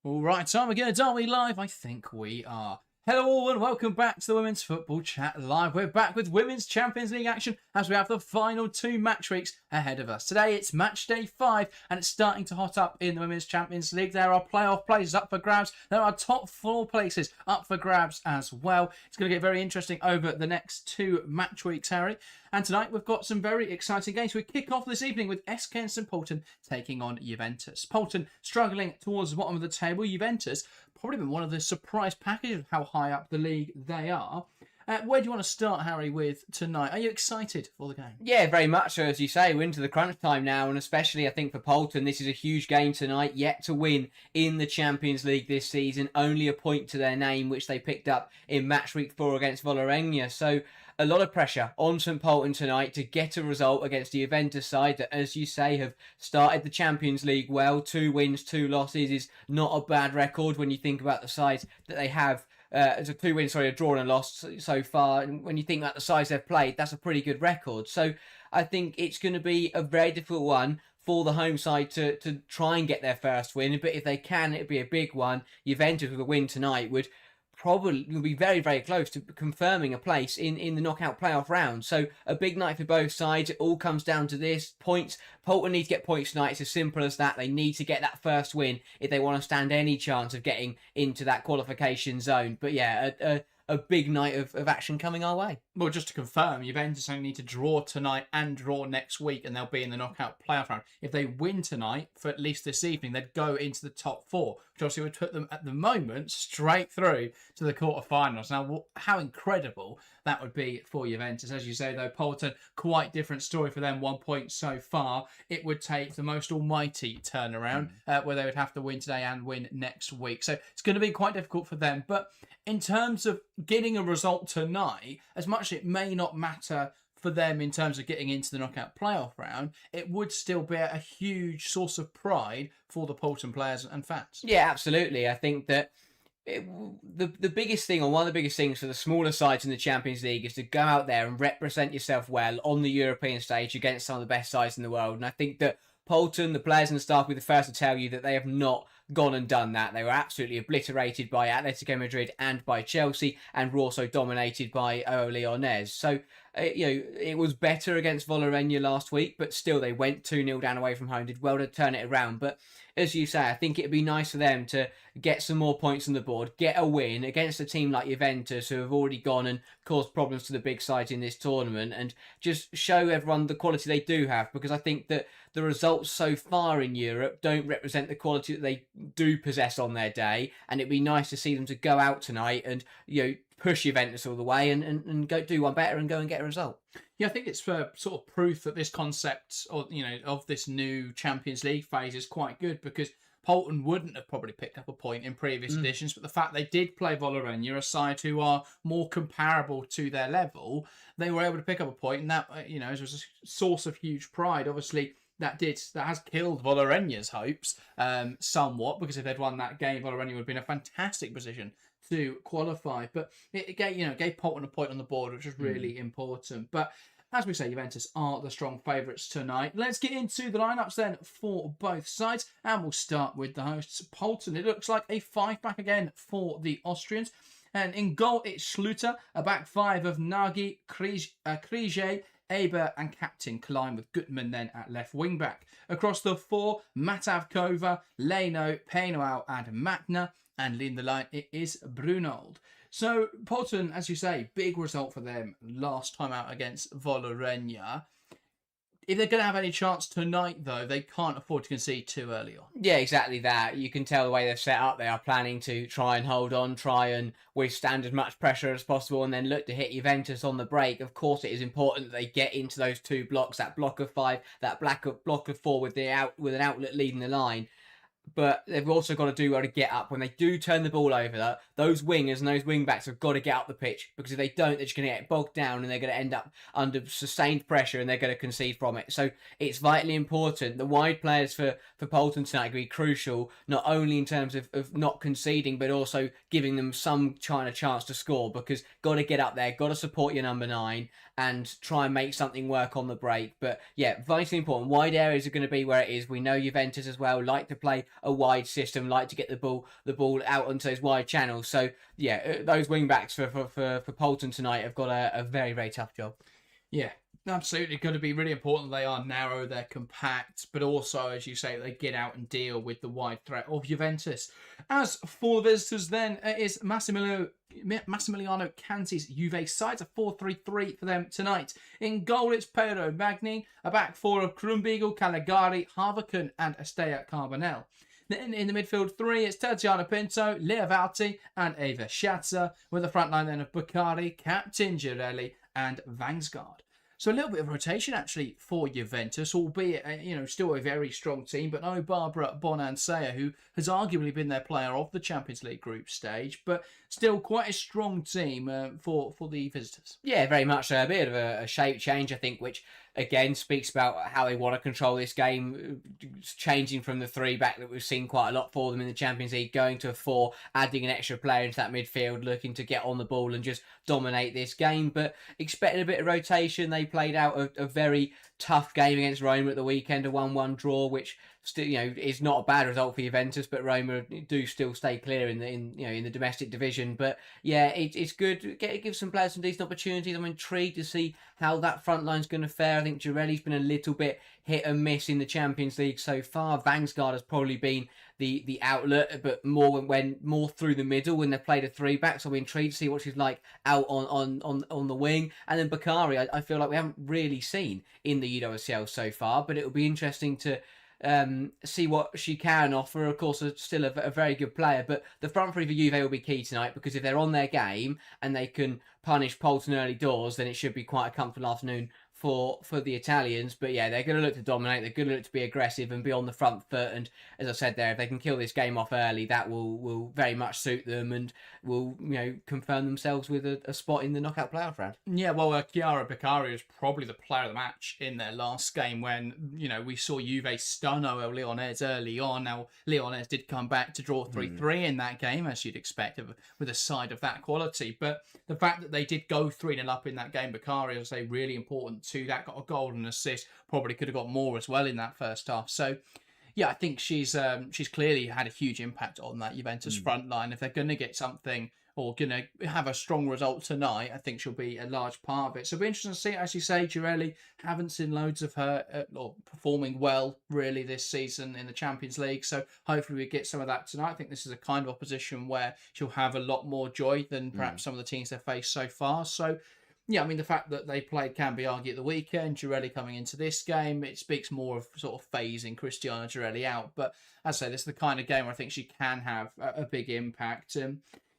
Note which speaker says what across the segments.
Speaker 1: All right, time again. Are we live? I think we are. Hello all and welcome back to the Women's Football Chat Live. We're back with Women's Champions League action as we have the final two match weeks ahead of us. Today it's match day 5 and it's starting to hot up in the Women's Champions League. There are playoff places up for grabs. There are top 4 places up for grabs as well. It's going to get very interesting over the next 2 match weeks, Harry. And tonight we've got some very exciting games. We kick off this evening with SKN St taking on Juventus. Poulton struggling towards the bottom of the table. Juventus probably been one of the surprise packages of how high up the league they are. Where do you want to start, Harry, with tonight? Are you excited for the game?
Speaker 2: Yeah, very much so. As you say, we're into the crunch time now, and especially I think for Poulton, this is a huge game tonight, yet to win in the Champions League this season. Only a point to their name, which they picked up in Matchweek 4 against Bologna. So a lot of pressure on St Poulton tonight to get a result against the Juventus side that, as you say, have started the Champions League well. 2 wins, 2 losses is not a bad record when you think about the sides that they have. It's a 2 wins, a draw and a loss so far. And when you think about the sides they've played, that's a pretty good record. So I think it's going to be a very difficult one for the home side to try and get their first win. But if they can, it'd be a big one. Juventus with a win tonight would be very, very close to confirming a place in the knockout playoff round. So a big night for both sides. It all comes down to this. Points. Poulton need to get points tonight. It's as simple as that. They need to get that first win if they want to stand any chance of getting into that qualification zone. But yeah, a big night of action coming our way.
Speaker 1: Well, just to confirm, Juventus only need to draw tonight and draw next week, and they'll be in the knockout playoff round. If they win tonight, for at least this evening, they'd go into the top 4, which obviously would put them at the moment straight through to the quarterfinals. Now, how incredible that would be for Juventus. As you say, though, Poulton, quite different story for them. 1 point so far. It would take the most almighty turnaround where they would have to win today and win next week. So it's going to be quite difficult for them. But in terms of getting a result tonight, as much as it may not matter for them in terms of getting into the knockout playoff round, it would still be a huge source of pride for the Poulton players and fans.
Speaker 2: Yeah, absolutely. I think that the biggest thing, or one of the biggest things for the smaller sides in the Champions League, is to go out there and represent yourself well on the European stage against some of the best sides in the world. And I think that Poulton, the players and the staff, will be the first to tell you that they have not gone and done that. They were absolutely obliterated by Atletico Madrid and by Chelsea, and were also dominated by Lyonnais. So, it was better against Bologna last week, but still they went 2-0 down away from home, did well to turn it around. But as you say, I think it'd be nice for them to get some more points on the board, get a win against a team like Juventus, who have already gone and caused problems to the big sides in this tournament, and just show everyone the quality they do have, because I think that the results so far in Europe don't represent the quality that they do possess on their day, and it'd be nice to see them to go out tonight and push Juventus all the way and go do one better and go and get a result.
Speaker 1: Yeah, I think it's for sort of proof that this concept of this new Champions League phase is quite good, because Poulton wouldn't have probably picked up a point in previous editions, but the fact they did play Bologna, a side who are more comparable to their level, they were able to pick up a point, and that was a source of huge pride. Obviously, that has killed Bologna's hopes somewhat, because if they'd won that game, Bologna would have been in a fantastic position to qualify. But it gave Poulton a point on the board, which was really important. But as we say, Juventus are the strong favourites tonight. Let's get into the lineups then for both sides, and we'll start with the hosts, Poulton. It looks like a 5-back again for the Austrians. And in goal, it's Schluter, a back 5 of Nagy, Krige, Aber and captain Klein, with Gutmann then at left wing back. Across the 4, Matavkova, Leno, Penoal and Matna. And leading the line, it is Brunold. So Poulton, as you say, big result for them last time out against Bologna. If they're going to have any chance tonight, though, they can't afford to concede too early on.
Speaker 2: Yeah, exactly that. You can tell the way they've set up. They are planning to try and hold on, try and withstand as much pressure as possible, and then look to hit Juventus on the break. Of course, it is important that they get into those 2 blocks, that block of 5, that block of 4 with an outlet leading the line. But they've also got to do well to get up. When they do turn the ball over, those wingers and those wing-backs have got to get up the pitch, because if they don't, they're just going to get bogged down and they're going to end up under sustained pressure and they're going to concede from it. So it's vitally important. The wide players for Poulton tonight are going to be crucial, not only in terms of not conceding, but also giving them some kind of chance to score, because got to get up there, got to support your number 9, and try and make something work on the break. But yeah, vitally important. Wide areas are going to be where it is. We know Juventus as well like to play a wide system, like to get the ball out onto those wide channels. So yeah, those wing backs for Polten tonight have got a very, very tough job.
Speaker 1: Yeah, absolutely. Going to be really important. They are narrow, they're compact, but also, as you say, they get out and deal with the wide threat of Juventus. As for the visitors, then, it is Massimiliano Canti's Juve side. A 4-3-3 for them tonight. In goal, it's Pedro Magni, a back four of Krumbiegel, Caligari, Harvacun, and Estea Carbonell. Then in the midfield three, it's Terziano Pinto, Leovalti, and Eva Schatzer, with the front line then of Bucari, Captain Girelli, and Vangsgaard. So a little bit of rotation actually for Juventus, albeit still a very strong team, but no Barbara Bonansea, who has arguably been their player of the Champions League group stage, but still quite a strong team for the visitors.
Speaker 2: Yeah, very much so. A bit of a shape change, I think, which again speaks about how they want to control this game, changing from the 3-back that we've seen quite a lot for them in the Champions League, going to a 4, adding an extra player into that midfield, looking to get on the ball and just dominate this game. But expected a bit of rotation. They played out a very tough game against Roma at the weekend, a 1-1 draw, which still is not a bad result for Juventus, but Roma do still stay clear in the domestic division. But yeah, it's good. Give some players some decent opportunities. I'm intrigued to see how that front line's going to fare. I think Girelli's been a little bit hit and miss in the Champions League so far. Vangsgaard has probably been the outlet, but more through the middle when they've played a 3-back. So I'm intrigued to see what she's like out on the wing. And then Bucari, I feel like we haven't really seen in the UWCL so far, but it will be interesting to see what she can offer. Of course, still a very good player, but the front three for Juve will be key tonight, because if they're on their game and they can punish Polten early doors, then it should be quite a comfortable afternoon for the Italians. But yeah, they're going to look to dominate, they're going to look to be aggressive and be on the front foot, and as I said there, if they can kill this game off early, that will very much suit them and will confirm themselves with a spot in the knockout playoff round.
Speaker 1: Yeah, well, Chiara Bucari was probably the player of the match in their last game when we saw Juve stun OL Lyonnais early on. Now Lyonnais did come back to draw 3-3 in that game, as you'd expect with a side of that quality, but the fact that they did go 3-0 up in that game, Bucari, I say, really important too. That got a goal and assist, probably could have got more as well in that first half. So yeah, I think she's clearly had a huge impact on that Juventus front line. If they're going to get something or going to have a strong result tonight, I think she'll be a large part of it. So it'll be interesting to see, as you say, Girelli, haven't seen loads of her or performing well really this season in the Champions League. So hopefully we get some of that tonight. I think this is a kind of opposition where she'll have a lot more joy than perhaps some of the teams they've faced so far. So yeah, I mean, the fact that they played Cambiaghi at the weekend, Girelli coming into this game, it speaks more of sort of phasing Cristiano Girelli out. But as I say, this is the kind of game where I think she can have a big impact.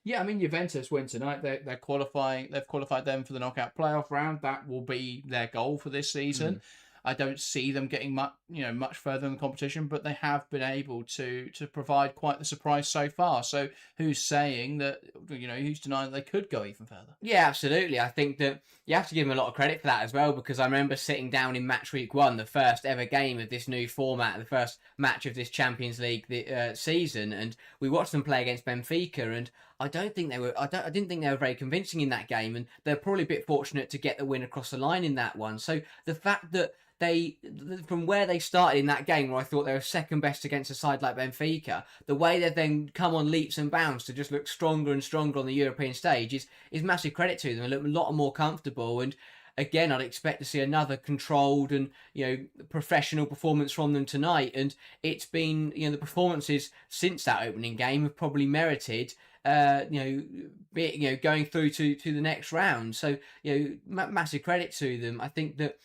Speaker 1: Yeah, I mean, Juventus win tonight. They're qualifying. They've qualified them for the knockout playoff round. That will be their goal for this season. I don't see them getting much further in the competition, but they have been able to provide quite the surprise so far. So who's saying that, who's denying that they could go even further?
Speaker 2: Yeah, absolutely. I think that you have to give them a lot of credit for that as well, because I remember sitting down in Matchweek 1, the first ever game of this new format, the first match of this Champions League season, and we watched them play against Benfica, and I didn't think they were very convincing in that game, and they're probably a bit fortunate to get the win across the line in that one. So the fact that from where they started in that game, where I thought they were second best against a side like Benfica, the way they've then come on leaps and bounds to just look stronger and stronger on the European stage is massive credit to them. They look a lot more comfortable, and again, I'd expect to see another controlled and professional performance from them tonight. And it's been the performances since that opening game have probably merited going through to the next round. So massive credit to them. I think that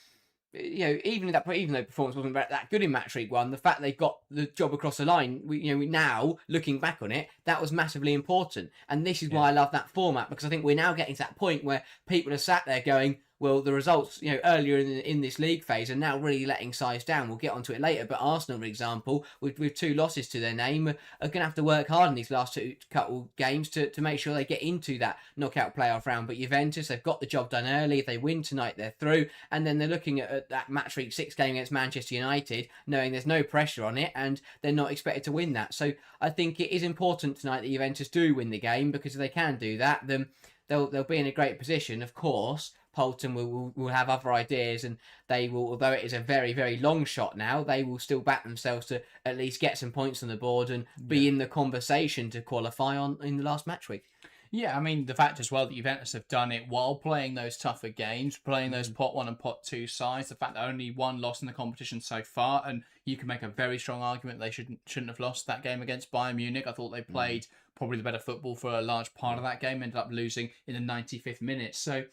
Speaker 2: even though performance wasn't that good in Matchweek 1, the fact they got the job across the line, we now looking back on it, that was massively important. And this is why I love that format, because I think we're now getting to that point where people are sat there going, well, the results, earlier in this league phase are now really letting sides down. We'll get onto it later, but Arsenal, for example, with 2 losses to their name, are going to have to work hard in these last couple games to make sure they get into that knockout playoff round. But Juventus, they've got the job done early. If they win tonight, they're through. And then they're looking at that Matchweek 6 game against Manchester United, knowing there's no pressure on it, and they're not expected to win that. So I think it is important tonight that Juventus do win the game, because if they can do that, then they'll be in a great position. Of course, Polten will have other ideas, and they will, although it is a very, very long shot now, they will still back themselves to at least get some points on the board and be in the conversation to qualify in the last match week.
Speaker 1: Yeah, I mean, the fact as well that Juventus have done it while playing those tougher games, playing those pot 1 and pot 2 sides, the fact that only one loss in the competition so far, and you can make a very strong argument they shouldn't have lost that game against Bayern Munich. I thought they played probably the better football for a large part of that game, ended up losing in the 95th minute. So,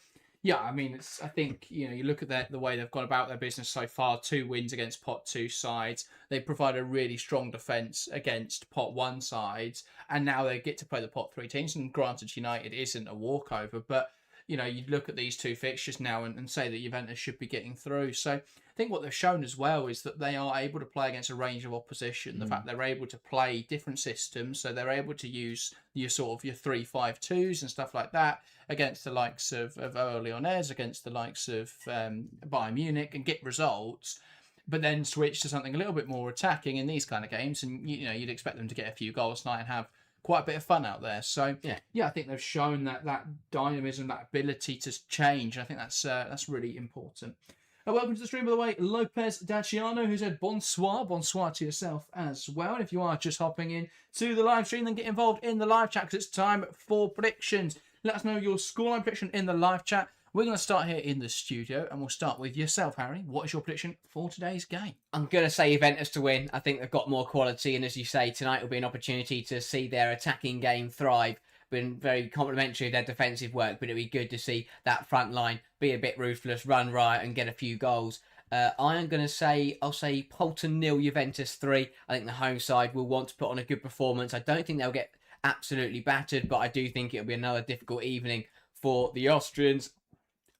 Speaker 1: yeah, I mean, I think, you look at the way they've gone about their business so far, 2 wins against pot 2 sides. They provide a really strong defence against pot 1 sides, and now they get to play the pot 3 teams. And granted, United isn't a walkover, but, you look at these 2 fixtures now and say that Juventus should be getting through. So I think what they've shown as well is that they are able to play against a range of opposition. The fact they're able to play different systems, so they're able to use your 3-5-2s and stuff like that against the likes of Lyonnais, against the likes of Bayern Munich, and get results, but then switch to something a little bit more attacking in these kind of games. And, you'd expect them to get a few goals tonight and have quite a bit of fun out there. So, yeah, I think they've shown that dynamism, that ability to change. And I think that's really important. Welcome to the stream, by the way, Lopez Daciano, who said bonsoir to yourself as well. And if you are just hopping in to the live stream, then get involved in the live chat, because it's time for predictions. Let us know your scoreline prediction in the live chat. We're going to start here in the studio, and we'll start with yourself, Harry. What is your prediction for today's game?
Speaker 2: I'm going to say Juventus to win. I think they've got more quality, and as you say, tonight will be an opportunity to see their attacking game thrive. Been very complimentary of their defensive work, but it'll be good to see that front line be a bit ruthless, run riot, and get a few goals. I'm going to say, I'll say Polten 0, Juventus 3. I think the home side will want to put on a good performance. I don't think they'll get absolutely battered, but I do think it'll be another difficult evening for the Austrians.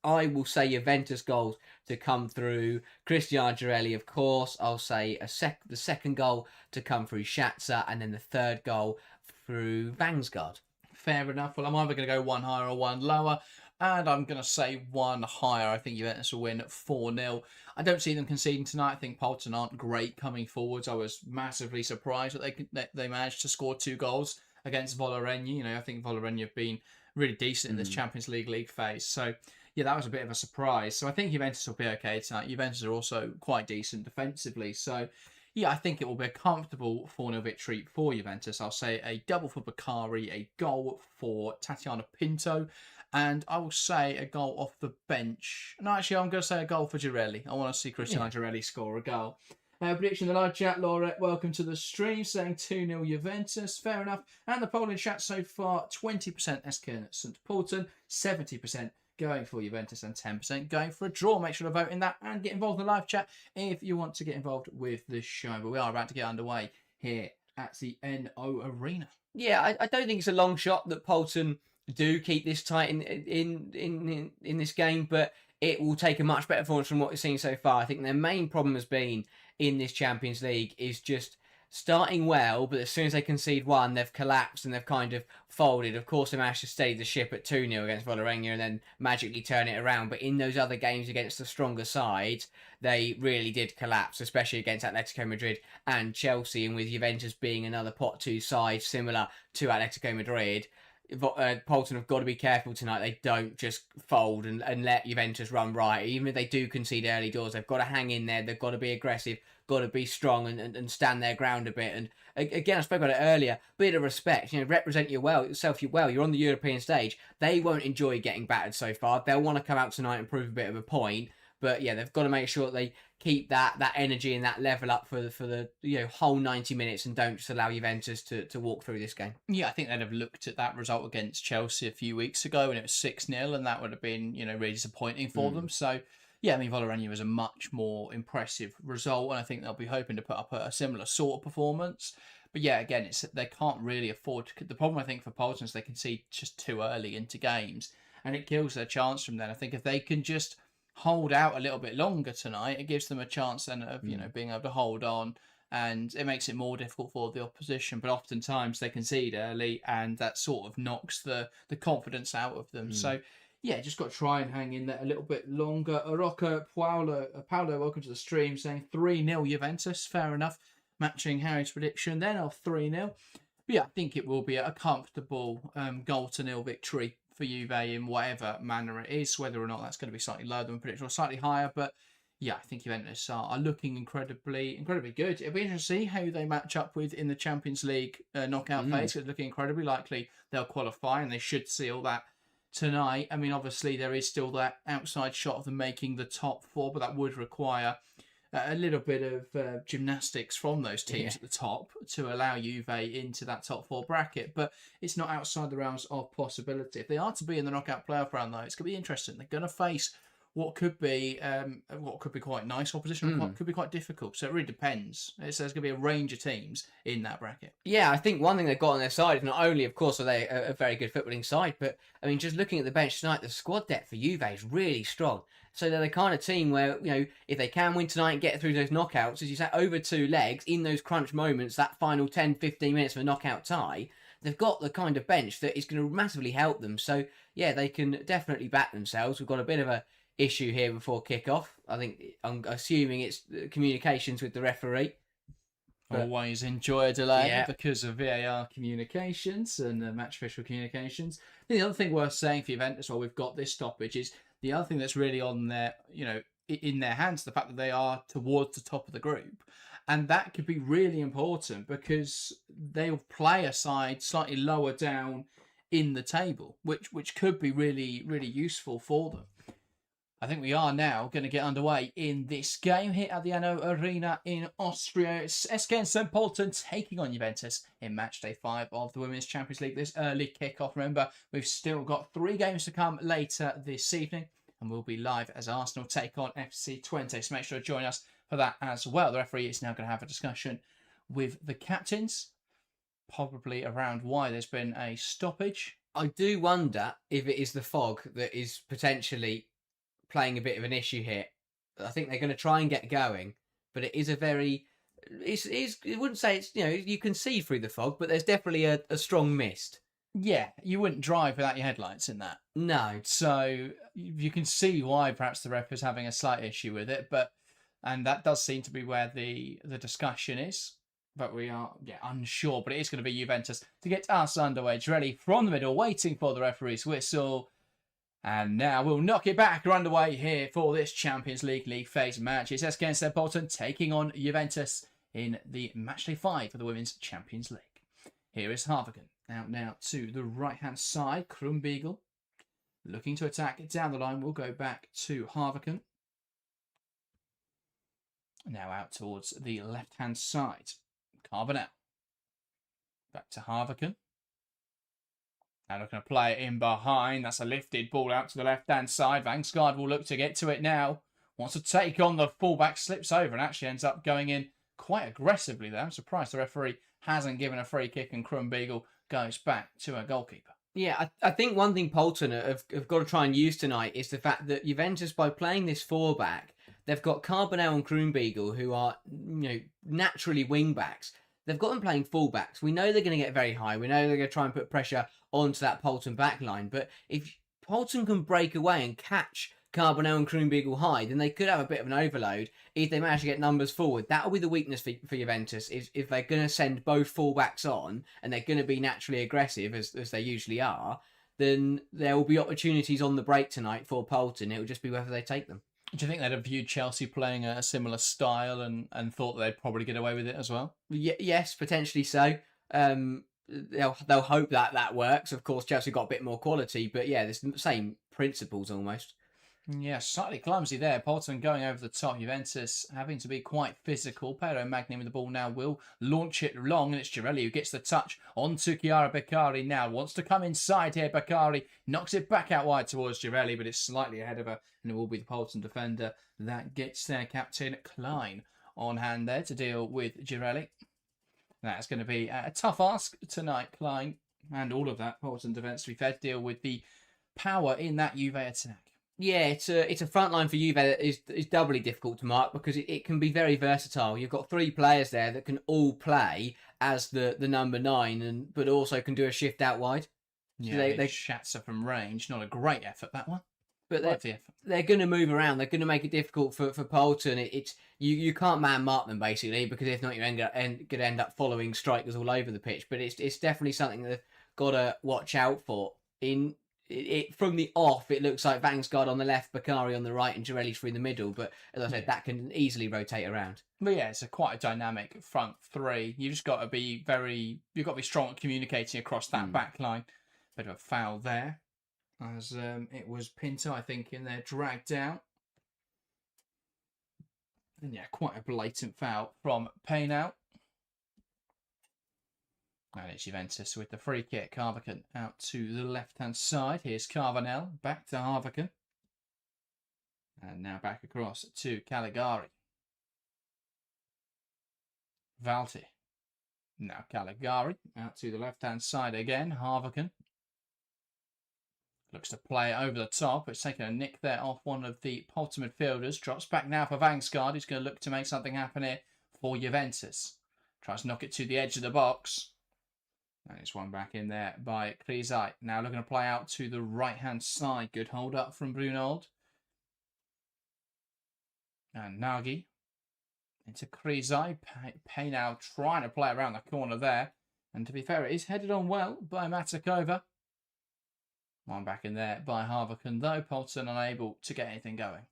Speaker 2: I will say Juventus goals to come through Cristiano Girelli, of course. I'll say the second goal to come through Schatzer, and then the third goal through Vangsgaard.
Speaker 1: Fair enough. Well, I'm either going to go one higher or one lower, and I'm going to say one higher. I think Juventus will win 4-0. I don't see them conceding tonight. I think Polten aren't great coming forwards. I was massively surprised that they managed to score 2 goals against Vålerenga. I think Vålerenga have been really decent in this Champions League phase. So, yeah, that was a bit of a surprise. So I think Juventus will be okay tonight. Juventus are also quite decent defensively. So, yeah, I think it will be a comfortable 4-0 victory for Juventus. I'll say a double for Bakary, a goal for Tatiana Pinto, and I will say a goal off the bench. No, actually, I'm going to say a goal for Girelli. I want to see Cristiano Girelli score a goal. Prediction in the live chat, Laurette, welcome to the stream, saying 2-0 Juventus. Fair enough. And the poll in chat so far, 20% SKN St. Polten, 70% going for Juventus, and 10% going for a draw. Make sure to vote in that and get involved in the live chat if you want to get involved with the show. But we are about to get underway here at the NO Arena.
Speaker 2: Yeah, I don't think it's a long shot that Polten do keep this tight in this game, but it will take a much better performance from what we've seen so far. I think their main problem has been in this Champions League is just starting well, but as soon as they concede one, they've collapsed and they've kind of folded. Of course, they managed to steady the ship at 2-0 against Vålerenga and then magically turn it around. But in those other games against the stronger sides, they really did collapse, especially against Atletico Madrid and Chelsea. And with Juventus being another pot 2 side similar to Atletico Madrid, Polten have got to be careful tonight. They don't just fold and let Juventus run riot. Even if they do concede early doors, they've got to hang in there. They've got to be aggressive, got to be strong and stand their ground a bit. And again, I spoke about it earlier, bit of respect. Represent yourself well. You're on the European stage. They won't enjoy getting battered so far. They'll want to come out tonight and prove a bit of a point. But yeah, they've got to make sure that they keep that energy and that level up for the whole 90 minutes and don't just allow Juventus to walk through this game.
Speaker 1: Yeah, I think they'd have looked at that result against Chelsea a few weeks ago when it was 6-0, and that would have been really disappointing for them. So yeah, I mean, Vålerenga was a much more impressive result, and I think they'll be hoping to put up a similar sort of performance. But yeah, again, they can't really afford to. The problem I think for Polten is they concede just too early into games, and it kills their chance from then. I think if they can just hold out a little bit longer tonight, it gives them a chance then of being able to hold on, and it makes it more difficult for the opposition. But oftentimes they concede early, and that sort of knocks the confidence out of them. So yeah, just got to try and hang in there a little bit longer. Aroca Paulo, welcome to the stream, saying 3-0 Juventus. Fair enough, matching Harry's prediction then of 3-0. But yeah, I think it will be a comfortable goal to nil victory for Juve in whatever manner it is, whether or not that's going to be slightly lower than predicted or slightly higher. But yeah, I think Juventus are looking incredibly good. It'll be interesting to see how they match up with in the Champions League knockout phase. It's looking incredibly likely they'll qualify, and they should seal that tonight. I mean, obviously there is still that outside shot of them making the top 4, but that would require a little bit of gymnastics from those teams at the top to allow Juve into that top 4 bracket. But it's not outside the realms of possibility. If they are to be in the knockout playoff round, though, it's going to be interesting. They're going to face what could be quite nice opposition, what could be quite difficult. So it really depends. There's going to be a range of teams in that bracket.
Speaker 2: Yeah, I think one thing they've got on their side is not only, of course, are they a very good footballing side, but I mean, just looking at the bench tonight, the squad depth for Juve is really strong. So they're the kind of team where, you know, if they can win tonight and get through those knockouts, as you said, over 2 legs, in those crunch moments, that final 10, 15 minutes of a knockout tie, they've got the kind of bench that is going to massively help them. So, yeah, they can definitely back themselves. We've got a bit of a issue here before kick-off. I'm assuming it's communications with the referee.
Speaker 1: But always enjoy a delay because of VAR communications and match official communications. The other thing worth saying for Juventus while we've got this stoppage is the other thing that's really on their, in their hands, the fact that they are towards the top of the group. And that could be really important because they'll play a side slightly lower down in the table, which could be really, really useful for them. I think we are now going to get underway in this game here at the Anno Arena in Austria. It's SKN St taking on Juventus in match day 5 of the Women's Champions League. This early kickoff. Remember, we've still got 3 games to come later this evening, and we'll be live as Arsenal take on FC Twente. So make sure to join us for that as well. The referee is now going to have a discussion with the captains, probably around why there's been a stoppage.
Speaker 2: I do wonder if it is the fog that is potentially playing a bit of an issue here. I think they're going to try and get going, but it is a very, I wouldn't say it's, you can see through the fog, but there's definitely a strong mist.
Speaker 1: Yeah, you wouldn't drive without your headlights in that.
Speaker 2: No.
Speaker 1: So you can see why perhaps the ref is having a slight issue with it, and that does seem to be where the discussion is. But we are unsure, but it is going to be Juventus to get us underway. Girelli from the middle, waiting for the referee's whistle. And now we'll knock it back. We're underway here for this Champions League phase match. It's SKN St taking on Juventus in the matchday 5 for the Women's Champions League. Here is Harvigan. Out now to the right-hand side. Krumbiegel looking to attack down the line. We'll go back to Harvigan. Now out towards the left-hand side. Carbonell. Back to Harvigan. Now looking to play it in behind. That's a lifted ball out to the left-hand side. Vangsgaard will look to get to it now. Wants to take on the fullback. Slips over and actually ends up going in quite aggressively there. I'm surprised the referee hasn't given a free kick and Krumbiegel goes back to a goalkeeper.
Speaker 2: Yeah, I think one thing Poulton have got to try and use tonight is the fact that Juventus, by playing this 4-back, they've got Carbonell and Krumbiegel, who are naturally wing-backs. They've got them playing full-backs. We know they're going to get very high. We know they're going to try and put pressure onto that Poulton backline. But if Poulton can break away and catch Carbonell and Krumbiegel high, then they could have a bit of an overload if they manage to get numbers forward. That will be the weakness for Juventus, is if they're going to send both full-backs on and they're going to be naturally aggressive, as they usually are, then there will be opportunities on the break tonight for Poulton. It will just be whether they take them.
Speaker 1: Do you think they'd have viewed Chelsea playing a similar style and thought that they'd probably get away with it as well?
Speaker 2: Yes, potentially so. They'll hope that works. Of course, Chelsea got a bit more quality, but yeah, there's the same principles almost.
Speaker 1: Yeah, slightly clumsy there. Poulton going over the top. Juventus having to be quite physical. Pedro Magni with the ball now will launch it long, and it's Girelli who gets the touch onto Chiara Beccari now. Wants to come inside here. Beccari knocks it back out wide towards Girelli, but it's slightly ahead of her, and it will be the Poulton defender that gets their captain Klein on hand there to deal with Girelli. That's going to be a tough ask tonight, Klein, and all of that Poulton defence, to be fair, to deal with the power in that Juve attack.
Speaker 2: Yeah, it's a front line for Juve that is doubly difficult to mark because it can be very versatile. You've got 3 players there that can all play as the number 9, but also can do a shift out wide.
Speaker 1: Yeah, so they Schatzer from range. Not a great effort, that one.
Speaker 2: But they're going to move around. They're going to make it difficult for Poulton. You can't man mark them basically, because if not, you're going to end up following strikers all over the pitch. But it's definitely something that they've got to watch out for. from the off, it looks like Vangsgaard on the left, Bakary on the right, and Girelli's through the middle. But as I said, that can easily rotate around.
Speaker 1: But yeah, it's quite a dynamic front three. You've just got to be strong at communicating across that back line. Bit of a foul there, as it was Pinto, I think, in there, dragged out. And yeah, quite a blatant foul from Paynout. And it's Juventus with the free kick. Harvikan out to the left-hand side. Here's Carvanel. Back to Harvikan. And now back across to Caligari. Valti. Now Caligari. Out to the left-hand side again. Harvikan. Looks to play it over the top. It's taken a nick there off one of the Polten midfielders. Drops back now for Vangsgaard. He's going to look to make something happen here for Juventus. Tries to knock it to the edge of the box. And it's one back in there by Krizai. Now looking to play out to the right-hand side. Good hold up from Brunold. And Nagy. Into Krizai. Pay now trying to play around the corner there. And to be fair, it is headed on well by Matakova. One back in there by Harvikan, though. Polten unable to get anything going.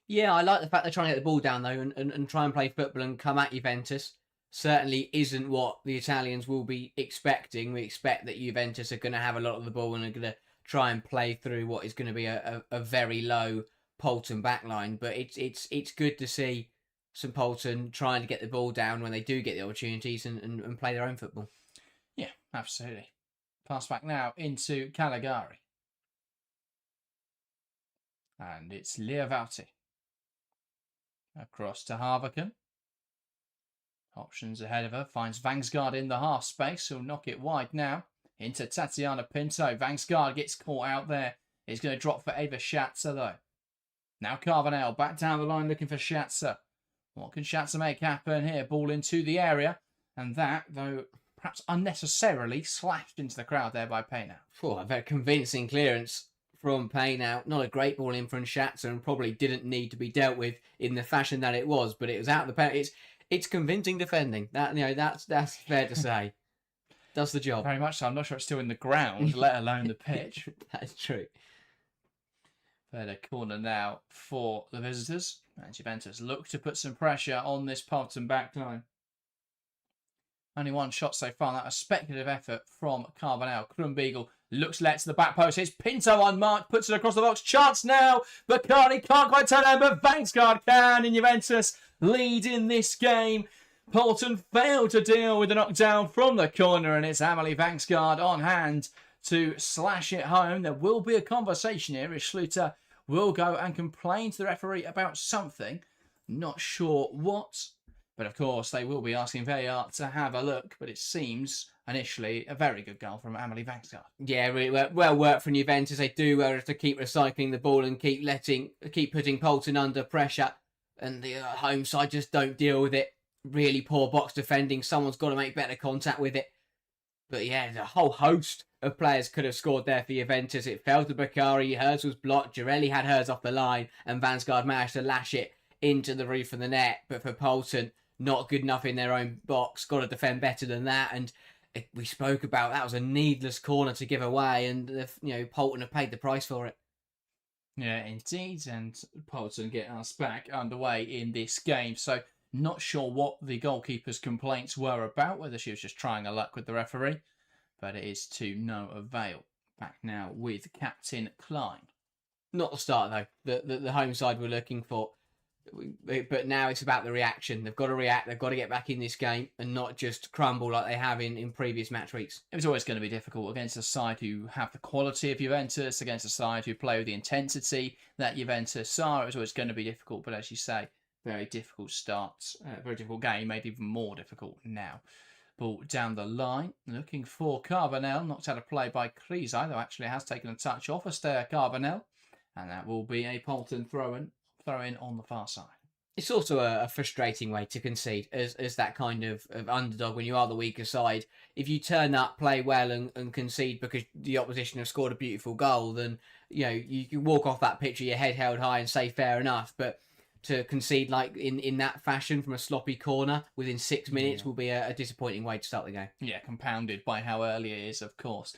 Speaker 2: Yeah, I like the fact they're trying to get the ball down, though, and try and play football and come at Juventus. Certainly isn't what the Italians will be expecting. We expect that Juventus are going to have a lot of the ball and are going to try and play through what is going to be a very low Polten backline. But it's good to see St. Polten trying to get the ball down when they do get the opportunities and play their own football.
Speaker 1: Yeah, absolutely. Pass back now into Caligari. And it's Liavauti. Across to Harvikan. Options ahead of her. Finds Vangsgaard in the half space. He'll knock it wide now. Into Tatiana Pinto. Vangsgaard gets caught out there. He's going to drop for Eva Schatzer, though. Now Carvanel back down the line looking for Schatzer. What can Schatzer make happen here? Ball into the area. And that, though, perhaps unnecessarily slashed into the crowd there by Paynout.
Speaker 2: A very convincing clearance from Paynout. Not a great ball in from Schatzer and probably didn't need to be dealt with in the fashion that it was, but it was out of the penalty. It's convincing defending. That's fair to say. Does the job.
Speaker 1: Very much so. I'm not sure it's still in the ground, let alone the pitch.
Speaker 2: That's true.
Speaker 1: Further corner now for the visitors. And Juventus look to put some pressure on this Polten backline. Only one shot so far. That was a speculative effort from Carvanel. Krumbiegel looks let to the back post. Here's Pinto unmarked. Puts it across the box. Chance now. Bacardi can't quite turn over. Vangsgaard can. And Juventus lead in this game. Polten failed to deal with the knockdown from the corner. And it's Amelie Vangsgaard on hand to slash it home. There will be a conversation here if Schluter will go and complain to the referee about something. Not sure what. But of course, they will be asking VAR to have a look. But it seems initially a very good goal from Amelie Vangsgaard.
Speaker 2: Yeah, really well worked from Juventus. They do well to keep recycling the ball and keep putting Polten under pressure. And the home side just don't deal with it. Really poor box defending. Someone's got to make better contact with it. But yeah, a whole host of players could have scored there for Juventus. It fell to Bakary. Hers was blocked. Girelli had hers off the line. And Vangsgaard managed to lash it into the roof of the net. But for Polten, not good enough in their own box. Got to defend better than that. And we spoke about that was a needless corner to give away. And Polten have paid the price for it.
Speaker 1: Yeah, indeed. And Polten get us back underway in this game. So not sure what the goalkeeper's complaints were about, whether she was just trying her luck with the referee, but it is to no avail. Back now with Captain Klein.
Speaker 2: Not the start, though, the home side were looking for. But now it's about the reaction. They've got to react. They've got to get back in this game and not just crumble like they have in previous match weeks.
Speaker 1: It was always going to be difficult against a side who have the quality of Juventus, against a side who play with the intensity that Juventus are. It was always going to be difficult, but as you say, very difficult start, very difficult game, made even more difficult now. Ball down the line, looking for Carvanel, knocked out of play by Krizai, though actually has taken a touch off Astaire Carvanel, and that will be a Polten throw-in on the far side.
Speaker 2: It's also a frustrating way to concede as that kind of underdog when you are the weaker side. If you turn up, play well and concede because the opposition have scored a beautiful goal, then you can walk off that pitch with your head held high and say fair enough, but to concede like in that fashion from a sloppy corner within 6 minutes will be a disappointing way to start the game.
Speaker 1: Yeah, compounded by how early it is, of course.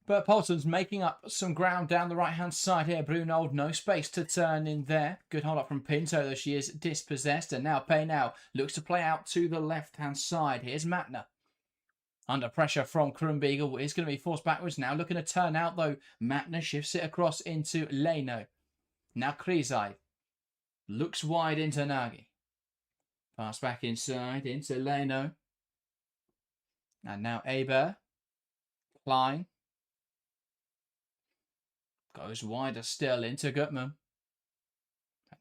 Speaker 1: But Polton's making up some ground down the right-hand side here. Brunold, no space to turn in there. Good hold up from Pinto, though she is dispossessed. And now Paynow looks to play out to the left-hand side. Here's Matner. Under pressure from Krumbiegel, is going to be forced backwards now. Looking to turn out, though. Matner shifts it across into Leno. Now Krizai. Looks wide into Nagy. Pass back inside into Leno. And now Aber. Klein. Goes wider still into Gutman.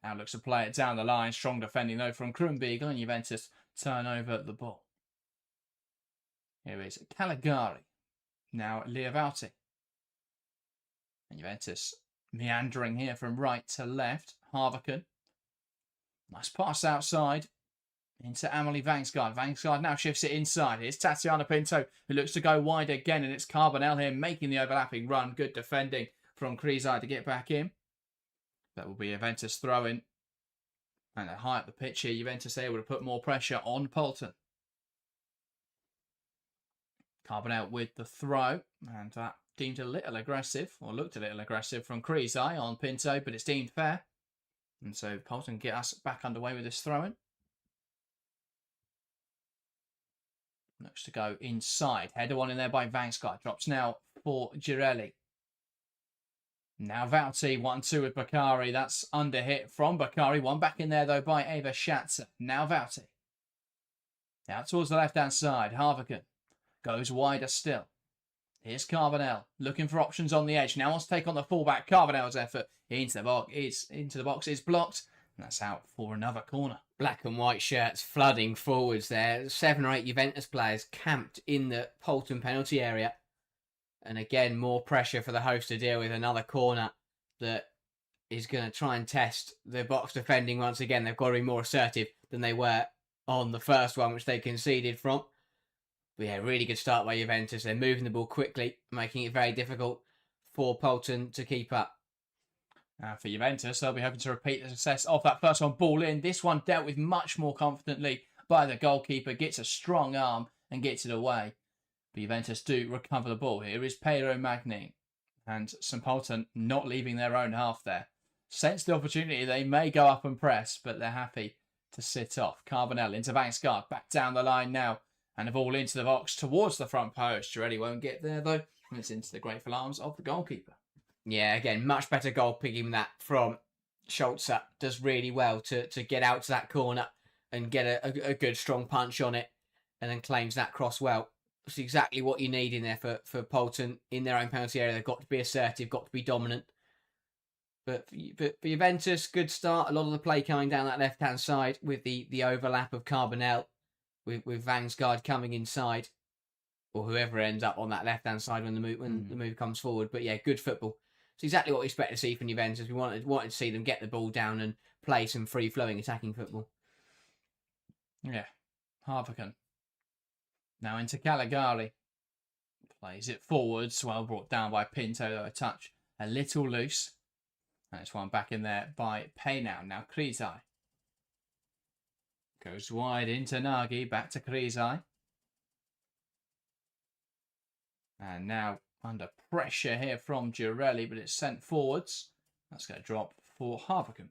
Speaker 1: Now looks to play it down the line. Strong defending though from Krumbiegel, and Juventus turn over the ball. Here is Caligari. Now Liavauti. And Juventus meandering here from right to left. Harvaken. Nice pass outside into Amelie Vangsgaard. Vangsgaard now shifts it inside. Here's Tatiana Pinto, who looks to go wide again, and it's Carbonell here making the overlapping run. Good defending from Krizai to get back in. That will be Juventus throwing. And they're high up the pitch here. Juventus able to put more pressure on Polten. Carbonell with the throw. And that deemed a little aggressive, or looked a little aggressive from Krizai on Pinto, but it's deemed fair. And so Polten get us back underway with this throw-in. Looks to go inside. Header one in there by Vangsgaard. Drops now for Girelli. Now Vauti, 1-2 with Bakari. That's under hit from Bakari. One back in there, though, by Ava Schatzer. Now Vauti. Out towards the left-hand side. Harvaken goes wider still. Here's Carbonell. Looking for options on the edge. Now wants to take on the fullback. Carbonell's effort into the box is blocked. And that's out for another corner.
Speaker 2: Black and white shirts flooding forwards there. 7 or 8 Juventus players camped in the Polten penalty area. And again, more pressure for the host to deal with. Another corner that is going to try and test the box defending once again. They've got to be more assertive than they were on the first one, which they conceded from. But yeah, really good start by Juventus. They're moving the ball quickly, making it very difficult for Polten to keep up.
Speaker 1: For Juventus, they'll be hoping to repeat the success of that first one. Ball in. This one dealt with much more confidently by the goalkeeper. Gets a strong arm and gets it away. But Juventus do recover the ball. Here is Pedro Magni. And St. Polten not leaving their own half there. Sense the opportunity. They may go up and press, but they're happy to sit off. Carbonell into Vangsgaard. Back down the line now. And the ball into the box towards the front post. Girelli won't get there, though. And it's into the grateful arms of the goalkeeper.
Speaker 2: Yeah, again, much better goal picking that from Schulzer. Does really well to get out to that corner and get a good strong punch on it. And then claims that cross well. It's exactly what you need in there for Polten in their own penalty area. They've got to be assertive, got to be dominant. But for Juventus, good start. A lot of the play coming down that left-hand side with the overlap of Carbonell with Vangsgaard coming inside. Or whoever ends up on that left-hand side when the move comes forward. But yeah, good football. It's exactly what we expect to see from Juventus. We wanted to see them get the ball down and play some free-flowing attacking football.
Speaker 1: Yeah, Harvaken. Now into Caligari. Plays it forwards. Well brought down by Pinto, though a touch a little loose. And it's one back in there by Paynow. Now Krizai. Goes wide into Nagy. Back to Krizai. And now under pressure here from Girelli, but it's sent forwards. That's going to drop for Harvaken.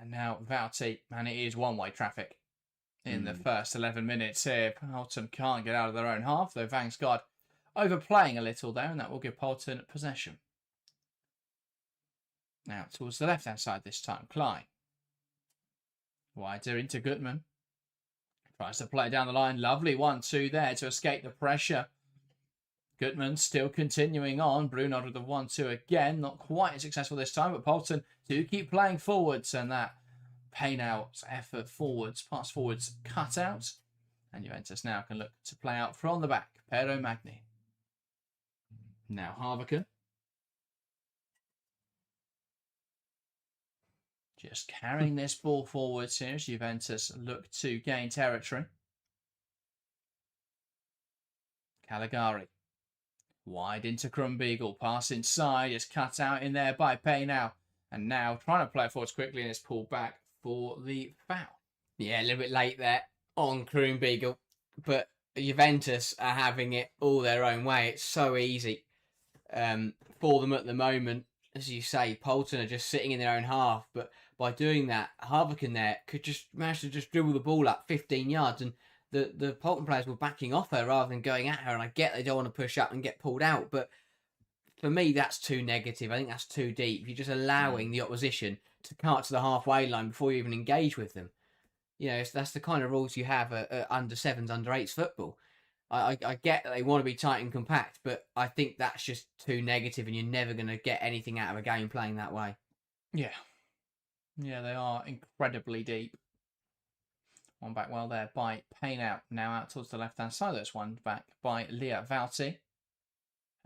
Speaker 1: And now Vauti, and it is one-way traffic in the first 11 minutes here. Polten can't get out of their own half, though Vangsgaard overplaying a little there, and that will give Polten possession. Now towards the left-hand side this time, Klein. Wider into Gutman. Tries to play down the line. Lovely 1-2 there to escape the pressure. Gutman still continuing on. Bruno with the 1-2 again. Not quite as successful this time, but Polten do keep playing forwards, and that Paynout's effort forwards, pass forwards, cut out. And Juventus now can look to play out from the back. Pedro Magni. Now Harvaken. Just carrying this ball forwards here as Juventus look to gain territory. Caligari. Wide into Krumbiegel. Pass inside. It's cut out in there by Paynow. And now trying to play it forwards quickly, and it's pulled back for the foul.
Speaker 2: Yeah, a little bit late there on Krumbiegel. But Juventus are having it all their own way. It's so easy for them at the moment. As you say, Polten are just sitting in their own half, but by doing that, Harvican there could just manage to just dribble the ball up 15 yards, and the Polten players were backing off her rather than going at her. And I get they don't want to push up and get pulled out, but for me, that's too negative. I think that's too deep. You're just allowing the opposition to cut to the halfway line before you even engage with them. You know, that's the kind of rules you have at under sevens, under eights football. I get that they want to be tight and compact, but I think that's just too negative, and you're never going to get anything out of a game playing that way.
Speaker 1: Yeah. Yeah, they are incredibly deep. One back well there by Paynout. Now out towards the left-hand side. That's one back by Leah Valti.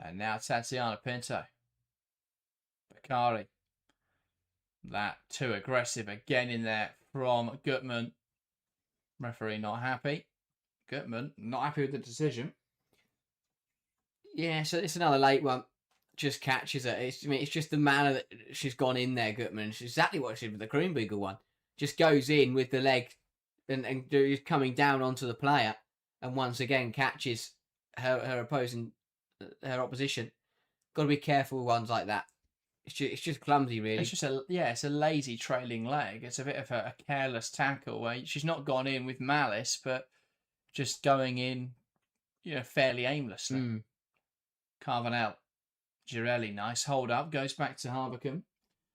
Speaker 1: And now Tatiana Pinto. Bakari. That too aggressive again in there from Gutman. Referee not happy. Gutman not happy with the decision.
Speaker 2: Yeah, so it's another late one. Just catches it. It's just the manner that she's gone in there, Gutman. It's exactly what she did with the Kronbeagle one. Just goes in with the leg and is coming down onto the player, and once again catches her opposition. Got to be careful with ones like that. It's just clumsy, really.
Speaker 1: It's just it's a lazy trailing leg. It's a bit of a careless tackle where she's not gone in with malice, but just going in, fairly aimlessly. Carvanel. Girelli, nice hold up, goes back to Harvican.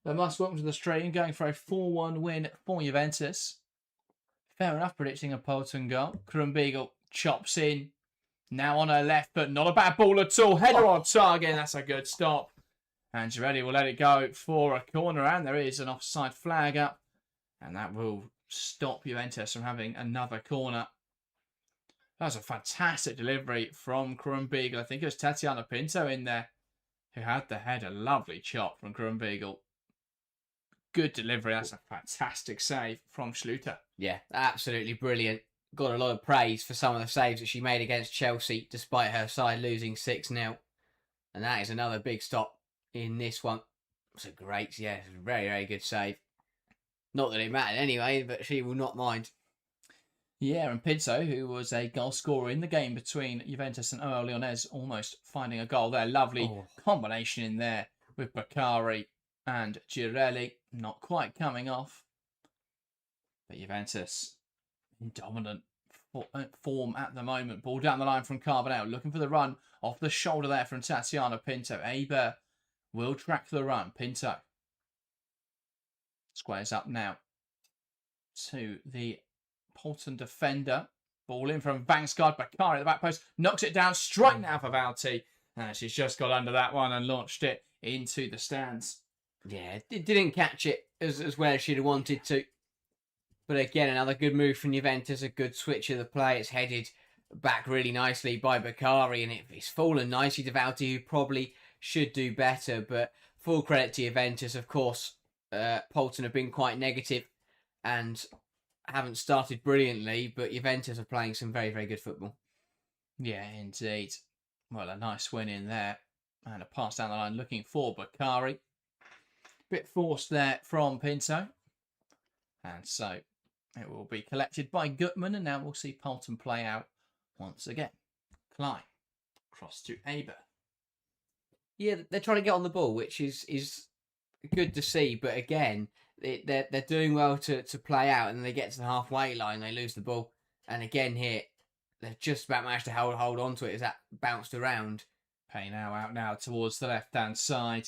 Speaker 1: They must welcome to the stream, going for a 4-1 win for Juventus. Fair enough, predicting a Polten goal. Kronbeagle chops in. Now on her left, but not a bad ball at all. Header on target, that's a good stop. And Girelli will let it go for a corner, and there is an offside flag up. And that will stop Juventus from having another corner. That was a fantastic delivery from Kronbeagle. I think it was Tatiana Pinto in there who had the header. Lovely chop from Kronbeagle. Good delivery. That's a fantastic save from Schluter.
Speaker 2: Yeah, absolutely brilliant. Got a lot of praise for some of the saves that she made against Chelsea, despite her side losing 6-0. And that is another big stop in this one. It's a very, very good save. Not that it mattered anyway, but she will not mind.
Speaker 1: Yeah, and Pinto, who was a goal scorer in the game between Juventus and OL Lyonnais, almost finding a goal there. Lovely combination in there with Bakari and Girelli. Not quite coming off. But Juventus in dominant form at the moment. Ball down the line from Carvanel. Looking for the run off the shoulder there from Tatiana Pinto. Aber will track the run. Pinto squares up now to the Polten defender. Ball in from Vangsgaard. Bakari at the back post. Knocks it down straight now for Valti. And she's just got under that one and launched it into the stands.
Speaker 2: Yeah, didn't catch it as well as she'd have wanted to. But again, another good move from Juventus. A good switch of the play. It's headed back really nicely by Bakari. And it's fallen nicely to Valti, who probably should do better. But full credit to Juventus, of course. Polten have been quite negative and haven't started brilliantly, but Juventus are playing some very, very good football.
Speaker 1: Yeah, indeed. Well, a nice win in there. And a pass down the line looking for Bakari. Bit forced there from Pinto. And so it will be collected by Gutman, and now we'll see Polten play out once again. Klein. Cross to Aber.
Speaker 2: Yeah, they're trying to get on the ball, which is good to see, but again, they're doing well to play out, and then they get to the halfway line, they lose the ball, and again here they've just about managed to hold on to it as that bounced around.
Speaker 1: Pay now out now towards the left hand side,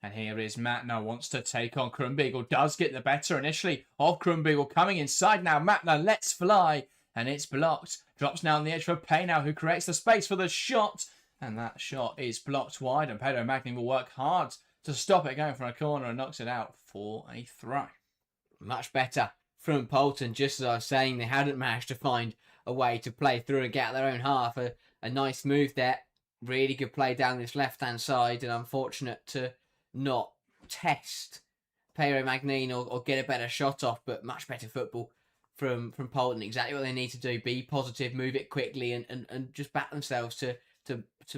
Speaker 1: and here is Matna wants to take on Kronbeagle. Does get the better initially of Kronbeagle. Coming inside now, Matna lets fly, and it's blocked. Drops now on the edge for Paynow, who creates the space for the shot, and that shot is blocked wide, and Pedro Magni will work hard to stop it going from a corner and knocks it out for a throw.
Speaker 2: Much better from Polten. Just as I was saying, they hadn't managed to find a way to play through and get out their own half. A nice move there. Really good play down this left-hand side, and unfortunate to not test Pedro Magnin or get a better shot off, but much better football from Polten. Exactly what they need to do. Be positive, move it quickly, and just back themselves to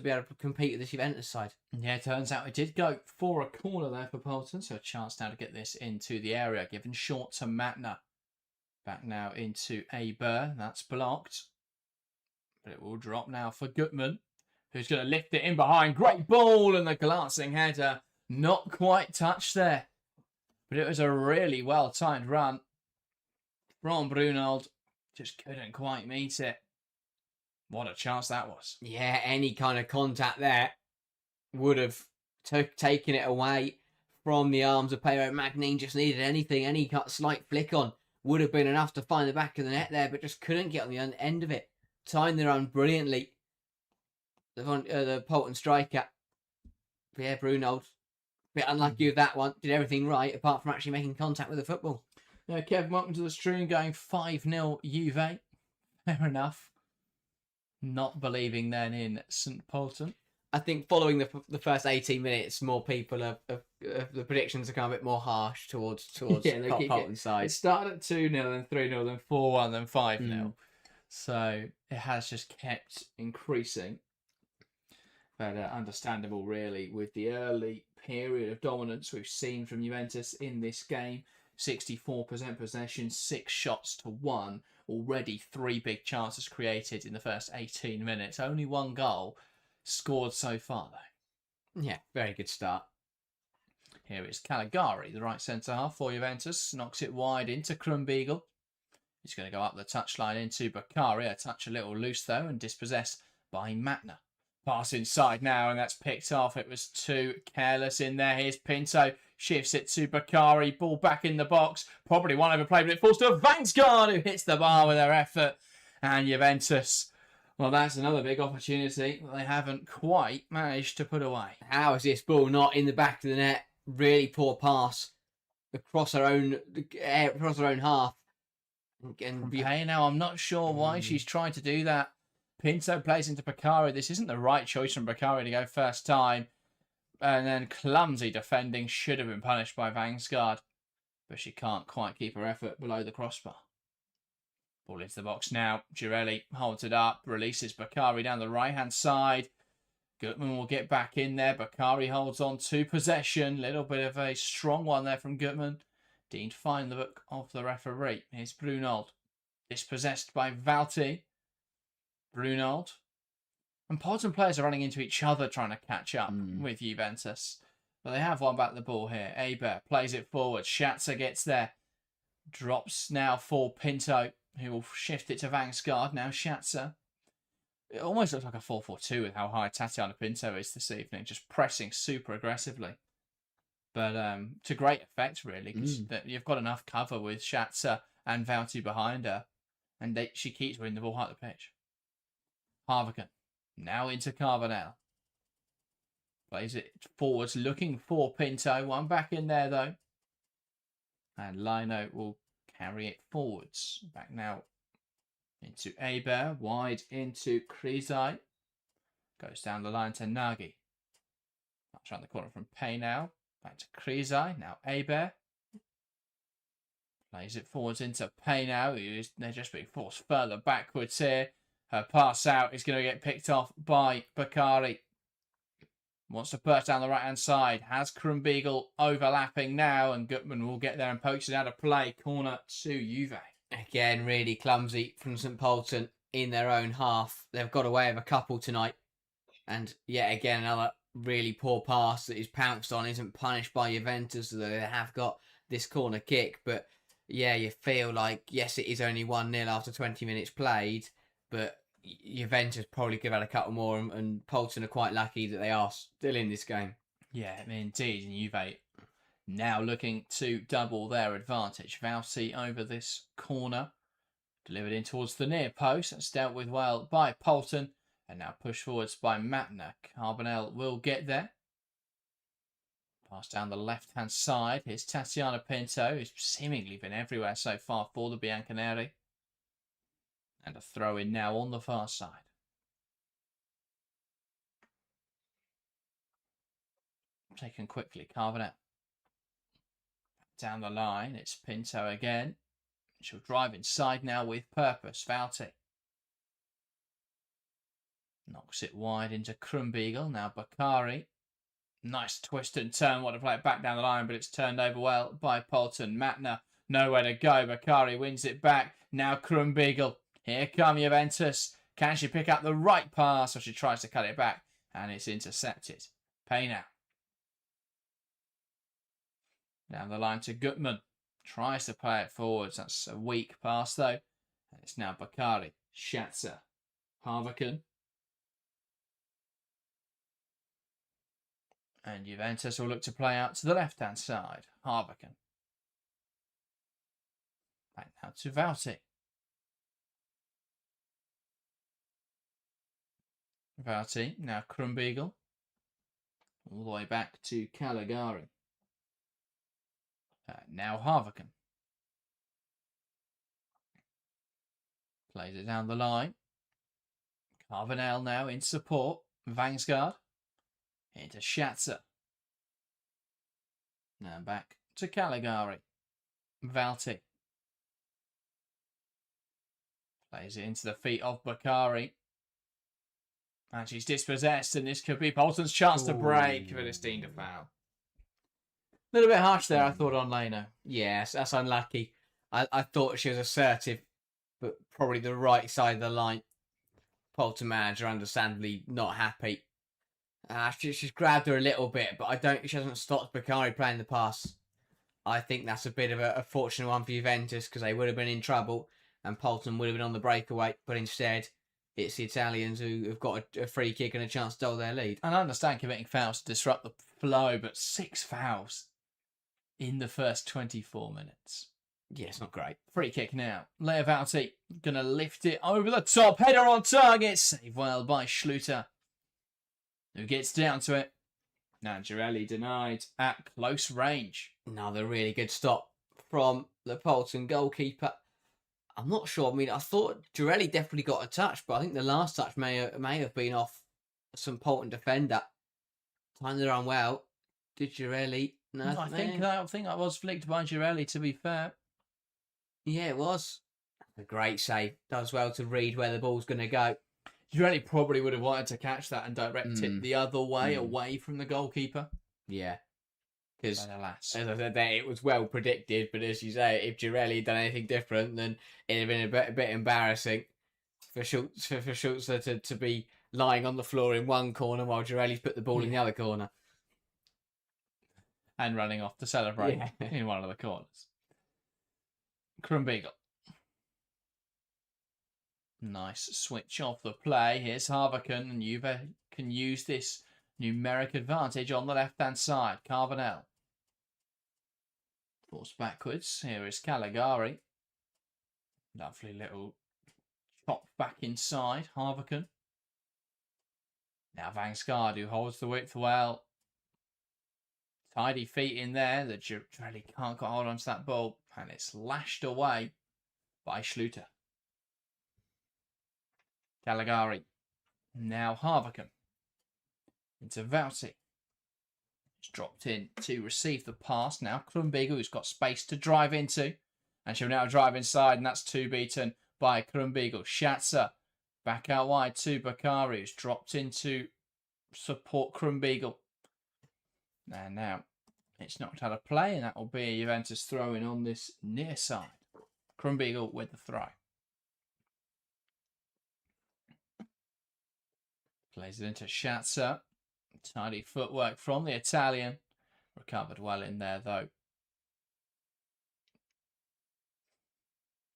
Speaker 2: be able to compete with this Juventus side.
Speaker 1: Yeah, it turns out it did go for a corner there for Polten, so a chance now to get this into the area. Given short to Matna. Back now into Aber. That's blocked. But it will drop now for Gutman, who's going to lift it in behind. Great ball, and the glancing header not quite touched there. But it was a really well-timed run from Brunold. Just couldn't quite meet it. What a chance that was.
Speaker 2: Yeah, any kind of contact there would have taken it away from the arms of Pero Magnin. Just needed anything, any slight flick on would have been enough to find the back of the net there, but just couldn't get on the end of it. Timed the run brilliantly. The Polten striker, yeah, Brunold, bit unlucky with that one. Did everything right apart from actually making contact with the football.
Speaker 1: Yeah, Kevin, welcome to the stream. Going 5-0 Juve. Fair enough. Not believing then in St. Polten.
Speaker 2: I think following the first 18 minutes, more people the predictions are kind of a bit more harsh towards Polten's side.
Speaker 1: It started at 2-0, then 3-0, then 4-1, then 5-0. So it has just kept increasing. But understandable, really, with the early period of dominance we've seen from Juventus in this game. 64% possession, 6 shots to 1. Already 3 big chances created in the first 18 minutes. Only 1 goal scored so far, though.
Speaker 2: Yeah, very good start.
Speaker 1: Here is Caligari, the right centre-half for Juventus. Knocks it wide into Krumbiegel. He's going to go up the touchline into Bakari. A touch a little loose, though, and dispossessed by Matner. Pass inside now, and that's picked off. It was too careless in there. Here's Pinto. Shifts it to Bakari. Ball back in the box. Probably one overplay, but it falls to Vangsgaard, who hits the bar with her effort. And Juventus, well, that's another big opportunity that they haven't quite managed to put away.
Speaker 2: How is this ball not in the back of the net? Really poor pass across her own half.
Speaker 1: Okay, now I'm not sure why she's trying to do that. Pinto plays into Bakari. This isn't the right choice from Bakari to go first time. And then clumsy defending should have been punished by Vangsgaard. But she can't quite keep her effort below the crossbar. Ball into the box now. Girelli holds it up. Releases Bakari down the right-hand side. Gutman will get back in there. Bakari holds on to possession. Little bit of a strong one there from Gutman. Deemed fine the book of the referee. Here's Brunold. Dispossessed by Valti. Brunold. And Polten players are running into each other trying to catch up with Juventus. But they have won back the ball here. Aber plays it forward. Schatzer gets there. Drops now for Pinto, who will shift it to Vangsgaard. Now Schatzer. It almost looks like a 4-4-2 with how high Tatiana Pinto is this evening. Just pressing super aggressively. But to great effect, really, because you've got enough cover with Schatzer and Valti behind her. And she keeps winning the ball high at the pitch. Harvigan. Now into Carbonell. Plays it forwards, looking for Pinto. One back in there, though. And Lino will carry it forwards. Back now into Aber. Wide into Krizai. Goes down the line to Nagy. Touch around the corner from Pay now. Back to Krizai. Now Aber. Plays it forwards into Pay now. They're just being forced further backwards here. Her pass out is going to get picked off by Bakari. Wants to burst down the right-hand side. Has Krumbiegel overlapping now. And Gutman will get there and pokes it out of play. Corner to Juve.
Speaker 2: Again, really clumsy from St. Polten in their own half. They've got away with a couple tonight. And yet again, another really poor pass that is pounced on. Isn't punished by Juventus, although they have got this corner kick. But yeah, you feel like, yes, it is only 1-0 after 20 minutes played. But Juventus probably could have had a couple more, and Polten are quite lucky that they are still in this game.
Speaker 1: Yeah, I mean, indeed. And Juve now looking to double their advantage. Valsi over this corner. Delivered in towards the near post. That's dealt with well by Polten. And now pushed forwards by Matner. Carbonell will get there. Pass down the left-hand side. Here's Tatiana Pinto, who's seemingly been everywhere so far for the Bianconeri. And a throw in now on the far side. Taken quickly, Carbonell. Down the line, it's Pinto again. She'll drive inside now with purpose. Valti. Knocks it wide into Krumbiegel. Now Bakari. Nice twist and turn. Want to play it back down the line, but it's turned over well by Polten. Matner, nowhere to go. Bakari wins it back. Now Krumbiegel. Here come Juventus. Can she pick up the right pass, or she tries to cut it back, and it's intercepted? Payne down the line to Gutman. Tries to play it forwards. That's a weak pass, though. And it's now Bakari. Schatzer. Harvakan. And Juventus will look to play out to the left-hand side. Harvakan. Back now to Vauti. Vauti, now Krumbiegel. All the way back to Caligari. Now Harvakan. Plays it down the line. Carvanel now in support. Vangsgaard. Into Schatzer. Now back to Caligari. Vauti. Plays it into the feet of Bakari. And she's dispossessed, and this could be Polten's chance to break, but it's deemed a foul. A little bit harsh there, I thought, on Leno.
Speaker 2: Yes, that's unlucky. I thought she was assertive, but probably the right side of the line. Polten manager understandably not happy. She's grabbed her a little bit, but she hasn't stopped Bakari playing the pass. I think that's a bit of a fortunate one for Juventus, because they would have been in trouble and Polten would have been on the breakaway, but instead it's the Italians who have got a free kick and a chance to hold their lead.
Speaker 1: And I understand committing fouls to disrupt the flow, but 6 fouls in the first 24 minutes.
Speaker 2: Yeah, it's not great.
Speaker 1: Free kick now. Lea Vauti going to lift it over the top. Header on target. Saved well by Schluter, who gets down to it. Now Girelli denied at close range.
Speaker 2: Another really good stop from the Polten goalkeeper. I'm not sure. I mean, I thought Girelli definitely got a touch, but I think the last touch may have been off some Polten defender. Timed it on well. Did Girelli? No,
Speaker 1: I think that was flicked by Girelli, to be fair.
Speaker 2: Yeah, it was. A great save. Does well to read where the ball's going to go.
Speaker 1: Girelli probably would have wanted to catch that and direct it the other way, away from the goalkeeper.
Speaker 2: Yeah. Because,
Speaker 1: alas,
Speaker 2: as I said there, it was well predicted, but as you say, if Girelli had done anything different, then it'd have been a bit embarrassing for Schultz to be lying on the floor in one corner while Girelli's put the ball in the other corner.
Speaker 1: And running off to celebrate in one of the corners. Krumbiegel. Nice switch off the play. Here's Harvakan, and Juve can use this numeric advantage on the left-hand side. Carvanel. Forced backwards. Here is Caligari. Lovely little chop back inside. Harvakan. Now Vangsgaard, who holds the width well. Tidy feet in there. The Girelli can't get hold on to that ball. And it's lashed away by Schluter. Caligari. Now Harvakan. Into Vauti. It's dropped in to receive the pass. Now Krumbiegel, who's got space to drive into. And she'll now drive inside, and that's 2 beaten by Krumbiegel. Schatzer back out wide to Bakari, who's dropped in to support Krumbiegel. And now it's knocked out of play, and that will be a Juventus throw-in on this near side. Krumbiegel with the throw. Plays it into Schatzer. Tidy footwork from the Italian. Recovered well in there, though.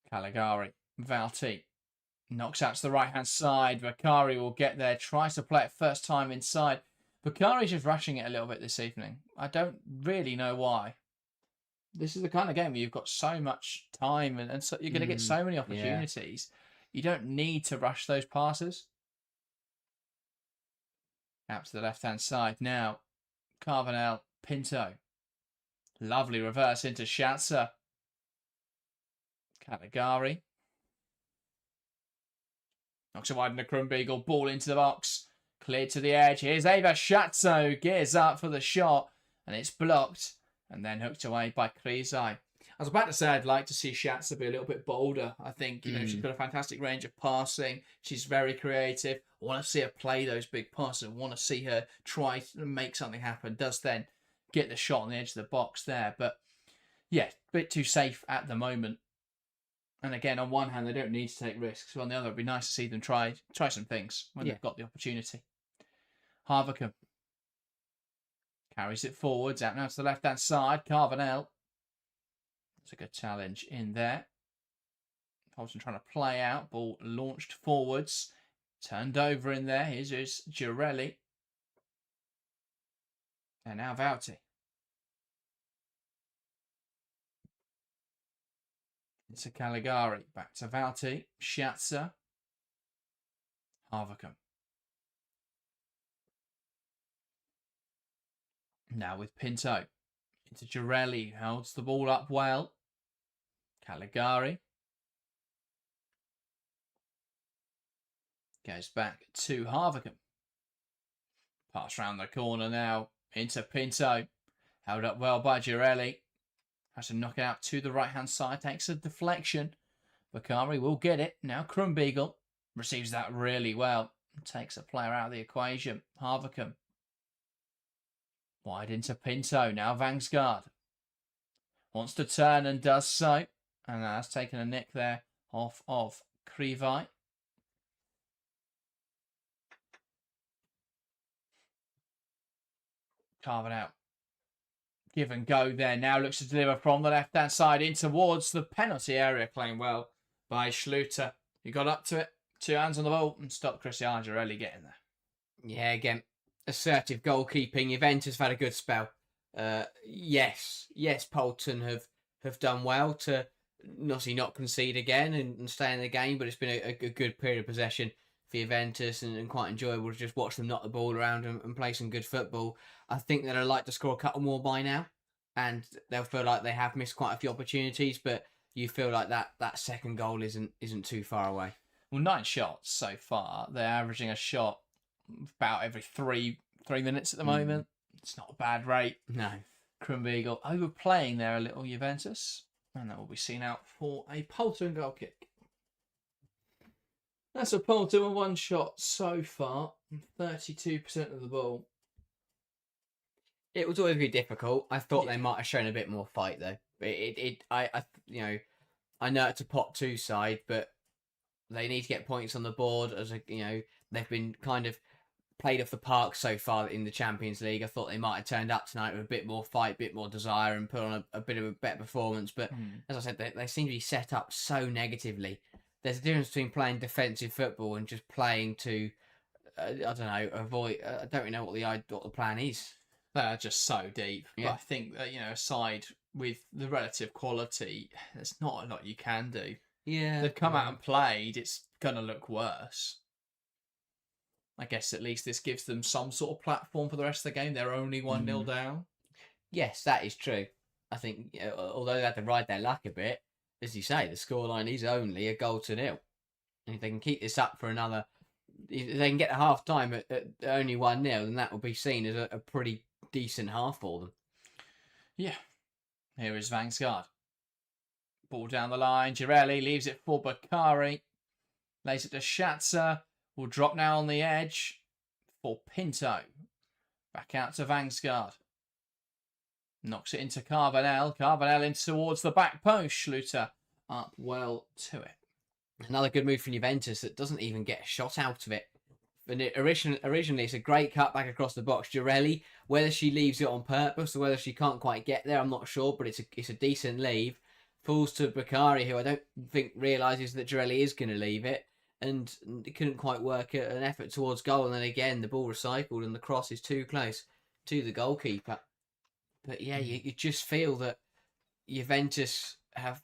Speaker 1: Caligari. Vauti. Knocks out to the right-hand side. Bakari will get there. Tries to play it first time inside. Bakari's just rushing it a little bit this evening. I don't really know why. This is the kind of game where you've got so much time and so you're going to get so many opportunities. You don't need to rush those passes. Out to the left-hand side now. Carvanel, Pinto. Lovely reverse into Schatzer. Caligari. Knocks it wide into Krumbiegel. Ball into the box. Cleared to the edge. Here's Eva Schatzer, who gears up for the shot. And it's blocked. And then hooked away by Krizai. I was about to say I'd like to see Schatzer be a little bit bolder. I think she's got a fantastic range of passing. She's very creative. I want to see her play those big passes. I want to see her try to make something happen. Does then get the shot on the edge of the box there. But yeah, a bit too safe at the moment. And again, on one hand, they don't need to take risks. But on the other, it'd be nice to see them try some things when they've got the opportunity. Harvacombe carries it forwards, out now to the left-hand side. Carvanel. That's a good challenge in there. Poulton trying to play out. Ball launched forwards. Turned over in there. Here's Girelli. And now Vouty. Into Caligari. Back to Vouty. Schatzer. Harvacombe. Now with Pinto. Into Girelli. Holds the ball up well. Caligari. Goes back to Harvacombe. Pass round the corner now. Into Pinto. Held up well by Girelli. Has to knock it out to the right-hand side. Takes a deflection. Bakari will get it. Now Krumbiegel receives that really well. Takes a player out of the equation. Harvacombe. Wide into Pinto. Now Vangsgaard. Wants to turn and does so. And has taken a nick there off of Krivai. Carve it out. Give and go there. Now looks to deliver from the left-hand side in towards the penalty area. Playing well by Schluter. He got up to it. 2 hands on the ball and stopped Cristiano Girelli getting there.
Speaker 2: Yeah, again, assertive goalkeeping. Juventus have had a good spell. Yes, Poulton have done well to not concede again and stay in the game, but it's been a good period of possession for Juventus and quite enjoyable to just watch them knock the ball around and play some good football. I think that I'd like to score a couple more by now, and they'll feel like they have missed quite a few opportunities, but you feel like that second goal isn't too far away.
Speaker 1: Well, 9 shots so far. They're averaging a shot about every three minutes at the moment. It's not a bad rate.
Speaker 2: No.
Speaker 1: Krumbiegel overplaying there a little, Juventus. And that will be seen out for a Poulton goal kick. That's a Poulton with 1 shot so far. 32% of the ball.
Speaker 2: It was always be difficult. I thought they might have shown a bit more fight though. I know it's a pot 2 side, but they need to get points on the board they've been kind of played off the park so far in the Champions League. I thought they might have turned up tonight with a bit more fight, a bit more desire, and put on a bit of a better performance. But as I said, they seem to be set up so negatively. There's a difference between playing defensive football and just playing to, avoid. I don't really know what the plan is.
Speaker 1: They're just so deep.
Speaker 2: Yeah.
Speaker 1: But I think that, aside with the relative quality, there's not a lot you can do.
Speaker 2: Yeah.
Speaker 1: They've come out and played. It's going to look worse. I guess at least this gives them some sort of platform for the rest of the game. They're only 1-0 down.
Speaker 2: Yes, that is true. I think, although they had to ride their luck a bit, as you say, the scoreline is only 1-0. And if they can keep this up for another, if they can get to half time at only 1-0, then that will be seen as a pretty decent half for them.
Speaker 1: Yeah. Here is Vangsgaard. Ball down the line. Girelli leaves it for Bakari. Lays it to Schatzer. Will drop now on the edge for Pinto. Back out to Vangsgaard. Knocks it into Carvanel. Carvanel in towards the back post. Schluter up well to it.
Speaker 2: Another good move from Juventus that doesn't even get a shot out of it. And originally, it's a great cut back across the box. Girelli, whether she leaves it on purpose or whether she can't quite get there, I'm not sure, but it's a decent leave. Falls to Bakari, who I don't think realises that Girelli is going to leave it. And couldn't quite work an effort towards goal. And then again, the ball recycled and the cross is too close to the goalkeeper. But yeah, you just feel that Juventus have,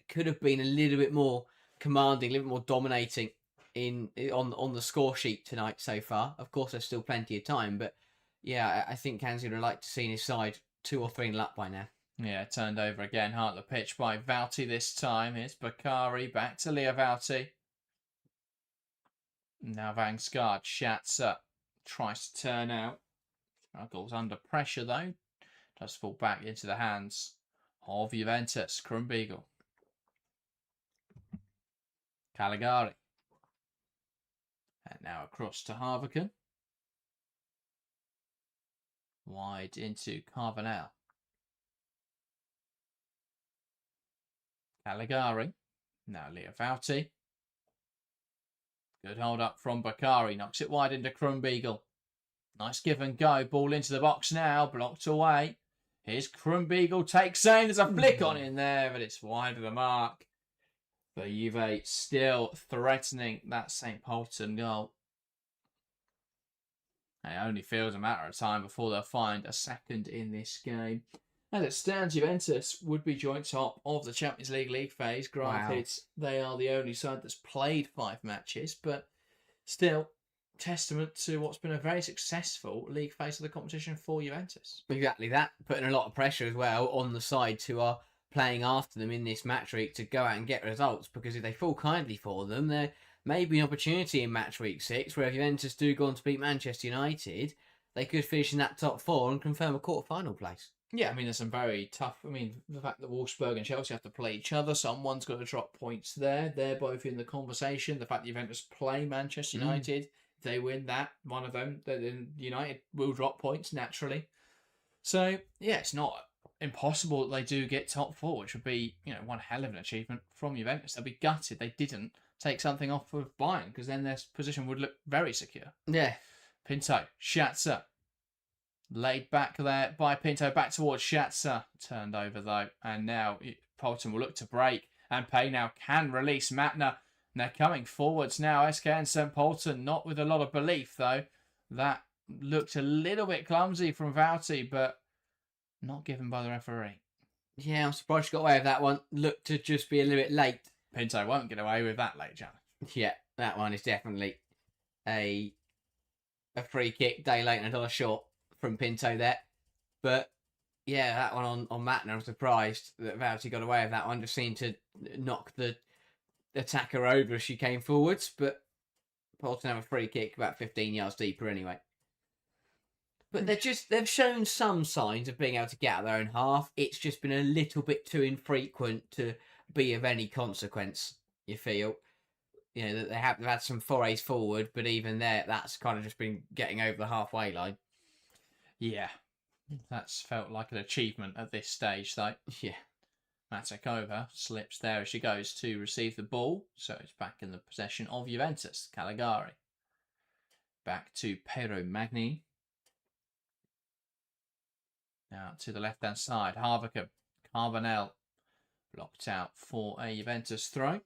Speaker 2: could have been a little bit more commanding, a little bit more dominating on the score sheet tonight so far. Of course, there's still plenty of time, but yeah, I think Kanzi would like to see his side 2 or 3 up by now.
Speaker 1: Yeah, turned over again. Heart of the pitch by Vouty this time. It's Bakari back to Leo Vouty. Now Vangsgaard. Schatzer tries to turn out. Struggles under pressure though. Does fall back into the hands of Juventus. Krumbiegel. Caligari. And now across to Harvacombe. Wide into Carvanel. Caligari. Now Leo Vauti. Good hold up from Bakari. Knocks it wide into Krumbiegel. Nice give and go. Ball into the box now. Blocked away. Here's Krumbiegel. Takes aim. There's a flick on in there, but it's wide of the mark. But Juve still threatening that St. Pölten goal. And it only feels a matter of time before they'll find a second in this game. As it stands, Juventus would be joint top of the Champions League phase. Granted, They are the only side that's played 5 matches, but still, testament to what's been a very successful league phase of the competition for Juventus.
Speaker 2: Exactly that, putting a lot of pressure as well on the sides who are playing after them in this match week to go out and get results, because if they fall kindly for them, there may be an opportunity in match week 6 where if Juventus do go on to beat Manchester United, they could finish in that top 4 and confirm a quarter-final place.
Speaker 1: Yeah, I mean, there's some very tough... I mean, the fact that Wolfsburg and Chelsea have to play each other, someone's got to drop points there. They're both in the conversation. The fact that Juventus play Manchester United, if they win that, one of them, then United will drop points naturally. So, yeah, it's not impossible that they do get top 4, which would be, one hell of an achievement from Juventus. They'll be gutted they didn't take something off of Bayern, because then their position would look very secure.
Speaker 2: Yeah.
Speaker 1: Pinto, Schatzer. Laid back there by Pinto, back towards Schatzer. Turned over though, and now Pölten will look to break, and Pay now can release Matner. And they're coming forwards now. SKN St. Pölten, not with a lot of belief though. That looked a little bit clumsy from Vauti, but not given by the referee.
Speaker 2: Yeah, I'm surprised she got away with that one. Looked to just be a little bit late.
Speaker 1: Pinto won't get away with that late challenge.
Speaker 2: Yeah, that one is definitely a free kick, day late and a dollar short from Pinto there. But yeah, that one on Matner, I'm surprised that Vauti got away with that one. Just seemed to knock the attacker over as she came forwards. But Pölten have a free kick about 15 yards deeper anyway. But they've shown some signs of being able to get out of their own half. It's just been a little bit too infrequent to be of any consequence, you feel. That they've had some forays forward, but even there, that's kind of just been getting over the halfway line.
Speaker 1: Yeah, that's felt like an achievement at this stage, though.
Speaker 2: Yeah.
Speaker 1: Matakova slips there as she goes to receive the ball, so it's back in the possession of Juventus. Caligari. Back to Pero Magni. Now to the left-hand side, Harvican. Carbonell blocked out for a Juventus throw.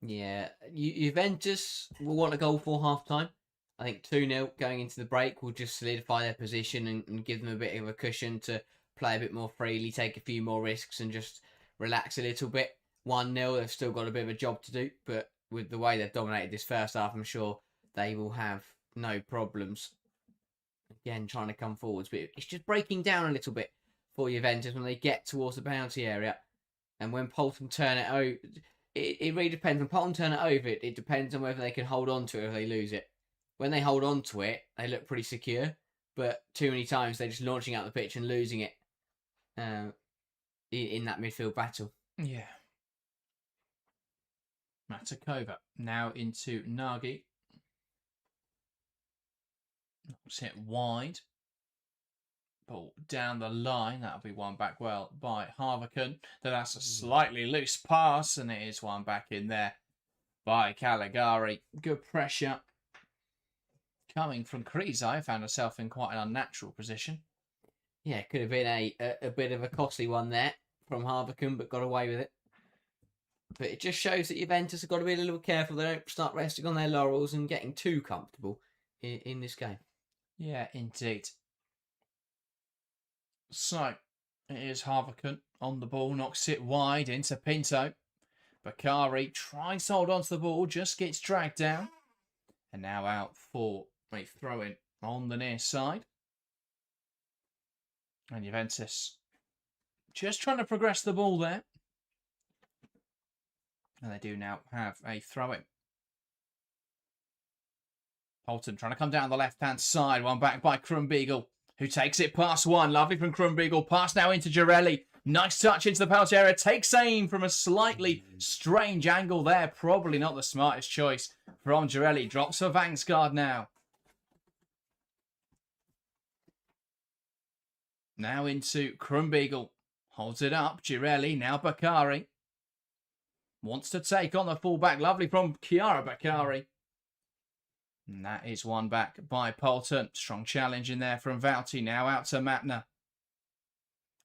Speaker 2: Yeah, Juventus will want a goal for half-time. I think 2-0 going into the break will just solidify their position and give them a bit of a cushion to play a bit more freely, take a few more risks and just relax a little bit. 1-0, they've still got a bit of a job to do, but with the way they've dominated this first half, I'm sure they will have no problems. Again, trying to come forwards, but it's just breaking down a little bit for Juventus when they get towards the penalty area. And when Pölten turn it over, it really depends. When Pölten turn it over, it depends on whether they can hold on to it or if they lose it. When they hold on to it, they look pretty secure, but too many times they're just launching out the pitch and losing it in that midfield battle.
Speaker 1: Yeah. Matakova now into Nagy. Knocks it wide. Ball down the line. That'll be one back well by Harvican. That's a slightly loose pass, and it is one back in there by Caligari. Good pressure. Coming from Kriza, found herself in quite an unnatural position.
Speaker 2: Yeah, could have been a bit of a costly one there from Harvican, but got away with it. But it just shows that Juventus have got to be a little careful. They don't start resting on their laurels and getting too comfortable in this game.
Speaker 1: Yeah, indeed. So, it is Harvican on the ball, knocks it wide into Pinto. Bakari tries to hold on to the ball, just gets dragged down. And now out for a throw-in on the near side. And Juventus just trying to progress the ball there. And they do now have a throw-in. Pölten trying to come down the left-hand side. One back by Krumbiegel, who takes it past one. Lovely from Krumbiegel. Pass now into Girelli. Nice touch into the penalty area. Takes aim from a slightly strange angle there. Probably not the smartest choice from Girelli. Drops for Vangsgaard now. Now into Krumbiegel. Holds it up. Girelli, now Bakari. Wants to take on the fullback. Lovely from Chiara Bakari. And that is one back by Poulton. Strong challenge in there from Vouty. Now out to Matner.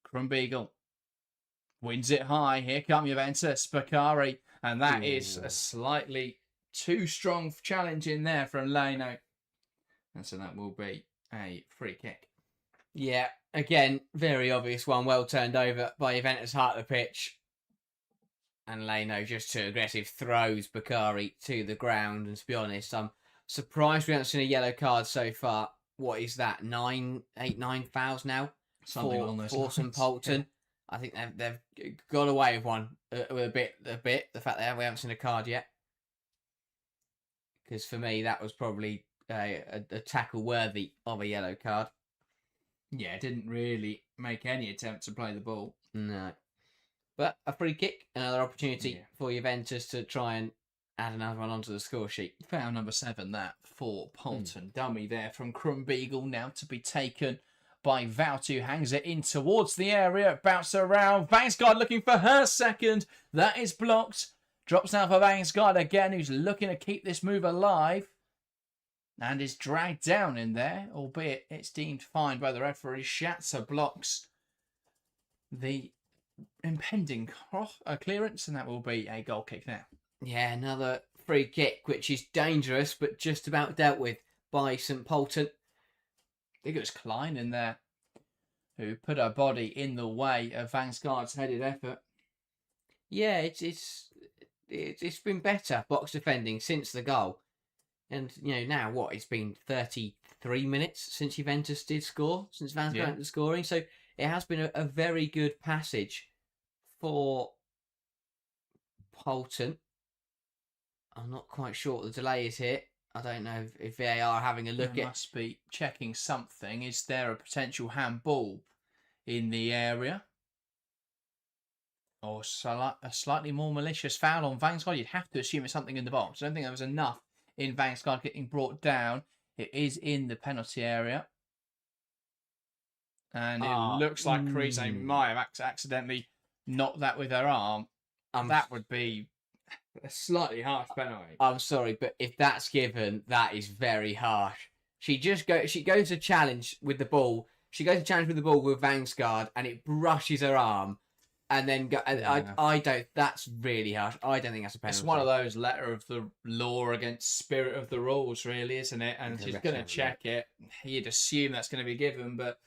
Speaker 1: Krumbiegel wins it high. Here come Juventus. Bakari. And that is a slightly too strong challenge in there from Leno. And so that will be a free kick.
Speaker 2: Yeah, again, very obvious one. Well turned over by Juventus' heart of the pitch. And Leno just too aggressive. Throws Bakari to the ground. And to be honest, I'm surprised we haven't seen a yellow card so far. What is that? 9 fouls now?
Speaker 1: Something along those lines.
Speaker 2: St. Polten. I think they've got away with one with a bit. The fact that we haven't seen a card yet. Because for me, that was probably a tackle worthy of a yellow card.
Speaker 1: Yeah, didn't really make any attempt to play the ball.
Speaker 2: No. But a free kick, another opportunity for Juventus to try and add another one onto the score sheet.
Speaker 1: Foul number 7, that for Poulton. Dummy there from Krumbiegel, now to be taken by Vouty, who hangs it in towards the area. Bounce around. Vangsgaard looking for her second. That is blocked. Drops down for Vangsgaard again, who's looking to keep this move alive. And is dragged down in there, albeit it's deemed fine by the referee. Schatzer blocks the impending clearance, and that will be a goal kick now.
Speaker 2: Yeah, another free kick, which is dangerous, but just about dealt with by St. Polten.
Speaker 1: I think it was Klein in there who put her body in the way of Vangsgaard's headed effort.
Speaker 2: Yeah, it's been better box defending since the goal. And, now what? It's been 33 minutes since Juventus did score, since Vangsgaard was scoring. So it has been a very good passage for Poulton. I'm not quite sure what the delay is here. I don't know if VAR are having a look at...
Speaker 1: must be checking something. Is there a potential handball in the area? Or a slightly more malicious foul on Vangsgaard? You'd have to assume it's something in the box. I don't think there was enough in Vangsgaard getting brought down. It is in the penalty area. And it looks like Crise might have accidentally knocked that with her arm. That would be a slightly harsh penalty.
Speaker 2: I'm sorry, but if that's given, that is very harsh. She goes to challenge with the ball. She goes to challenge with the ball with Vangsgaard, and it brushes her arm. And then that's really harsh. I don't think that's a penalty.
Speaker 1: It's one of those letter of the law against spirit of the rules, really, isn't it? And she's going to check it. You'd assume that's going to be given, but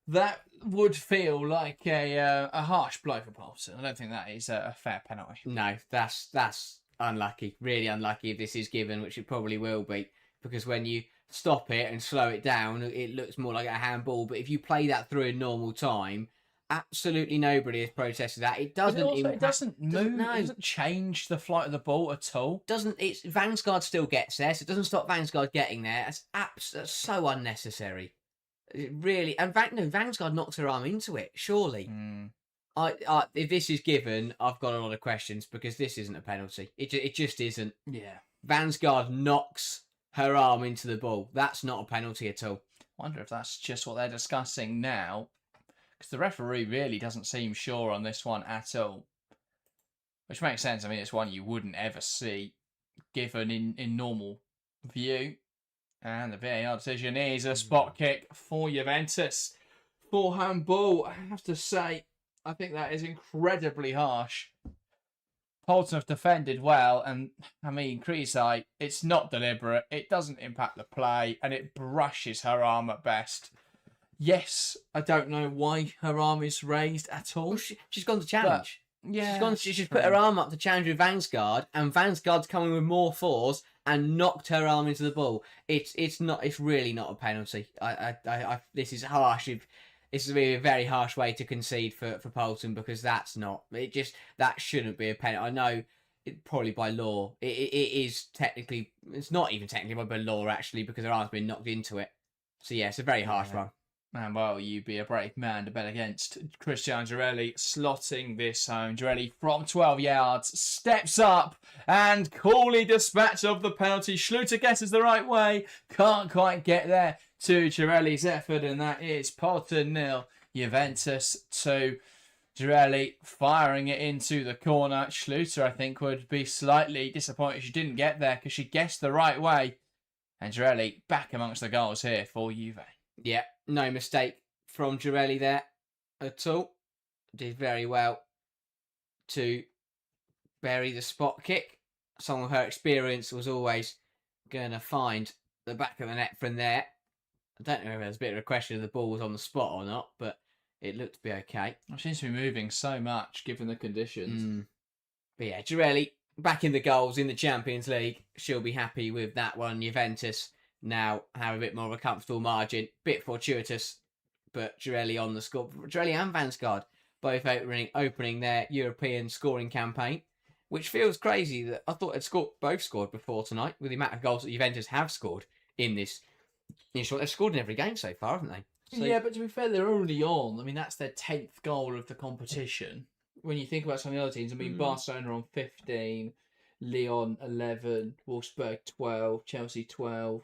Speaker 1: that would feel like a harsh blow for Poulton. I don't think that is a fair penalty.
Speaker 2: No, that's unlucky. Really unlucky if this is given, which it probably will be. Because when you stop it and slow it down, it looks more like a handball. But if you play that through in normal time, absolutely nobody has protested that. It doesn't.
Speaker 1: It doesn't move. It doesn't change the flight of the ball at all.
Speaker 2: It's Vangsgaard still gets there, so it doesn't stop Vangsgaard getting there. That's so unnecessary. It really, and Vangsgaard knocks her arm into it. Surely, if this is given, I've got a lot of questions because this isn't a penalty. It just isn't.
Speaker 1: Yeah,
Speaker 2: Vangsgaard knocks her arm into the ball. That's not a penalty at all.
Speaker 1: I wonder if that's just what they're discussing now. Because the referee really doesn't seem sure on this one at all. Which makes sense. I mean, it's one you wouldn't ever see given in normal view. And the VAR decision is a spot kick for Juventus. For handball, I have to say, I think that is incredibly harsh. Poulton have defended well, and I mean, Crise, it's not deliberate. It doesn't impact the play, and it brushes her arm at best. Yes, I don't know why her arm is raised at all.
Speaker 2: Well, she's gone to challenge.
Speaker 1: Yeah,
Speaker 2: she's put her arm up to challenge with Vangsgaard, and Vangsgaard's coming with more force and knocked her arm into the ball. It's really not a penalty. This is harsh. This is really a very harsh way to concede for Poulton because that shouldn't be a penalty. I know probably by law it is technically. It's not even technically by law actually because her arm's been knocked into it. So yeah, it's a very harsh one.
Speaker 1: And well, you'd be a brave man to bet against Cristiano Girelli slotting this home. Girelli from 12 yards steps up and coolly dispatch of the penalty. Schluter guesses the right way. Can't quite get there to Girelli's effort, and that is Poulton 0, Juventus 2. Girelli firing it into the corner. Schluter, I think, would be slightly disappointed she didn't get there because she guessed the right way. And Girelli back amongst the goals here for Juve.
Speaker 2: Yeah, no mistake from Girelli there at all. Did very well to bury the spot kick. Some of her experience was always going to find the back of the net from there. I don't know if there's a bit of a question if the ball was on the spot or not, but it looked to be okay.
Speaker 1: It seems to be moving so much given the conditions.
Speaker 2: But yeah, Girelli back in the goals in the Champions League. She'll be happy with that one. Juventus now have a bit more of a comfortable margin. Bit fortuitous, but Girelli on the score. Girelli and Vansgaard both opening their European scoring campaign, which feels crazy that I thought they'd both scored before tonight with the amount of goals that Juventus have scored in this. In short, they've scored in every game so far, haven't they? So,
Speaker 1: yeah, but to be fair, they're only on. I mean, that's their 10th goal of the competition. When you think about some of the other teams, I mean, Barcelona on 15, Lyon 11, Wolfsburg 12, Chelsea 12.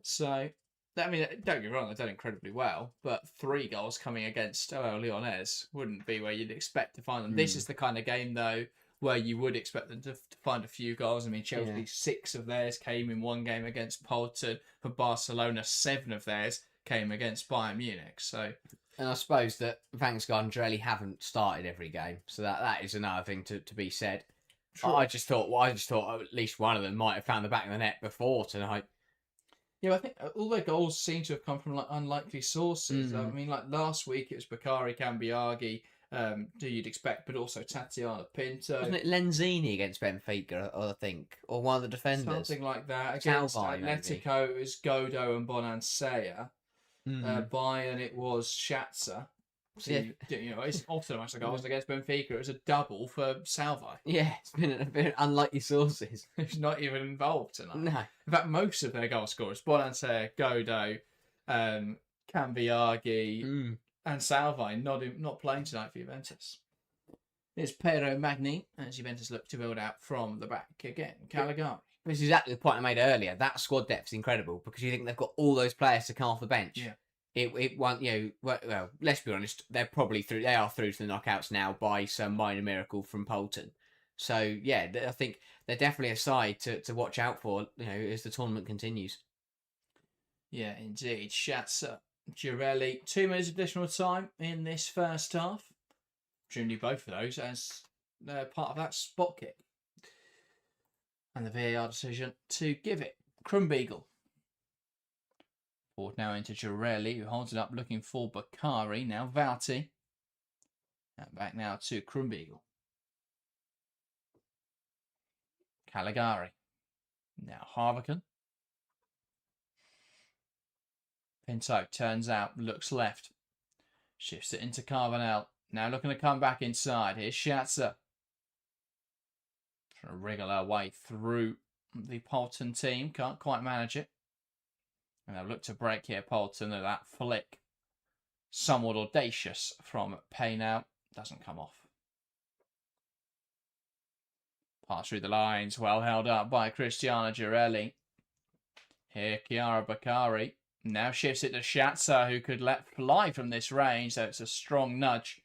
Speaker 1: So, I mean, don't get me wrong, they've done incredibly well, but 3 goals coming against Lyonnais wouldn't be where you'd expect to find them. This is the kind of game, though, where you would expect them to find a few goals. I mean, Chelsea, 6 of theirs came in one game against Polten. For Barcelona, 7 of theirs came against Bayern Munich. So,
Speaker 2: and I suppose that Vansgaard and Girelli haven't started every game, so that is another thing to be said. True. I just thought at least one of them might have found the back of the net before tonight.
Speaker 1: Yeah, I think all their goals seem to have come from like unlikely sources. I mean, like last week it was Bakary Cambiaghi, who you'd expect, but also Tatiana Pinto.
Speaker 2: Wasn't it Lenzini against Benfica, I think, or one of the defenders?
Speaker 1: Something like that. Against Atletico, it was Godo and Bonansea. Bayern, it was Schatzer. So, it's often amongst the goals against Benfica. It was a double for Salvi.
Speaker 2: Yeah, it's been a bit unlikely sources.
Speaker 1: He's not even involved tonight.
Speaker 2: No.
Speaker 1: In fact, most of their goal scorers, Bonansea, Godo, Cambiaghi, and Salvi, not playing tonight for Juventus. It's Pero Magni, as Juventus look to build out from the back again. Caligari.
Speaker 2: This is exactly the point I made earlier. That squad depth is incredible because you think they've got all those players to come off the bench.
Speaker 1: Yeah.
Speaker 2: It won't, well, let's be honest, they're probably through. They are through to the knockouts now by some minor miracle from Polten. So yeah, I think they're definitely a side to watch out for. As the tournament continues.
Speaker 1: Yeah, indeed. Schatzer, Girelli, 2 minutes additional time in this first half. Presumably both of those as part of that spot kick. And the VAR decision to give it. Krumbiegel. Forward now into Girelli, who holds it up looking for Bakary. Now Vauti. And back now to Krumbiegel. Caligari. Now Harviken. Pinto turns out, looks left. Shifts it into Carvanel. Now looking to come back inside. Here's Schatzer. Trying to wriggle her way through the Polten team. Can't quite manage it. And they'll look to break here, Polten. That flick, somewhat audacious from Paynout, doesn't come off. Pass through the lines, well held up by Cristiana Girelli. Here, Chiara Bakary. Now shifts it to Schatzer, who could let fly from this range, so it's a strong nudge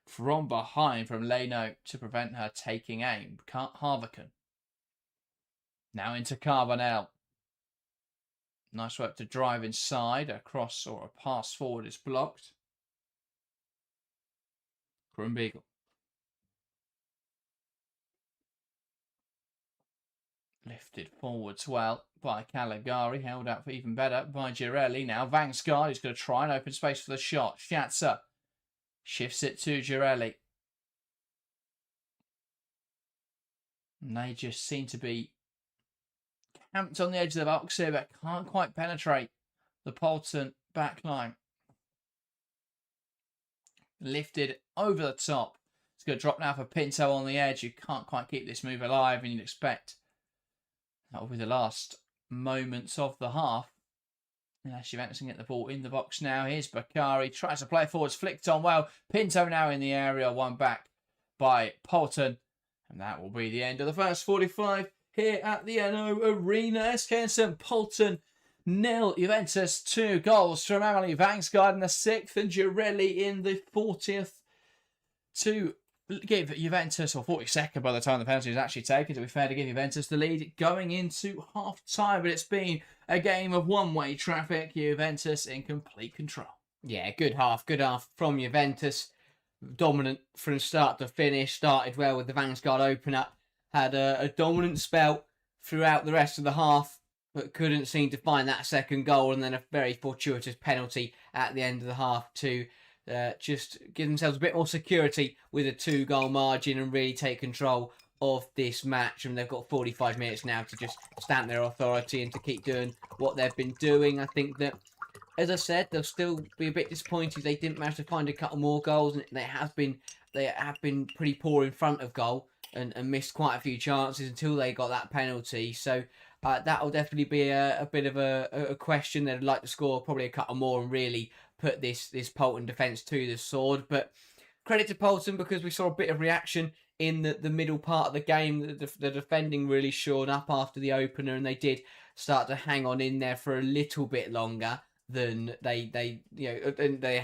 Speaker 1: from behind from Leno to prevent her taking aim. Harviken. Now into Carvanel. Nice work to drive inside. A cross or a pass forward is blocked. Krumbiegel. Lifted forwards well by Caligari. Held out for even better by Girelli. Now Vansgaard, who's going to try and open space for the shot. Schatzer shifts it to Girelli. And they just seem to be camped on the edge of the box here, but can't quite penetrate the Polten back line. Lifted over the top. It's going to drop now for Pinto on the edge. You can't quite keep this move alive, and you'd expect that will be the last moments of the half. Juventus can get the ball in the box now. Here's Bakary. Tries to play forwards. Flicked on well. Pinto now in the area. One back by Polten. And that will be the end of the first 45 here at the NO Arena. SKN St Polten 0. Juventus 2 goals from Emily Vangsgaard in the 6th and Girelli in the 40th. to give Juventus, or 42nd by the time the penalty was actually taken, to be fair, to give Juventus the lead going into half-time. But it's been a game of one-way traffic, Juventus in complete control.
Speaker 2: Yeah, good half from Juventus. Dominant from start to finish. Started well with the Vanguard opener. Had a dominant spell throughout the rest of the half, but couldn't seem to find that second goal, and then a very fortuitous penalty at the end of the half to just give themselves a bit more security with a 2-goal margin and really take control of this match. And they've got 45 minutes now to just stamp their authority and to keep doing what they've been doing. I think that, as I said, they'll still be a bit disappointed they didn't manage to find a couple more goals, and they have been pretty poor in front of goal and missed quite a few chances until they got that penalty. So that'll definitely be a bit of a question. They'd like to score probably a couple more and really put this Polten defence to the sword. But credit to Polten, because we saw a bit of reaction in the middle part of the game. The defending really shored up after the opener, and they did start to hang on in there for a little bit longer than they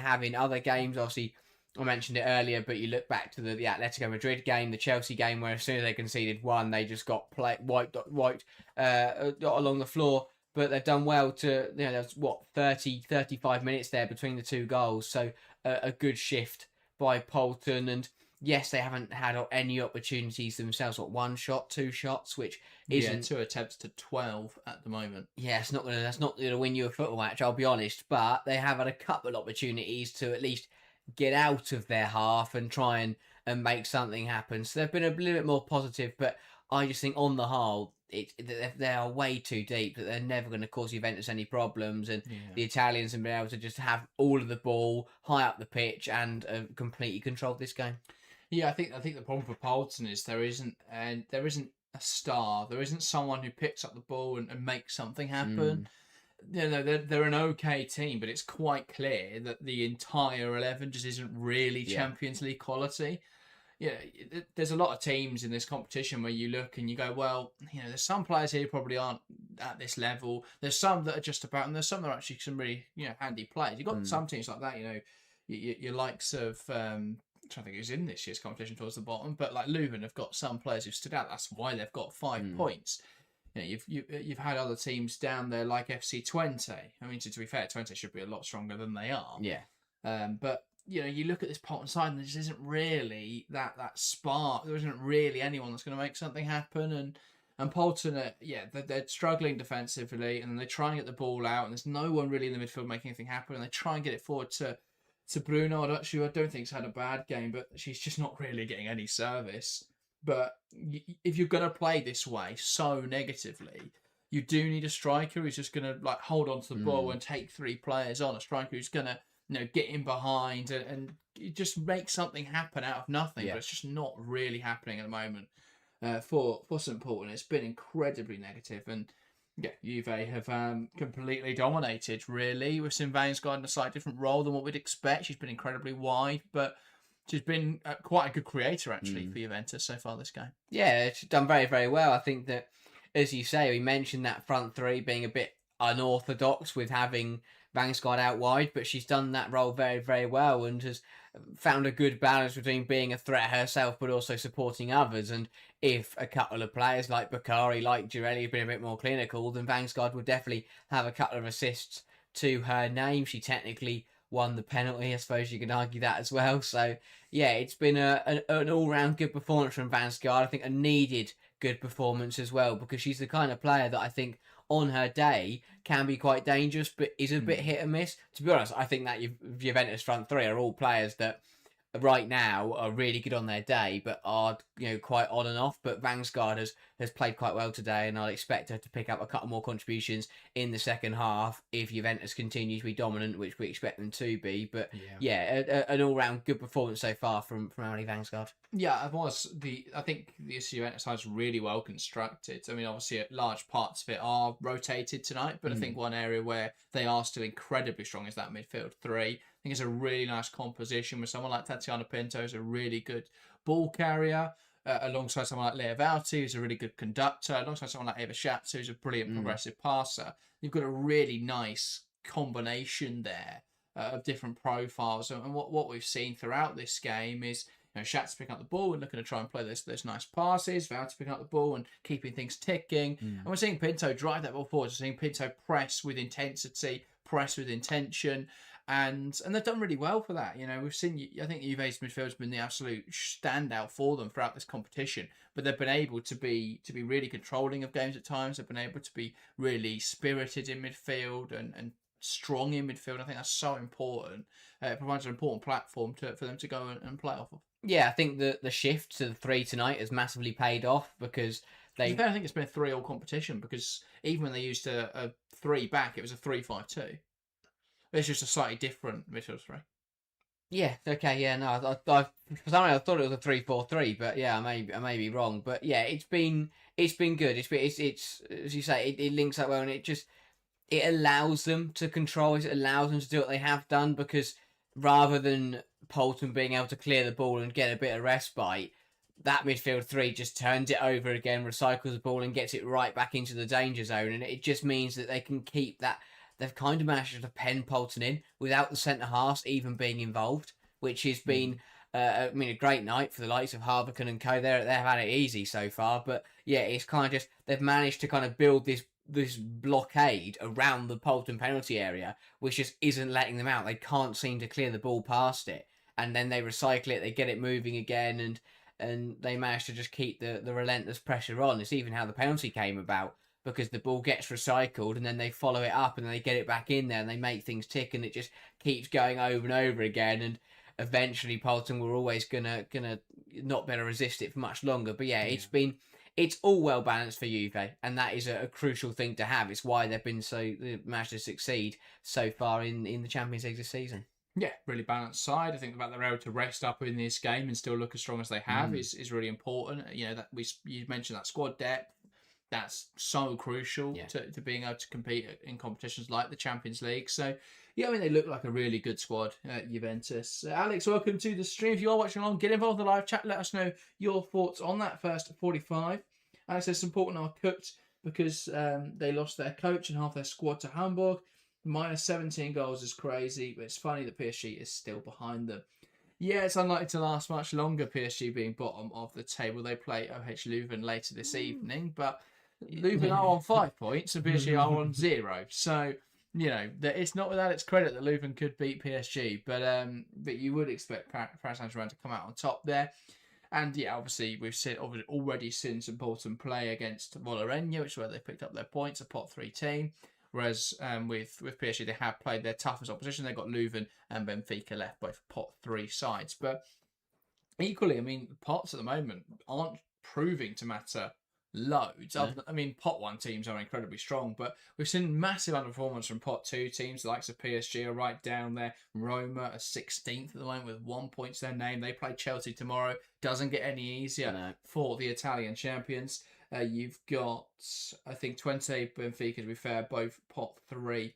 Speaker 2: have in other games. Obviously, I mentioned it earlier, but you look back to the Atletico Madrid game, the Chelsea game, where as soon as they conceded one, they just got wiped along the floor. But they've done well to, there's 35 minutes there between the 2 goals. So a good shift by Polten. And yes, they haven't had any opportunities themselves. 1 shot, 2 shots, which isn't
Speaker 1: 2 attempts to 12 at the moment.
Speaker 2: Yeah, that's not gonna win you a football match, I'll be honest. But they have had a couple of opportunities to at least get out of their half and try and make something happen. So they've been a little bit more positive. But I just think on the whole, they are way too deep that they're never going to cause Juventus any problems, and the Italians have been able to just have all of the ball high up the pitch and completely controlled this game.
Speaker 1: Yeah, I think the problem for Polten is there isn't a star. There isn't someone who picks up the ball and makes something happen. They're an okay team, but it's quite clear that the entire 11 just isn't really Champions League quality. There's a lot of teams in this competition where you look and you go, well, there's some players here who probably aren't at this level. There's some that are just about, and there's some that are actually some really handy players. You've got some teams like that, your likes of I'm trying to think who's in this year's competition towards the bottom, but like Leuven have got some players who stood out. That's why they've got 5 points. You've had other teams down there like FC Twente. I mean, to be fair, Twente should be a lot stronger than they are. Yeah. But you look at this Polten side, and there just isn't really that spark. There isn't really anyone that's going to make something happen. And Polten, they're struggling defensively, and they try and get the ball out, and there's no one really in the midfield making anything happen. And they try and get it forward to Bruno, who I don't think's had a bad game, but she's just not really getting any service. But if you're going to play this way so negatively, you do need a striker who's just going to hold on to the ball and take 3 players on. A striker who's going to get in behind and just make something happen out of nothing. But it's just not really happening at the moment for St. Polten. It's been incredibly negative, and Juve have completely dominated, really, with Vanguard in a slightly different role than what we'd expect. She's been incredibly wide, but she's been quite a good creator, actually, for Juventus so far this game. Yeah,
Speaker 2: she's done very, very well. I think that, as you say, we mentioned that front 3 being a bit unorthodox with having Vanguard out wide, but she's done that role very, very well and has found a good balance between being a threat herself but also supporting others. And if a couple of players like Bakari, like Girelli have been a bit more clinical, then Vanguard would definitely have a couple of assists to her name. She technically won the penalty, I suppose you could argue that as well. So it's been an all-round good performance from Vanguard. I think a needed good performance as well, because she's the kind of player that I think on her day can be quite dangerous, but is a bit hit and miss. To be honest, I think that Juventus front 3 are all players that right now are really good on their day, but are quite on and off. But Vanguard has played quite well today, and I'd expect her to pick up a couple more contributions in the second half if Juventus continue to be dominant, which we expect them to be. But an all-round good performance so far from Emily Vanguard.
Speaker 1: Yeah, I think the Juventus side is really well constructed. I mean, obviously, large parts of it are rotated tonight, but I think one area where they are still incredibly strong is that midfield 3. I think it's a really nice composition with someone like Tatiana Pinto, who's a really good ball carrier, alongside someone like Lea Valti, who's a really good conductor, alongside someone like Eva Schatz, who's a brilliant progressive passer. You've got a really nice combination there of different profiles. And what we've seen throughout this game is Schatz picking up the ball and looking to try and play those nice passes, Wouter picking up the ball and keeping things ticking. And we're seeing Pinto drive that ball forward. We're seeing Pinto press with intensity, press with intention. And they've done really well for that. We've seen, I think Juve's midfield has been the absolute standout for them throughout this competition. But they've been able to be really controlling of games at times. They've been able to be really spirited in midfield and strong in midfield. I think that's so important. It provides an important platform for them to go and play off of.
Speaker 2: Yeah, I think the shift to the 3 tonight has massively paid off because
Speaker 1: I think it's been a 3-all competition, because even when they used a 3 back, it was a 3-5-2. It's just a slightly different midfield 3.
Speaker 2: Yeah. Okay. Yeah. No. I for some reason I thought it was a 3-4-3, but yeah, I may be wrong. But yeah, it's been good. It's as you say, it links up well, and it allows them to control it. It allows them to do what they have done, because rather than Poulton being able to clear the ball and get a bit of respite, that midfield 3 just turns it over again, recycles the ball and gets it right back into the danger zone, and it just means that they can keep that. They've kind of managed to pen Poulton in without the centre halves even being involved, which has been, a great night for the likes of Harvican and co. They've had it easy so far, but yeah, it's kind of just they've managed to kind of build this blockade around the Poulton penalty area, which just isn't letting them out. They can't seem to clear the ball past it, and then they recycle it, they get it moving again, and they manage to just keep the relentless pressure on. It's even how the penalty came about, because the ball gets recycled and then they follow it up and then they get it back in there and they make things tick, and it just keeps going over and over again, and eventually Poulton were always gonna not be able to resist it for much longer. But yeah, it's all well balanced for Juve, and that is a crucial thing to have. It's why they've managed to succeed so far in the Champions League this season.
Speaker 1: Yeah, really balanced side. I think the fact they're able to rest up in this game and still look as strong as they have is really important. That you mentioned that squad depth. That's so crucial to being able to compete in competitions like the Champions League. So, yeah, they look like a really good squad at Juventus. Alex, welcome to the stream. If you are watching along, get involved in the live chat. Let us know your thoughts on that first 45. Alex says, important are cooked because they lost their coach and half their squad to Hamburg. Minus 17 goals is crazy, but it's funny that PSG is still behind them. Yeah, it's unlikely to last much longer, PSG being bottom of the table. They play OH Leuven later this evening, but Leuven are on 5 points and PSG are on 0. So, it's not without its credit that Leuven could beat PSG, but you would expect Paris Saint-Germain to come out on top there. And yeah, obviously we've already seen some important play against Volorenja, which is where they picked up their points, a pot 3 team. Whereas with PSG, they have played their toughest opposition. They've got Leuven and Benfica left, both pot 3 sides. But equally, pots at the moment aren't proving to matter loads. No. Pot 1 teams are incredibly strong, but we've seen massive underperformance from pot 2 teams. The likes of PSG are right down there. Roma are 16th at the moment with 1 point to their name. They play Chelsea tomorrow. Doesn't get any easier for the Italian champions. You've got, I think, Twente, Benfica, to be fair, both pot 3.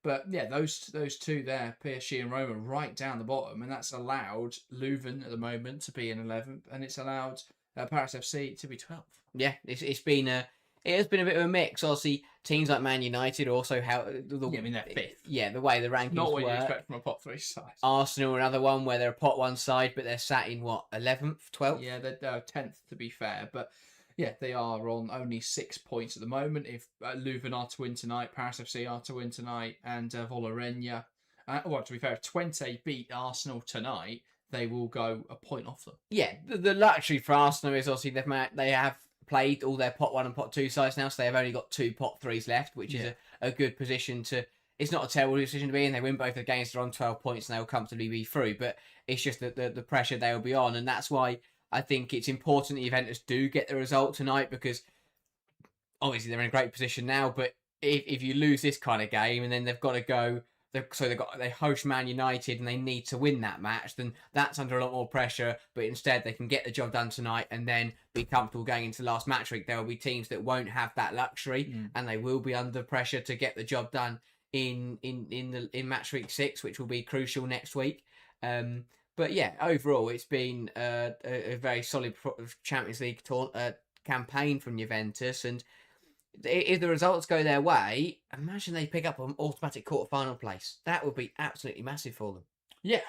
Speaker 1: But yeah, those two there, PSG and Roma, right down the bottom, and that's allowed Leuven at the moment to be in 11th, and it's allowed Paris FC to be 12th.
Speaker 2: Yeah, it has been a bit of a mix. Obviously, teams like Man United also they're 5th. Yeah, the way the rankings
Speaker 1: not what
Speaker 2: work.
Speaker 1: You expect from a pot 3 side.
Speaker 2: Arsenal, another one where they're a pot 1 side, but they're sat in 11th, 12th.
Speaker 1: Yeah, they're 10th to be fair, but yeah, they are on only 6 points at the moment. If Leuven are to win tonight, Paris FC are to win tonight, and Volorenja. To be fair, if Twente beat Arsenal tonight, they will go a point off them.
Speaker 2: Yeah, the luxury for Arsenal is obviously they have played all their pot 1 and pot 2 sides now, so they have only got 2 pot 3s left, which is a good position to. It's not a terrible decision to be in. They win both the games, they're on 12 points, and they will comfortably be through. But it's just the pressure they will be on, and that's why I think it's important that Juventus do get the result tonight, because obviously they're in a great position now. But if you lose this kind of game and then they've got to go, they host Man United and they need to win that match, then that's under a lot more pressure. But instead they can get the job done tonight and then be comfortable going into the last match week. There will be teams that won't have that luxury and they will be under pressure to get the job done in match week 6, which will be crucial next week. But yeah, overall, it's been a very solid Champions League campaign from Juventus. And if the results go their way, imagine they pick up an automatic quarter-final place. That would be absolutely massive for them.
Speaker 1: Yeah,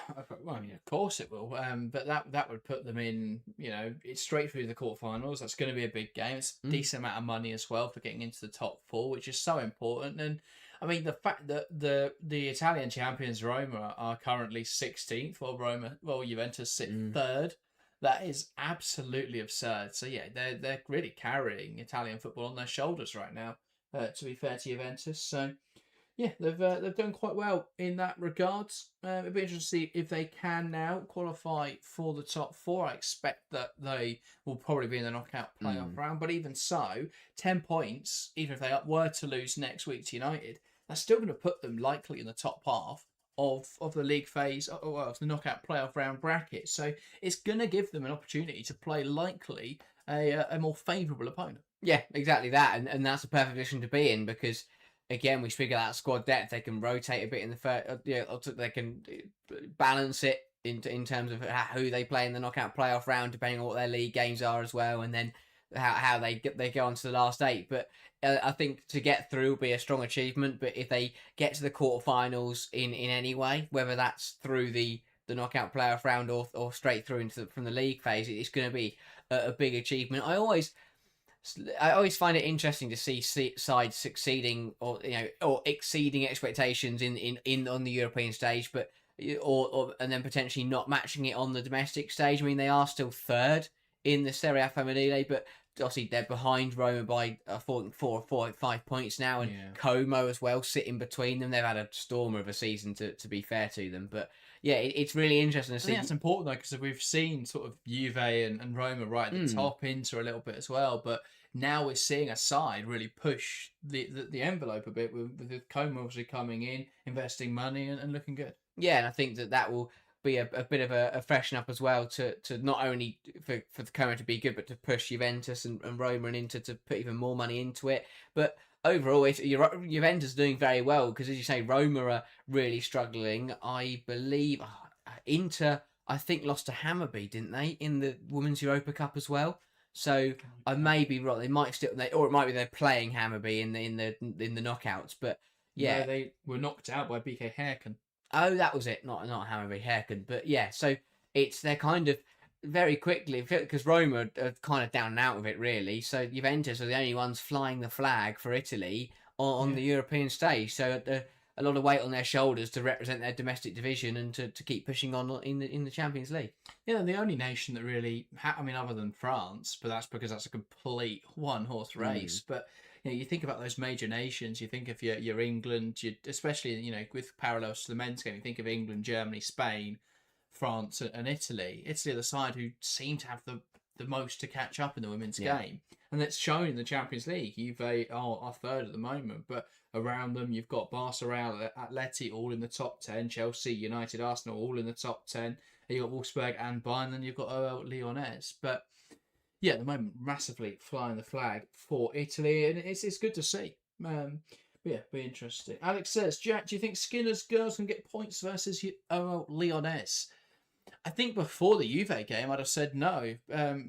Speaker 1: well, yeah, of course it will. But that would put them in, it's straight through the quarterfinals. That's going to be a big game. It's a decent amount of money as well for getting into the top four, which is so important. And I mean, the fact that the Italian champions Roma are currently 16th, while Juventus sit third, that is absolutely absurd. So yeah, they're really carrying Italian football on their shoulders right now. To be fair to Juventus, so. Yeah, they've done quite well in that regards. It'll be interesting to see if they can now qualify for the top four. I expect that they will probably be in the knockout playoff round, but even so, 10 points, even if they were to lose next week to United, that's still going to put them likely in the top half of the league phase, of the knockout playoff round bracket. So it's going to give them an opportunity to play likely a more favourable opponent.
Speaker 2: Yeah, exactly that, and that's a perfect position to be in because. Again, we speak about squad depth. They can rotate a bit in the first. They can balance it in terms of who they play in the knockout playoff round, depending on what their league games are as well, and then how they go on to the last 8. But I think to get through will be a strong achievement. But if they get to the quarterfinals in any way, whether that's through the knockout playoff round or straight through from the league phase, it's going to be a big achievement. I always find it interesting to see sides succeeding or exceeding expectations in on the European stage, but and then potentially not matching it on the domestic stage. I mean, they are still third in the Serie A Femminile, but obviously they're behind Roma by 4 or 5 points now, and Como as well sit in between them. They've had a stormer of a season to be fair to them, but yeah, it's really interesting to see.
Speaker 1: I think that's important though, because we've seen sort of Juve and Roma right at the top, Inter a little bit as well, but now we're seeing a side really push the envelope a bit with Como obviously coming in, investing money and looking good.
Speaker 2: Yeah, and I think that will be a bit of a freshen up as well to not only for the Como to be good, but to push Juventus and Roma and Inter to put even more money into it. But overall, Juventus doing very well because, as you say, Roma are really struggling. I believe Inter, I think, lost to Hammarby, didn't they, in the Women's Europa Cup as well? So I may be wrong. They might still, or it might be they're playing Hammarby in the knockouts. But yeah,
Speaker 1: no, they were knocked out by BK Häcken.
Speaker 2: Oh, that was it. Not Hammarby Häcken, but yeah. So they're kind of very quickly because Roma are kind of down and out of it really. So Juventus are the only ones flying the flag for Italy on the European stage. So a lot of weight on their shoulders to represent their domestic division and to keep pushing on in the Champions League.
Speaker 1: Yeah, the only nation that really, other than France, but that's because that's a complete one-horse race. But you think about those major nations. You think of your England, especially with parallels to the men's game. You think of England, Germany, Spain, France, and Italy. Italy are the side who seem to have the most to catch up in the women's game, and that's shown in the Champions League. Juve are third at the moment, but around them you've got Barcelona, Atleti all in the top 10, Chelsea, United, Arsenal all in the top 10. You've got Wolfsburg and Bayern, then you've got OL Lyonnais. But yeah, at the moment, massively flying the flag for Italy, and it's good to see. But yeah, be interesting. Alex says, Jack, do you think Skinner's girls can get points versus OL Lyonnais? I think before the Juve game, I'd have said no.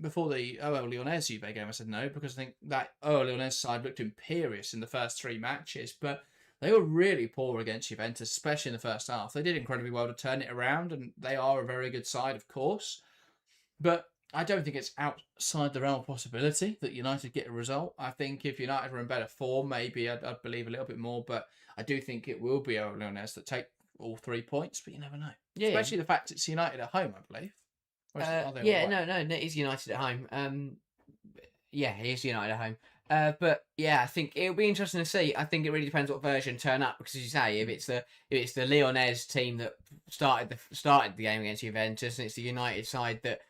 Speaker 1: Before the OL Lyonnais Juve game, I said no because I think that OL Lyonnais side looked imperious in the first 3 matches, but they were really poor against Juventus, especially in the first half. They did incredibly well to turn it around, and they are a very good side, of course. But I don't think it's outside the realm of possibility that United get a result. I think if United were in better form, maybe I'd believe a little bit more, but I do think it will be OL Lyonnais that take all 3 points, but you never know. Yeah, especially the fact it's United at home, I believe.
Speaker 2: No, it is United at home. Yeah, it is United at home. But yeah, I think it'll be interesting to see. I think it really depends what version turn up because, as you say, if it's the Lyonnais team that started the game against Juventus, and it's the United side that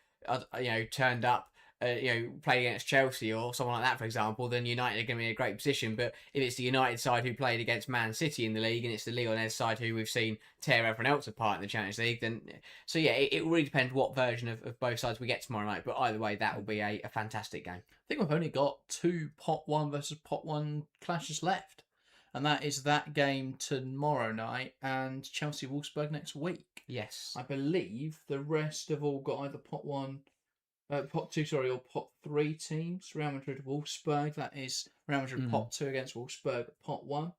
Speaker 2: turned up. Played against Chelsea or someone like that, for example, then United are going to be in a great position. But if it's the United side who played against Man City in the league and it's the Lyonnais side who we've seen tear everyone else apart in the Champions League, then it really depends what version of both sides we get tomorrow night. But either way, that will be a fantastic game.
Speaker 1: I think we've only got 2 pot 1 versus pot 1 clashes left, and that is that game tomorrow night and Chelsea Wolfsburg next week.
Speaker 2: Yes,
Speaker 1: I believe the rest have all got either pot 1. Pot 2, or pot 3 teams. Real Madrid, Wolfsburg. That is Real Madrid pot 2 against Wolfsburg pot 1.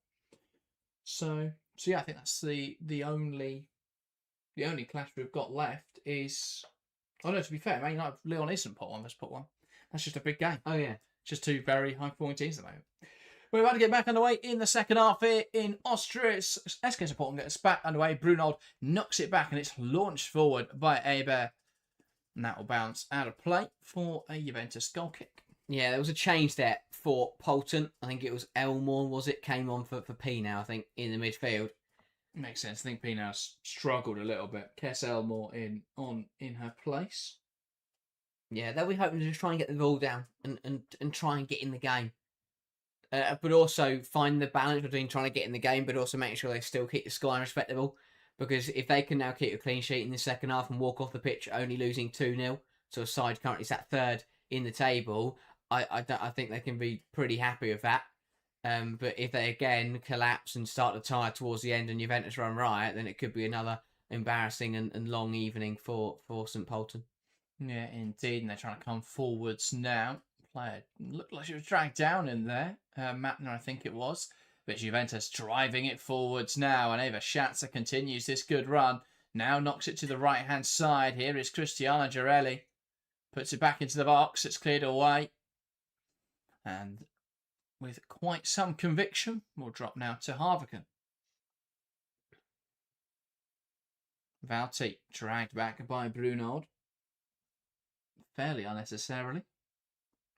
Speaker 1: So yeah, I think that's the only the only clash we've got left is... Oh, no, to be fair, Man United, Leon isn't put one, let's put one. That's just a big game.
Speaker 2: Oh, yeah.
Speaker 1: Just two very high-performing teams at the moment. We're about to get back underway in the second half here in Austria. SKN St gets back underway. Brunold knocks it back and it's launched forward by Aber. And that will bounce out of play for a Juventus goal kick.
Speaker 2: Yeah, there was a change there for Poulton. I think it was Elmore, came on for P now, I think, in the midfield.
Speaker 1: Makes sense. I think Pino's struggled a little bit. Kess Elmore in her place.
Speaker 2: Yeah, they'll be hoping to just try and get the ball down and try and get in the game. But also find the balance between trying to get in the game, but also making sure they still keep the scoreline respectable. Because if they can now keep a clean sheet in the second half and walk off the pitch only losing 2-0, so a side currently sat third in the table, I think they can be pretty happy with that. But if they again collapse and start to tire towards the end and Juventus run riot, then it could be another embarrassing and long evening for St Pölten.
Speaker 1: Yeah, indeed. And they're trying to come forwards now. Player looked like she was dragged down in there. Matner, I think it was. But Juventus driving it forwards now. And Eva Schatzer continues this good run. Now knocks it to the right-hand side. Here is Cristiano Girelli. Puts it back into the box. It's cleared away. And with quite some conviction, we'll drop now to Harviken. Valti dragged back by Brunold. Fairly unnecessarily.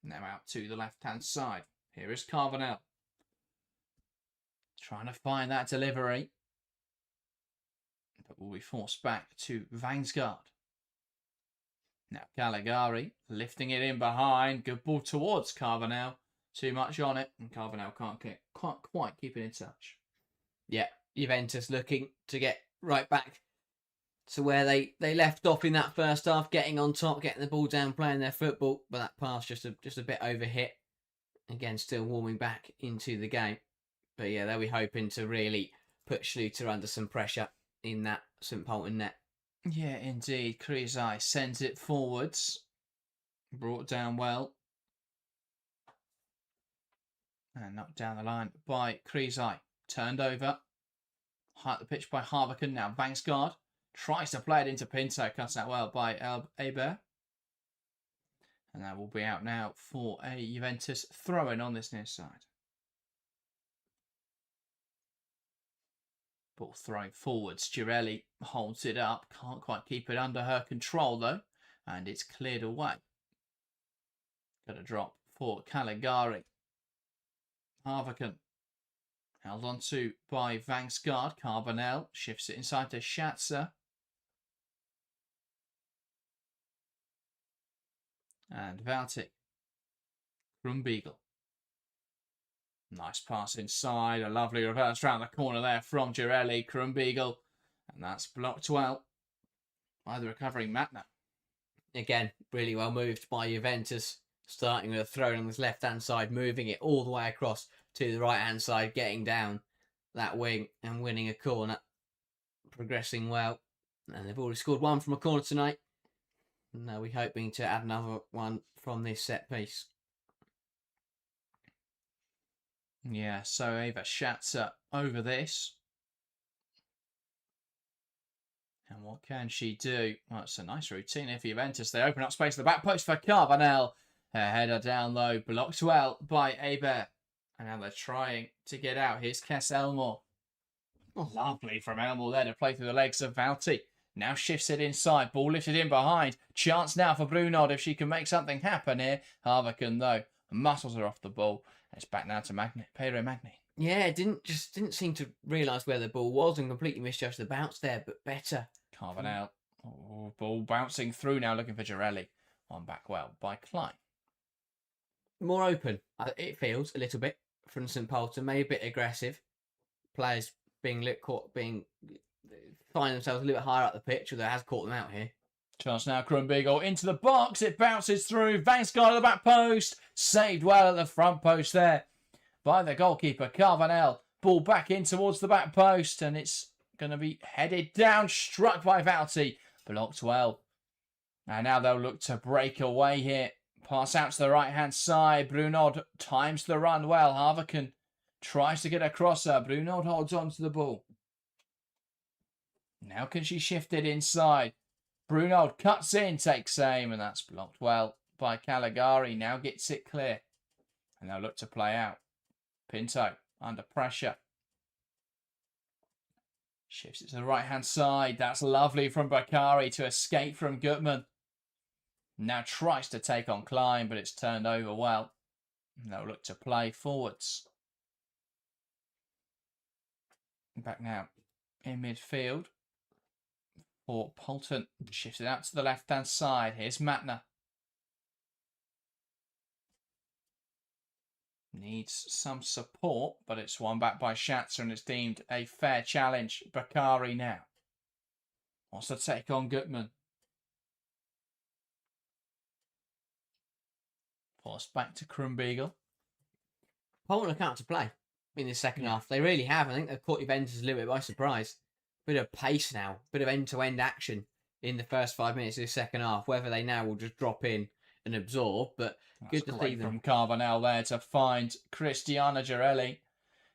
Speaker 1: Now out to the left-hand side. Here is Carvanel. Trying to find that delivery. But will be forced back to Vangsgaard. Now Caligari lifting it in behind. Good ball towards Carvanel. Too much on it. And Carvanel can't quite keep it in touch.
Speaker 2: Yeah, Juventus looking to get right back to where they left off in that first half, getting on top, getting the ball down, playing their football. But that pass just a bit overhit. Again, still warming back into the game. But yeah, they'll be hoping to really put Schluter under some pressure in that St Pölten net.
Speaker 1: Yeah, indeed. Krizai sends it forwards. Brought down well. And knocked down the line by Krizai. Turned over. High up the pitch by Harviken. Now Vangsgaard tries to play it into Pinto. Cuts out well by Aber. And that will be out now for a Juventus throw-in on this near side. Ball thrown forwards. Girelli holds it up. Can't quite keep it under her control though. And it's cleared away. Got a drop for Caligari. Harviken. Held on to by Vangsgaard. Carvanel shifts it inside to Schatzer. And Valti. Krumbiegel. Nice pass inside. A lovely reverse round the corner there from Girelli. Krumbiegel. And that's blocked well by the recovering Matner.
Speaker 2: Again, really well moved by Juventus. Starting with a throw on this left-hand side, moving it all the way across to the right-hand side, getting down that wing and winning a corner. Progressing well. And they've already scored one from a corner tonight. Now we're hoping to add another one from this set piece.
Speaker 1: Yeah, so Eva Schatzer over this. And what can she do? Well, it's a nice routine here for Juventus. They open up space at the back post for Carvanel. Her header down low, blocked well by Aber. And now they're trying to get out. Here's Kess Elmore. Oh, lovely from Elmore there to play through the legs of Valti. Now shifts it inside. Ball lifted in behind. Chance now for Brunold if she can make something happen here. Harviken, though, muscles are off the ball. It's back now to Pedro Magni.
Speaker 2: Yeah, didn't seem to realise where the ball was and completely misjudged the bounce there, but better.
Speaker 1: Carvanel. Oh, ball bouncing through now, looking for Girelli. One back well by Klein.
Speaker 2: More open, it feels a little bit from St Pölten, maybe a bit aggressive. Players finding themselves a little bit higher up the pitch, although it has caught them out here.
Speaker 1: Chance now, Krumbiegel into the box. It bounces through. Vangsgaard at the back post. Saved well at the front post there by the goalkeeper, Carvanel. Ball back in towards the back post, and it's going to be headed down, struck by Valti. Blocked well. And now they'll look to break away here. Pass out to the right-hand side. Brunold times the run well. Harviken tries to get across her. Brunold holds on to the ball. Now can she shift it inside? Brunold cuts in, takes aim, and that's blocked well by Caligari. Now gets it clear. And they'll look to play out. Pinto under pressure. Shifts it to the right-hand side. That's lovely from Bakari to escape from Gutman. Now tries to take on Klein, but it's turned over well. And they'll look to play forwards. Back now in midfield for Poulton. Shifts it out to the left-hand side. Here's Matner. Needs some support, but it's won back by Schatzer and it's deemed a fair challenge. Bakari now wants to take on Gutman. Forced back to Krumbiegel.
Speaker 2: Poland are out to play in the second half. They really have. I think they've caught Juventus a little bit by surprise. Bit of pace now, bit of end-to-end action in the first 5 minutes of the second half. Whether they now will just drop in and absorb, but good to see them.
Speaker 1: From Carvanel there to find Cristiano Girelli.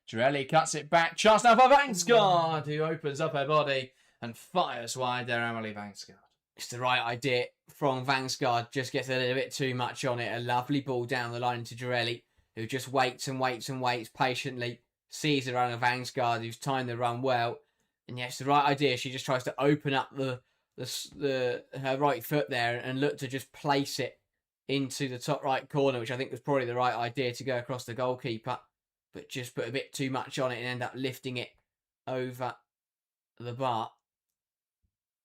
Speaker 1: Girelli cuts it back. Chance now for Vangsgaard, who opens up her body and fires wide there, Emily Vangsgaard.
Speaker 2: It's the right idea from Vangsgaard. Just gets a little bit too much on it. A lovely ball down the line to Girelli, who just waits and waits and waits patiently. Sees the run of Vangsgaard, who's timed the run well. And yes, the right idea. She just tries to open up her right foot there and look to just place it into the top right corner, which I think was probably the right idea to go across the goalkeeper, but just put a bit too much on it and end up lifting it over the bar.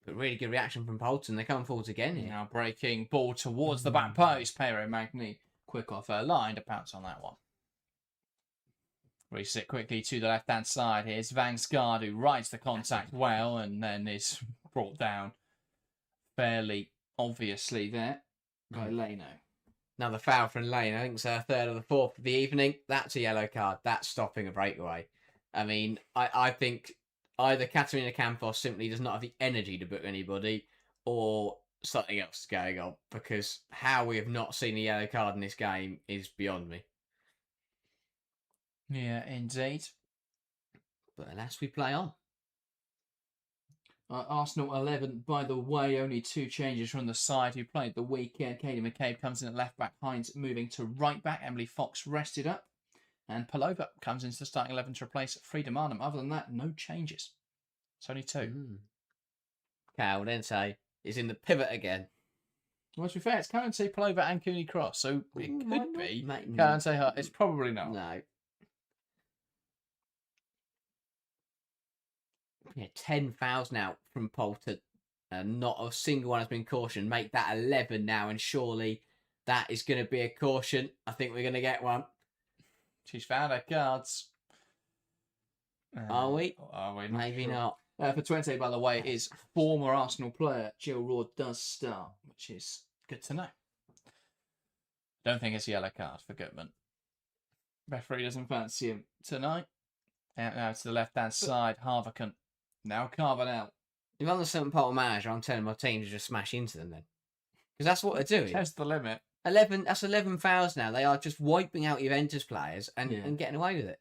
Speaker 2: But really good reaction from Poulton. They're coming forwards again here.
Speaker 1: Now breaking ball towards the back post. Pero Magni quick off her line to pounce on that one. Reset quickly to the left-hand side. Here's Vangsgaard, who rides the contact well and then is brought down fairly obviously there by Leno.
Speaker 2: Another foul from Lane. I think it's her third or the fourth of the evening. That's a yellow card. That's stopping a breakaway. I mean, I think either Katerina Campos simply does not have the energy to book anybody, or something else is going on, because how we have not seen a yellow card in this game is beyond me.
Speaker 1: Yeah, indeed.
Speaker 2: But alas, we play on.
Speaker 1: Arsenal 11, by the way, only 2 changes from the side who played the weekend. Katie McCabe comes in at left back, Hines moving to right back, Emily Fox rested up, and Palova comes into the starting 11 to replace Frida Marnham. Other than that, no changes. It's only 2.
Speaker 2: Cal Dente is in the pivot again.
Speaker 1: Well, to be fair, it's Kalante, Palova and Cooney Cross, so it could be
Speaker 2: Mate,
Speaker 1: Kalante Hart. It's probably not.
Speaker 2: No. Yeah, 10 fouls now from Poulton. Not a single one has been cautioned. Make that 11 now, and surely that is going to be a caution. I think we're going to get one.
Speaker 1: She's found her cards.
Speaker 2: Are we?
Speaker 1: Are we?
Speaker 2: Maybe not.
Speaker 1: For 20, by the way, is former Arsenal player Jill Raw does start, which is good to know. Don't think it's a yellow card for Gutman. Referee doesn't fancy him tonight. Out now to the left-hand side, Harvican. Now Carvanel.
Speaker 2: If I'm the St. Paul manager, I'm telling my team to just smash into them then. Because that's what they're doing.
Speaker 1: Test the limit.
Speaker 2: 11. That's 11 fouls now. They are just wiping out Juventus players and getting away with it.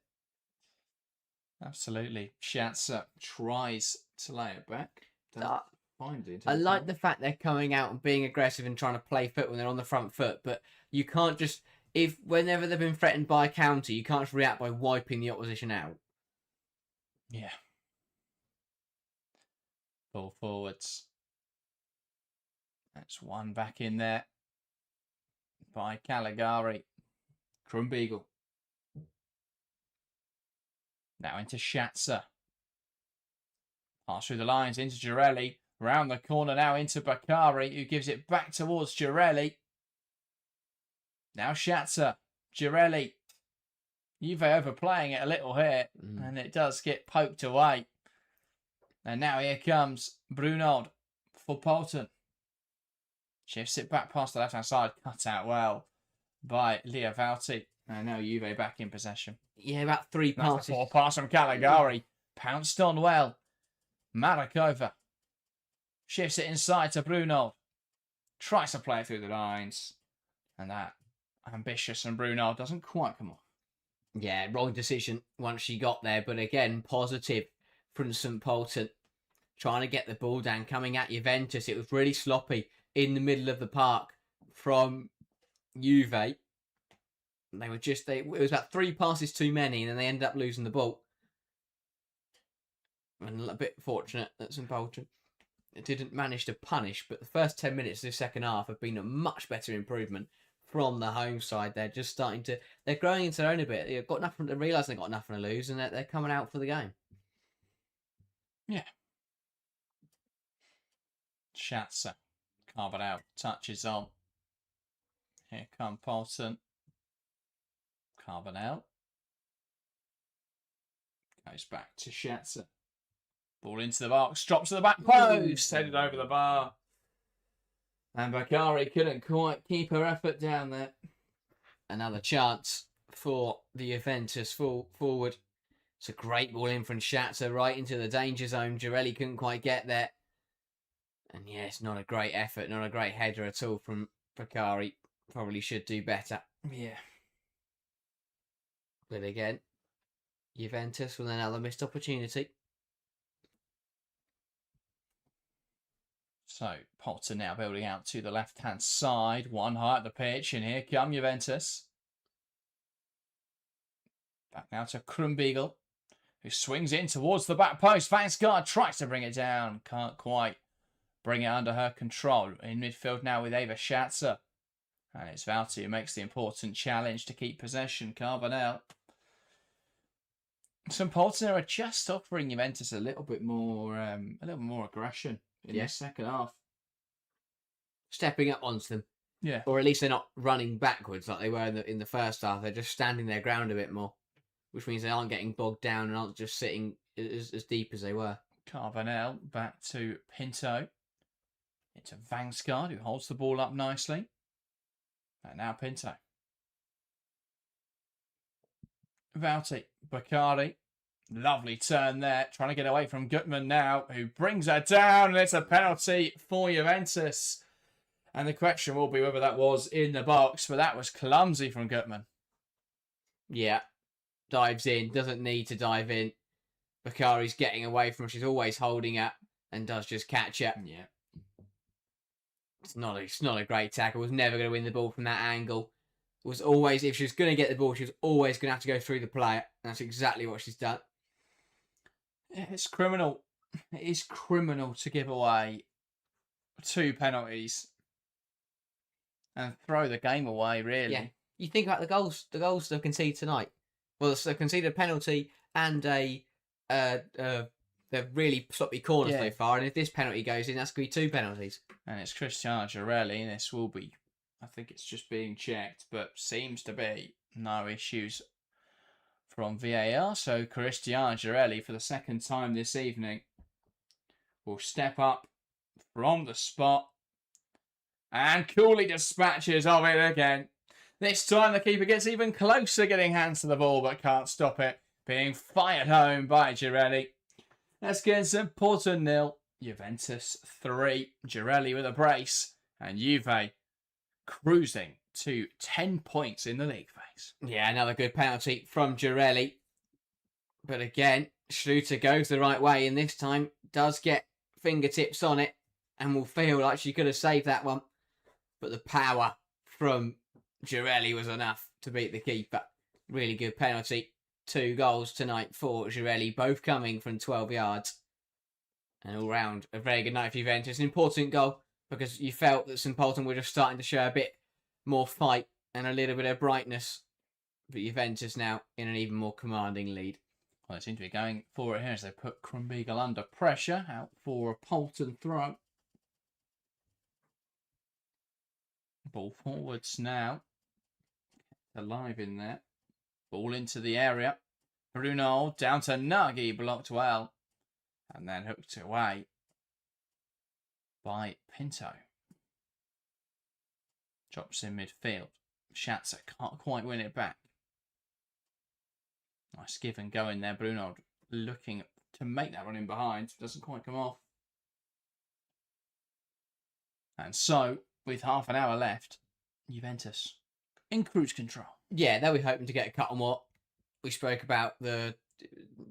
Speaker 1: Absolutely. Schatzer tries to lay it back. Find it.
Speaker 2: I like the fact they're coming out and being aggressive and trying to play foot when they're on the front foot, but you can't just... Whenever they've been threatened by a counter, you can't just react by wiping the opposition out.
Speaker 1: Yeah. Ball forwards. That's one back in there by Caligari. Krumbiegel. Now into Schatzer. Pass through the lines into Girelli. Round the corner now into Bakari, who gives it back towards Girelli. Now Schatzer. Girelli. Juve overplaying it a little here, and it does get poked away. And now here comes Brunold for Poulton. Shifts it back past the left-hand side. Cut out well by Leah Valti. And now Juve back in possession.
Speaker 2: Yeah, about 3 passes.
Speaker 1: 4 pass from Caligari. Pounced on well. Marakova. Shifts it inside to Brunold. Tries to play through the lines. And that ambitious and Brunold doesn't quite come off.
Speaker 2: Yeah, wrong decision once she got there. But again, positive from St. Poulton. trying to get the ball down, coming at Juventus. It was really sloppy in the middle of the park from Juve. It was about 3 passes too many, and then they ended up losing the ball. And a bit fortunate that St Polten didn't manage to punish, but the first 10 minutes of the second half have been a much better improvement from the home side. They're just they're growing into their own a bit. They realise they've got nothing to lose, and they're coming out for the game.
Speaker 1: Yeah. Schatzer. Carve it out. Touches on. Here come Polten. Carve it out. Goes back to Schatzer. Ball into the box. Drops to the back post. Headed over the bar. And Bakari couldn't quite keep her effort down there. Another chance for the Juventus forward. It's a great ball in from Schatzer right into the danger zone. Girelli couldn't quite get there. And yeah, it's not a great effort, not a great header at all from Bakari. Probably should do better. Yeah.
Speaker 2: But again, Juventus with another missed opportunity.
Speaker 1: So, Potter now building out to the left-hand side. One high at the pitch, and here come Juventus. Back now to Krumbiegel, who swings in towards the back post. Vangsgaard tries to bring it down. Can't quite bring it under her control. In midfield now with Eva Schatzer. And it's Valti who makes the important challenge to keep possession. Carbonell. St Polten are just offering Juventus a little bit more aggression in the second half.
Speaker 2: Stepping up onto them.
Speaker 1: Yeah.
Speaker 2: Or at least they're not running backwards like they were in the first half. They're just standing their ground a bit more, which means they aren't getting bogged down and aren't just sitting as deep as they were.
Speaker 1: Carbonell back to Pinto. Into Vangsgaard, who holds the ball up nicely. And now Pinto. Valti, Bakari. Lovely turn there. Trying to get away from Gutman now, who brings her down. And it's a penalty for Juventus. And the question will be whether that was in the box, but that was clumsy from Gutman.
Speaker 2: Yeah. Dives in. Doesn't need to dive in. Bakari's getting away from her. She's always holding her and does just catch her.
Speaker 1: Yeah.
Speaker 2: It's not a great tackle. Was never going to win the ball from that angle. Was always, if she was going to get the ball, she was always going to have to go through the player. That's exactly what she's done.
Speaker 1: It's criminal. It is criminal to give away 2 penalties and throw the game away, really.
Speaker 2: Yeah. You think about the goals they've conceded tonight. Well, they've conceded a penalty and they've really sloppy corners so far. And if this penalty goes in, that's going to be 2 penalties.
Speaker 1: And it's Cristiano Girelli. This will be, I think it's just being checked, but seems to be no issues from VAR. So Cristiano Girelli, for the second time this evening, will step up from the spot and coolly dispatches of it again. This time the keeper gets even closer, getting hands to the ball, but can't stop it. Being fired home by Girelli. SKN St 0, Juventus 3. Girelli with a brace, and Juve cruising to 10 points in the league phase.
Speaker 2: Yeah, another good penalty from Girelli. But again, Schluter goes the right way, and this time does get fingertips on it, and will feel like she could have saved that one. But the power from Girelli was enough to beat the keeper. Really good penalty. 2 goals tonight for Girelli, both coming from 12 yards. And all round, a very good night for Juventus. An important goal because you felt that St Polten were just starting to show a bit more fight and a little bit of brightness. But Juventus now in an even more commanding lead.
Speaker 1: Well, they seem to be going for it here as they put Krumbiegel under pressure. Out for a Polten throw. Ball forwards now. Alive in there. Ball into the area. Bruno down to Nagy, blocked well. And then hooked away by Pinto. Drops in midfield. Schatzer can't quite win it back. Nice give and go in there. Bruno looking to make that run in behind. Doesn't quite come off. And so, with half an hour left, Juventus in cruise control.
Speaker 2: Yeah, they'll be hoping to get a couple more. We spoke about the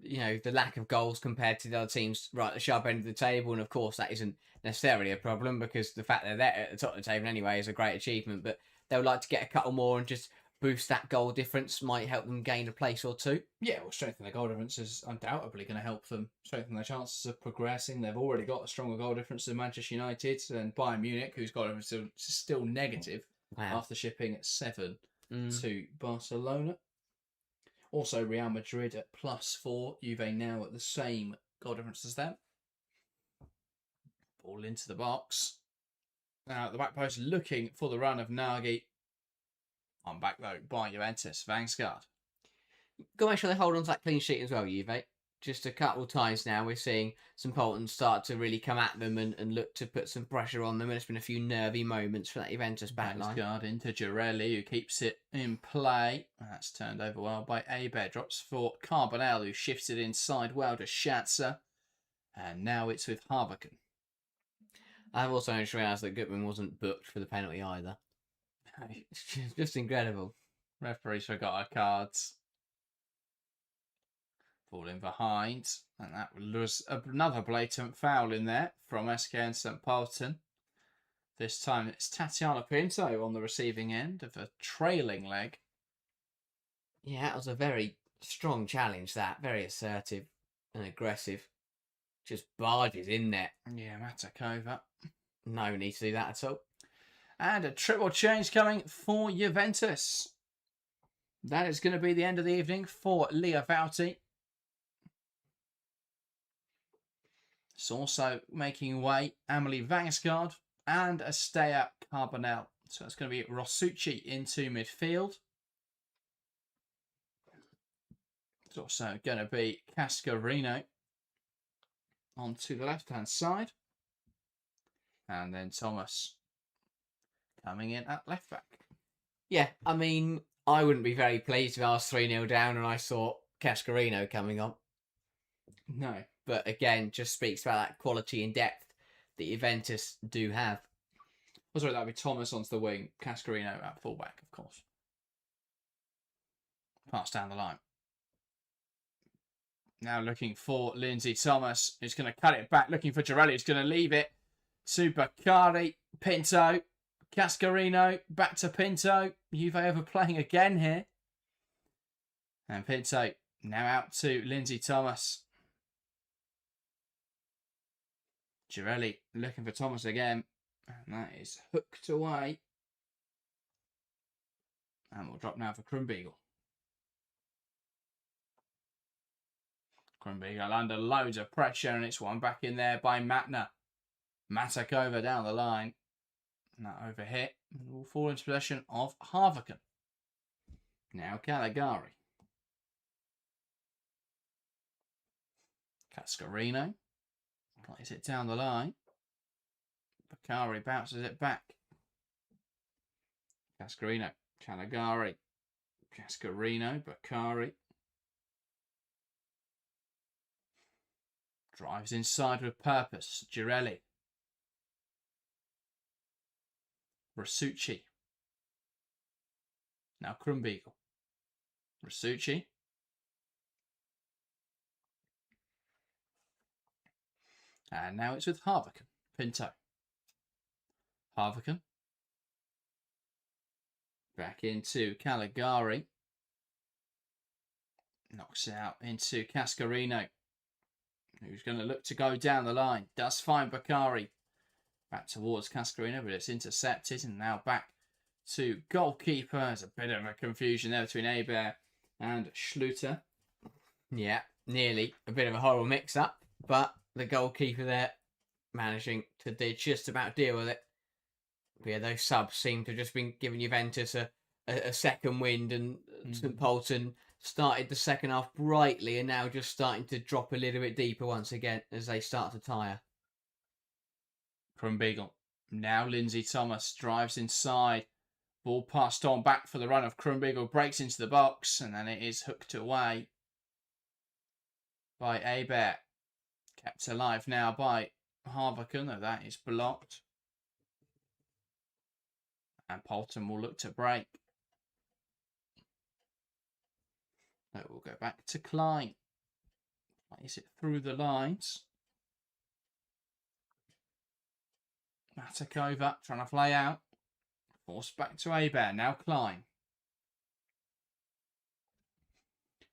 Speaker 2: the lack of goals compared to the other teams right at the sharp end of the table. And of course, that isn't necessarily a problem because the fact they're there at the top of the table anyway is a great achievement. But they would like to get a couple more and just boost that goal difference, might help them gain a place or two.
Speaker 1: Yeah, well, strengthening their goal difference is undoubtedly going to help them strengthen their chances of progressing. They've already got a stronger goal difference than Manchester United and Bayern Munich, whose goal difference is still negative after shipping 7 to Barcelona. Also, Real Madrid at +4. Juve now at the same goal difference as them. Ball into the box. Now at the back post, looking for the run of Nagy. On back though by Juventus. Vangsgaard.
Speaker 2: Got to make sure they hold on to that clean sheet as well, Juve. Just a couple of times now we're seeing St Pölten start to really come at them and look to put some pressure on them. And it's been a few nervy moments for that Juventus backline.
Speaker 1: Vangsgaard into Girelli, who keeps it in play. That's turned over well by Aber. Drops for Carbonell, who shifts it inside well to Schatzer. And now it's with Harvaken.
Speaker 2: I've also just realised that Gutman wasn't booked for the penalty either. It's just incredible.
Speaker 1: Referees forgot our cards. Falling behind. And that was another blatant foul in there from SKN St Pölten. This time it's Tatiana Pinto on the receiving end of a trailing leg.
Speaker 2: Yeah, that was a very strong challenge, that. Very assertive and aggressive. Just barges in there.
Speaker 1: Yeah, Matakova.
Speaker 2: No need to do that at all.
Speaker 1: And a triple change coming for Juventus. That is going to be the end of the evening for Leah Vauti. It's also making way Amelie Vangsgaard and Astea Carbonell. So it's going to be Rossucci into midfield. It's also going to be Cascarino onto the left-hand side. And then Thomas coming in at left back.
Speaker 2: Yeah, I mean, I wouldn't be very pleased if I was 3-0 down and I saw Cascarino coming on.
Speaker 1: No.
Speaker 2: But again, just speaks about that quality and depth that Juventus do have.
Speaker 1: Oh, sorry, that would be Thomas onto the wing, Cascarino at fullback, of course. Pass down the line. Now looking for Lindsay Thomas, who's going to cut it back. Looking for Girelli, who's going to leave it to Baccari. Pinto. Cascarino. Back to Pinto. Juve overplaying again here. And Pinto now out to Lindsay Thomas. Girelli looking for Thomas again. And that is hooked away. And we'll drop now for Krumbiegel. Krumbiegel under loads of pressure, and it's one back in there by Matner. Matakova down the line. And that over hit. Will fall into possession of Harvaken. Now Caligari. Cascarino. Plays it down the line. Baccari bounces it back. Cascarino. Caligari. Cascarino. Baccari. Drives inside with purpose. Girelli. Rossucci. Now Krumbiegel. Rossucci. And now it's with Harvaken. Pinto. Harvaken. Back into Caligari. Knocks it out into Cascarino, who's going to look to go down the line. Does find Baccari. Back towards Cascarino, but it's intercepted. And now back to goalkeeper. There's a bit of a confusion there between Aber and Schluter.
Speaker 2: Yeah, nearly a bit of a horrible mix-up. But the goalkeeper there managing to just about deal with it. But yeah, those subs seem to have just been giving Juventus a second wind, and St Pölten started the second half brightly and now just starting to drop a little bit deeper once again as they start to tire.
Speaker 1: Krumbiegel. Now Lindsay Thomas drives inside. Ball passed on back for the run of Krumbiegel. Breaks into the box, and then it is hooked away by Aber. Kept alive now by Harvaken, though that is blocked. And Pölten will look to break. That will go back to Klein. Plays it through the lines. Matakova trying to play out. Forced back to Aber. Now Klein.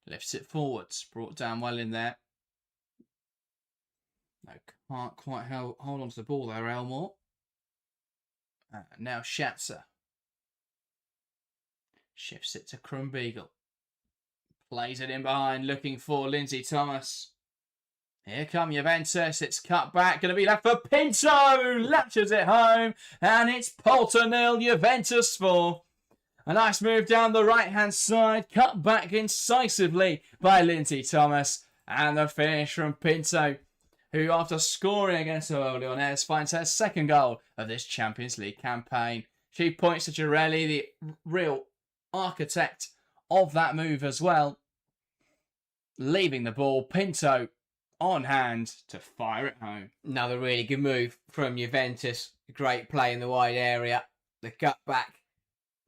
Speaker 1: Lifts it forwards. Brought down well in there. No, can't quite hold on to the ball there, Elmore. Now Schatzer. Shifts it to Krumbiegel. Plays it in behind, looking for Lindsay Thomas. Here come Juventus. It's cut back. Going to be left for Pinto. Latches it home. And it's Poulton 0, Juventus 4. A nice move down the right-hand side. Cut back incisively by Lindsay Thomas. And the finish from Pinto, who after scoring against Lyonnais finds her second goal of this Champions League campaign. She points to Girelli, the real architect of that move as well. Leaving the ball, Pinto on hand to fire it home.
Speaker 2: Another really good move from Juventus. Great play in the wide area. The cut back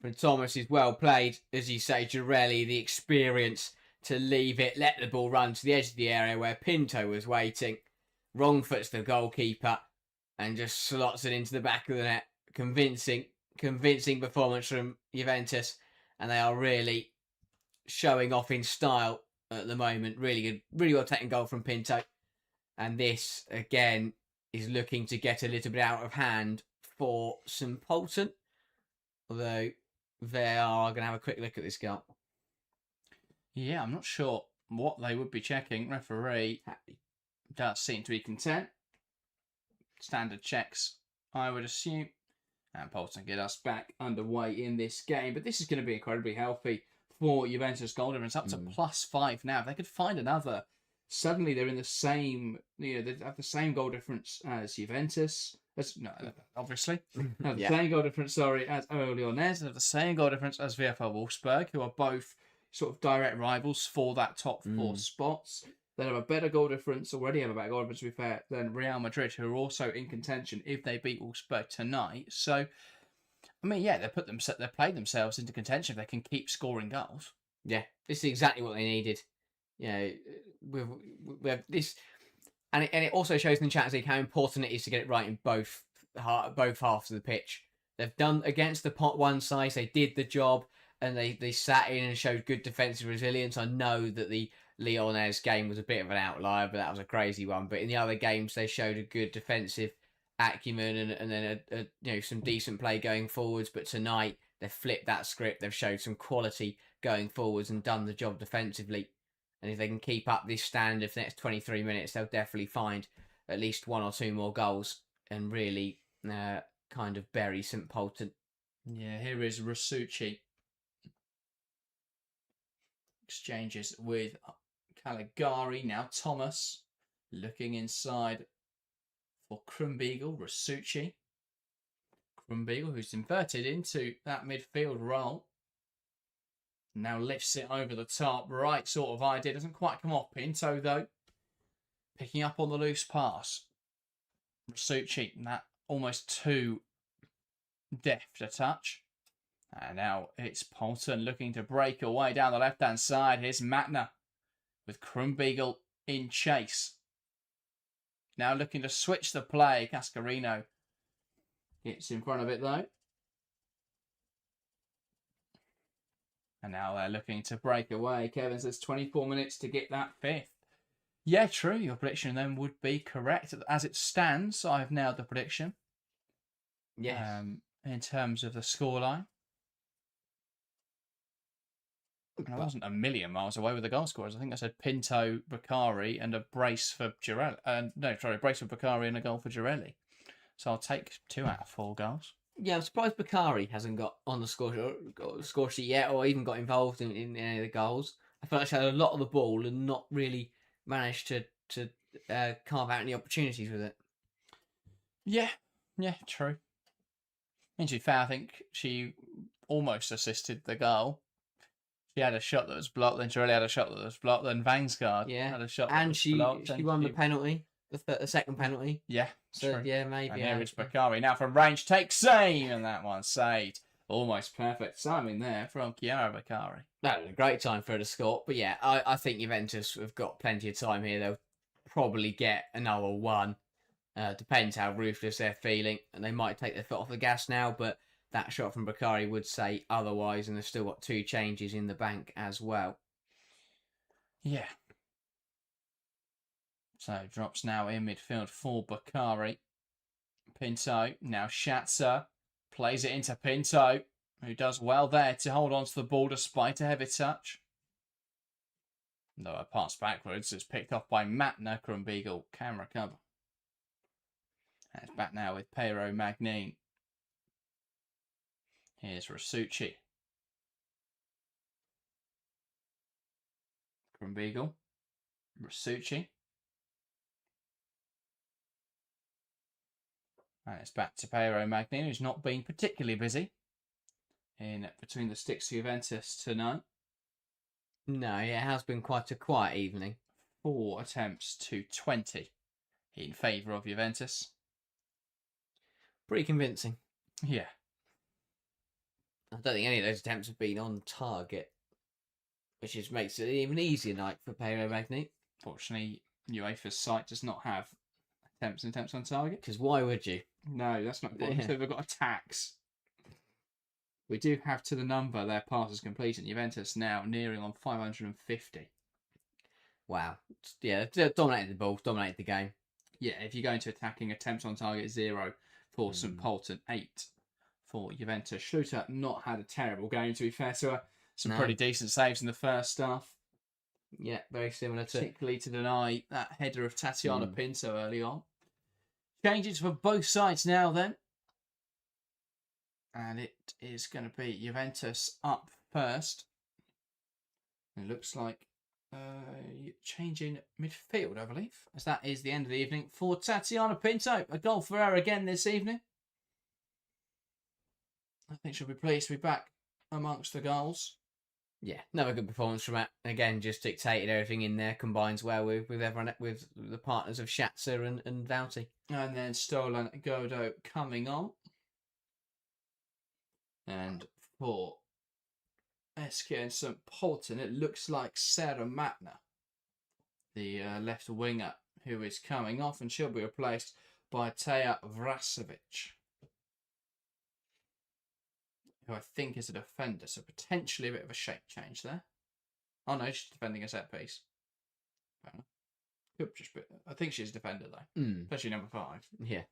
Speaker 2: from Thomas is well played. As you say, Girelli, the experience to leave it, let the ball run to the edge of the area where Pinto was waiting. Wrong foots the goalkeeper and just slots it into the back of the net. Convincing performance from Juventus, and they are really showing off in style at the moment. Really good, really well taken goal from Pinto. And this, again, is looking to get a little bit out of hand for St Polten. Although they are going to have a quick look at this goal.
Speaker 1: Yeah, I'm not sure what they would be checking. Referee does seem to be content. Standard checks, I would assume. And Polten get us back underway in this game. But this is going to be incredibly healthy for Juventus goal difference, up to +5 now. If they could find another, suddenly they're in the same, they have the same goal difference as Juventus. Obviously. Have the same goal difference, as Lyonnais. Have the same goal difference as VfL Wolfsburg, who are both sort of direct rivals for that top 4 spots. They have a better goal difference, already have a better goal difference, to be fair, than Real Madrid, who are also in contention if they beat Wolfsburg tonight. So, I mean, yeah, they played themselves into contention if they can keep scoring goals.
Speaker 2: Yeah, this is exactly what they needed. With this, and it also shows in the Champions League how important it is to get it right in both halves of the pitch. They've done against the pot one side, they did the job, and they sat in and showed good defensive resilience. I know that the Lyonnais game was a bit of an outlier, but that was a crazy one. But in the other games, they showed a good defensive acumen and then some decent play going forwards. But tonight, they've flipped that script. They've showed some quality going forwards and done the job defensively. And if they can keep up this standard for the next 23 minutes, they'll definitely find at least 1 or 2 more goals and really kind of bury St Polten.
Speaker 1: Yeah, here is Rasucci. Exchanges with Caligari. Now Thomas looking inside for Krumbiegel. Rasucci. Krumbiegel, who's inverted into that midfield role. Now lifts it over the top. Right sort of idea. Doesn't quite come off. Pinto, though, picking up on the loose pass. Rasucci, that almost too deft a touch. And now it's Polten looking to break away down the left-hand side. Here's Matner with Krumbiegel in chase. Now looking to switch the play. Cascarino gets in front of it, though. And now they're looking to break away. Kevin says 24 minutes to get that 5th. Yeah, true. Your prediction then would be correct. As it stands, I have nailed the prediction.
Speaker 2: Yes.
Speaker 1: In terms of the scoreline. And I wasn't a million miles away with the goal scorers. I think I said Pinto, Bakari, and a brace for Girelli. Brace for Bakari and a goal for Girelli. So I'll take 2 out of 4 goals.
Speaker 2: Yeah, I'm surprised Bakari hasn't got on the score sheet yet, or even got involved in any of the goals. I feel like she had a lot of the ball and not really managed to carve out any opportunities with it. Yeah,
Speaker 1: true. And to be fair, I think she almost assisted the goal. She had a shot that was blocked, then Girelli had a shot that was blocked, then Vangsgaard had a shot that was blocked.
Speaker 2: And she won the penalty, the second penalty.
Speaker 1: Yeah,
Speaker 2: so
Speaker 1: true.
Speaker 2: Yeah, maybe.
Speaker 1: And here is Bakari now from range, takes aim, and that one saved Almost perfect timing there from Chiara Beccari.
Speaker 2: That was a great time for her to score. But yeah, I think Juventus have got plenty of time here. They'll probably get another one. Depends how ruthless they're feeling. And they might take their foot off the gas now, but that shot from Beccari would say otherwise. And they've still got 2 changes in the bank as well.
Speaker 1: Yeah. So drops now in midfield for Beccari. Pinto, now Schatzer. Plays it into Pinto, who does well there to hold on to the ball despite a heavy touch. Though a pass backwards is picked off by Matna. Krumbiegel can recover. And it's back now with Pero Magnin. Here's Rasucci. Krumbiegel. Rasucci. And it's back to Pero Magnin, who's not been particularly busy in between the sticks to Juventus tonight.
Speaker 2: No, it has been quite a quiet evening.
Speaker 1: 4 attempts to 20 in favour of Juventus.
Speaker 2: Pretty convincing.
Speaker 1: Yeah.
Speaker 2: I don't think any of those attempts have been on target, which just makes it an even easier night for Pero Magnin.
Speaker 1: Fortunately, UEFA's site does not have attempts on target.
Speaker 2: Because why would you?
Speaker 1: No, that's not important. So we've got a tax. We do have to the number their passes completed. Juventus now nearing on 550.
Speaker 2: Wow. Yeah, dominated the ball, dominated the game.
Speaker 1: Yeah, if you go into attacking, attempts on target 0 for St. Pölten, 8 for Juventus. Schluter not had a terrible game, to be fair to her. Some pretty decent saves in the first half.
Speaker 2: Yeah, very similar to...
Speaker 1: Particularly to deny that header of Tatiana Pinto early on. Changes for both sides now then. And it is going to be Juventus up first. It looks like changing midfield, I believe. As that is the end of the evening for Tatiana Pinto. A goal for her again this evening. I think she'll be pleased to be back amongst the goals.
Speaker 2: Yeah, another good performance from her. Again, just dictated everything in there. Combines well with everyone, with the partners of Schatzer and Vouty.
Speaker 1: And then Stolan Godo coming on. And for SKN St. Pölten, it looks like Sarah Matna, the left winger, who is coming off, and she'll be replaced by Teja Vrasovic, who I think is a defender, so potentially a bit of a shape change there. Oh no, she's defending a set piece. Could just be, I think she's a defender though, especially number 5.
Speaker 2: Yeah.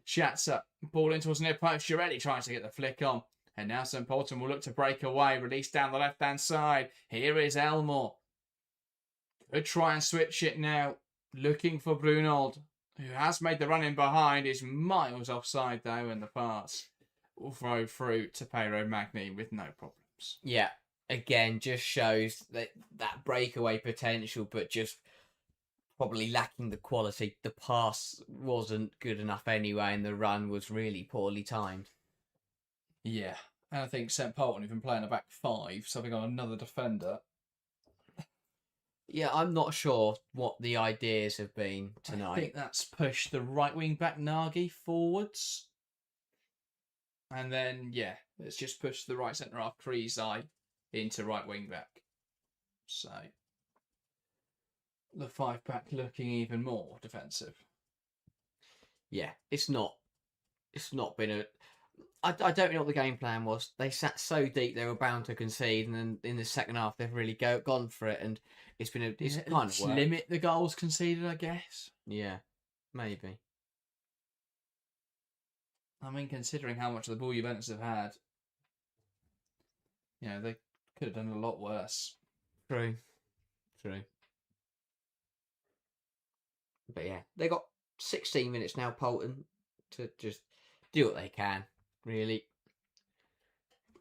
Speaker 1: Schatzer, ball in towards near post. Giretti tries to get the flick on. And now St. Pölten will look to break away. Release down the left-hand side. Here is Elmore. Could try and switch it now. Looking for Brunold, who has made the run in behind. Is miles offside, though, and the pass will throw through to Pero Magnin with no problems.
Speaker 2: Yeah, again, just shows that breakaway potential, but just probably lacking the quality. The pass wasn't good enough anyway, and the run was really poorly timed.
Speaker 1: Yeah, and I think St. Pölten have been playing a back 5, so they've got another defender.
Speaker 2: Yeah, I'm not sure what the ideas have been tonight.
Speaker 1: I think that's pushed the right wing back Nagy forwards. And then, yeah, it's just pushed the right centre half Krizai into right wing back. So, the 5-back looking even more defensive.
Speaker 2: Yeah, it's not been a... I don't know what the game plan was. They sat so deep they were bound to concede, and then in the second half they've really gone for it, and it's kind of worked.
Speaker 1: Limit the goals conceded, I guess.
Speaker 2: Yeah, maybe.
Speaker 1: I mean, considering how much of the ball Juventus have had, you know, they could have done a lot worse.
Speaker 2: True. But yeah, they got 16 minutes now, Pölten, to just do what they can. Really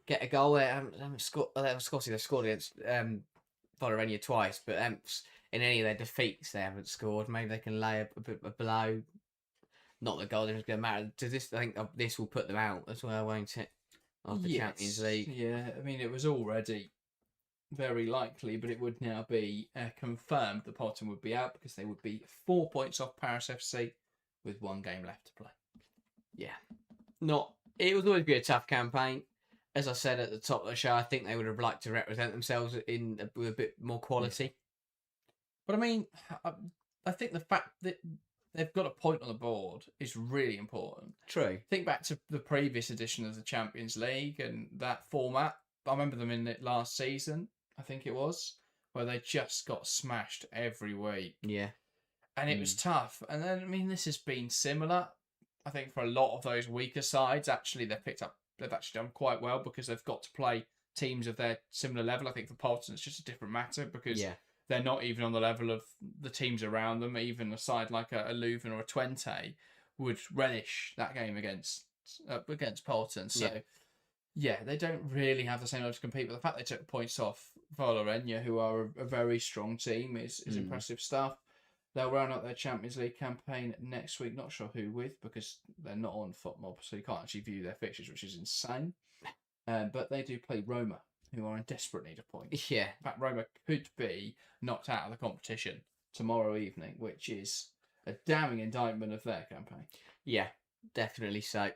Speaker 2: get a goal. They haven't scored. They've scored against Volorenja twice, but in any of their defeats they haven't scored. Maybe they can lay a bit of a blow. Not that goal is going to matter. To this, I think this will put them out as well, won't it? Of the Champions League.
Speaker 1: Yeah, I mean it was already very likely, but it would now be confirmed that Pölten would be out because they would be 4 points off Paris FC with 1 game left to play.
Speaker 2: Yeah, it would always be a tough campaign. as I said at the top of the show, I think they would have liked to represent themselves with a bit more quality.
Speaker 1: But I mean, I think the fact that they've got a point on the board is really important.
Speaker 2: True.
Speaker 1: Think back to the previous edition of the Champions League and that format. I remember them in it last season, I think it was, where they just got smashed every week.
Speaker 2: Yeah.
Speaker 1: And it was tough. And then, I mean, this has been similar. I think for a lot of those weaker sides, actually, they've actually done quite well because they've got to play teams of their similar level. I think for Bolton, it's just a different matter because they're not even on the level of the teams around them. Even a side like a Leuven or a Twente would relish that game against Bolton. So, they don't really have the same level to compete. But the fact they took points off Vålerenga, who are a very strong team, is impressive stuff. They'll round up their Champions League campaign next week. Not sure who with, because they're not on FOTMOB, so you can't actually view their fixtures, which is insane. But they do play Roma, who are in desperate need of points.
Speaker 2: Yeah.
Speaker 1: In fact, Roma could be knocked out of the competition tomorrow evening, which is a damning indictment of their campaign.
Speaker 2: Yeah, definitely so.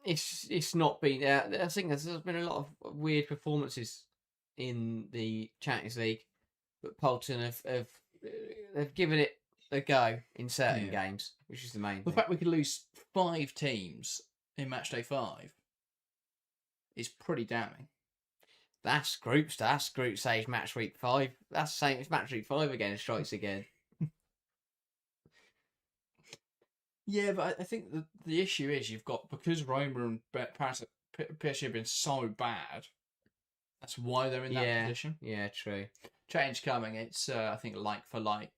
Speaker 2: It's not been. I think there's been a lot of weird performances in the Champions League, but Bolton they've given it a go in certain games, which is the main thing.
Speaker 1: The fact we could lose 5 teams in matchday 5 is pretty damning.
Speaker 2: That's group stage match week 5. That's the same as match week 5 again. Strikes again.
Speaker 1: Yeah, but I think the issue is because Roma and Paris PSG have been so bad. That's why they're in that position.
Speaker 2: Yeah, true.
Speaker 1: Change coming. It's I think like for like.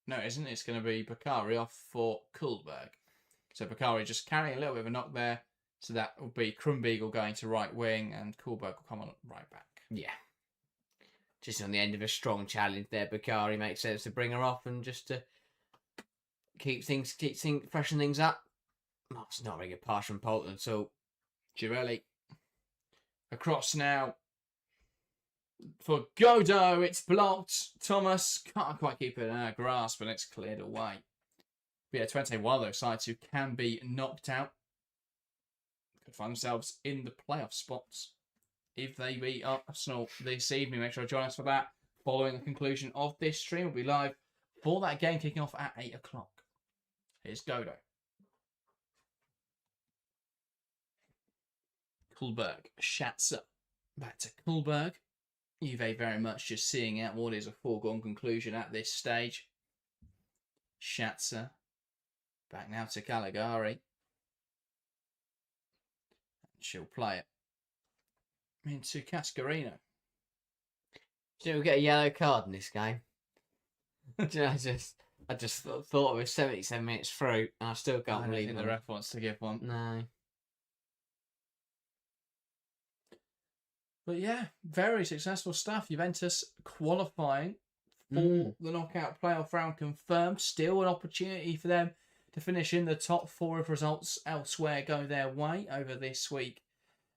Speaker 1: No, it isn't. It's going to be Bakari off for Kuhlberg. So Bakari just carrying a little bit of a knock there. So that will be Krumbiegel going to right wing and Kuhlberg will come on right back.
Speaker 2: Yeah. Just on the end of a strong challenge there, Bakari makes sense to bring her off and just to freshen things up. Oh, it's not a very good pass from Bolton, so
Speaker 1: Girelli. Across now. For Godo, it's blocked. Thomas can't quite keep it in our grasp, and it's cleared away. But yeah, Twente, one of those sides who can be knocked out, could find themselves in the playoff spots if they beat Arsenal this evening. Make sure to join us for that. Following the conclusion of this stream, we'll be live for that game kicking off at 8 o'clock. Here's Godo. Kuhlberg, Schatzer. Back to Kuhlberg. Juve very much just seeing out what is a foregone conclusion at this stage. Schatzer. Back now to Caligari. She'll play it into Cascarino.
Speaker 2: Do we get a yellow card in this game? I just thought it was 77 minutes through, and I still can't believe
Speaker 1: the ref wants to give one.
Speaker 2: No.
Speaker 1: But yeah, very successful stuff. Juventus qualifying for the knockout playoff round confirmed. Still an opportunity for them to finish in the top 4 if results elsewhere go their way over this week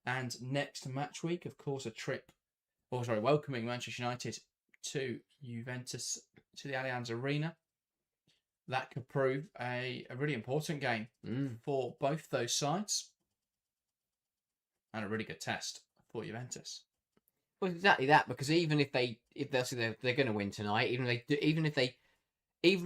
Speaker 1: and next match week. Of course, welcoming Manchester United to Juventus to the Allianz Arena. That could prove a really important game for both those sides and a really good test for Juventus.
Speaker 2: Well, exactly that, because even if they're going to win tonight, even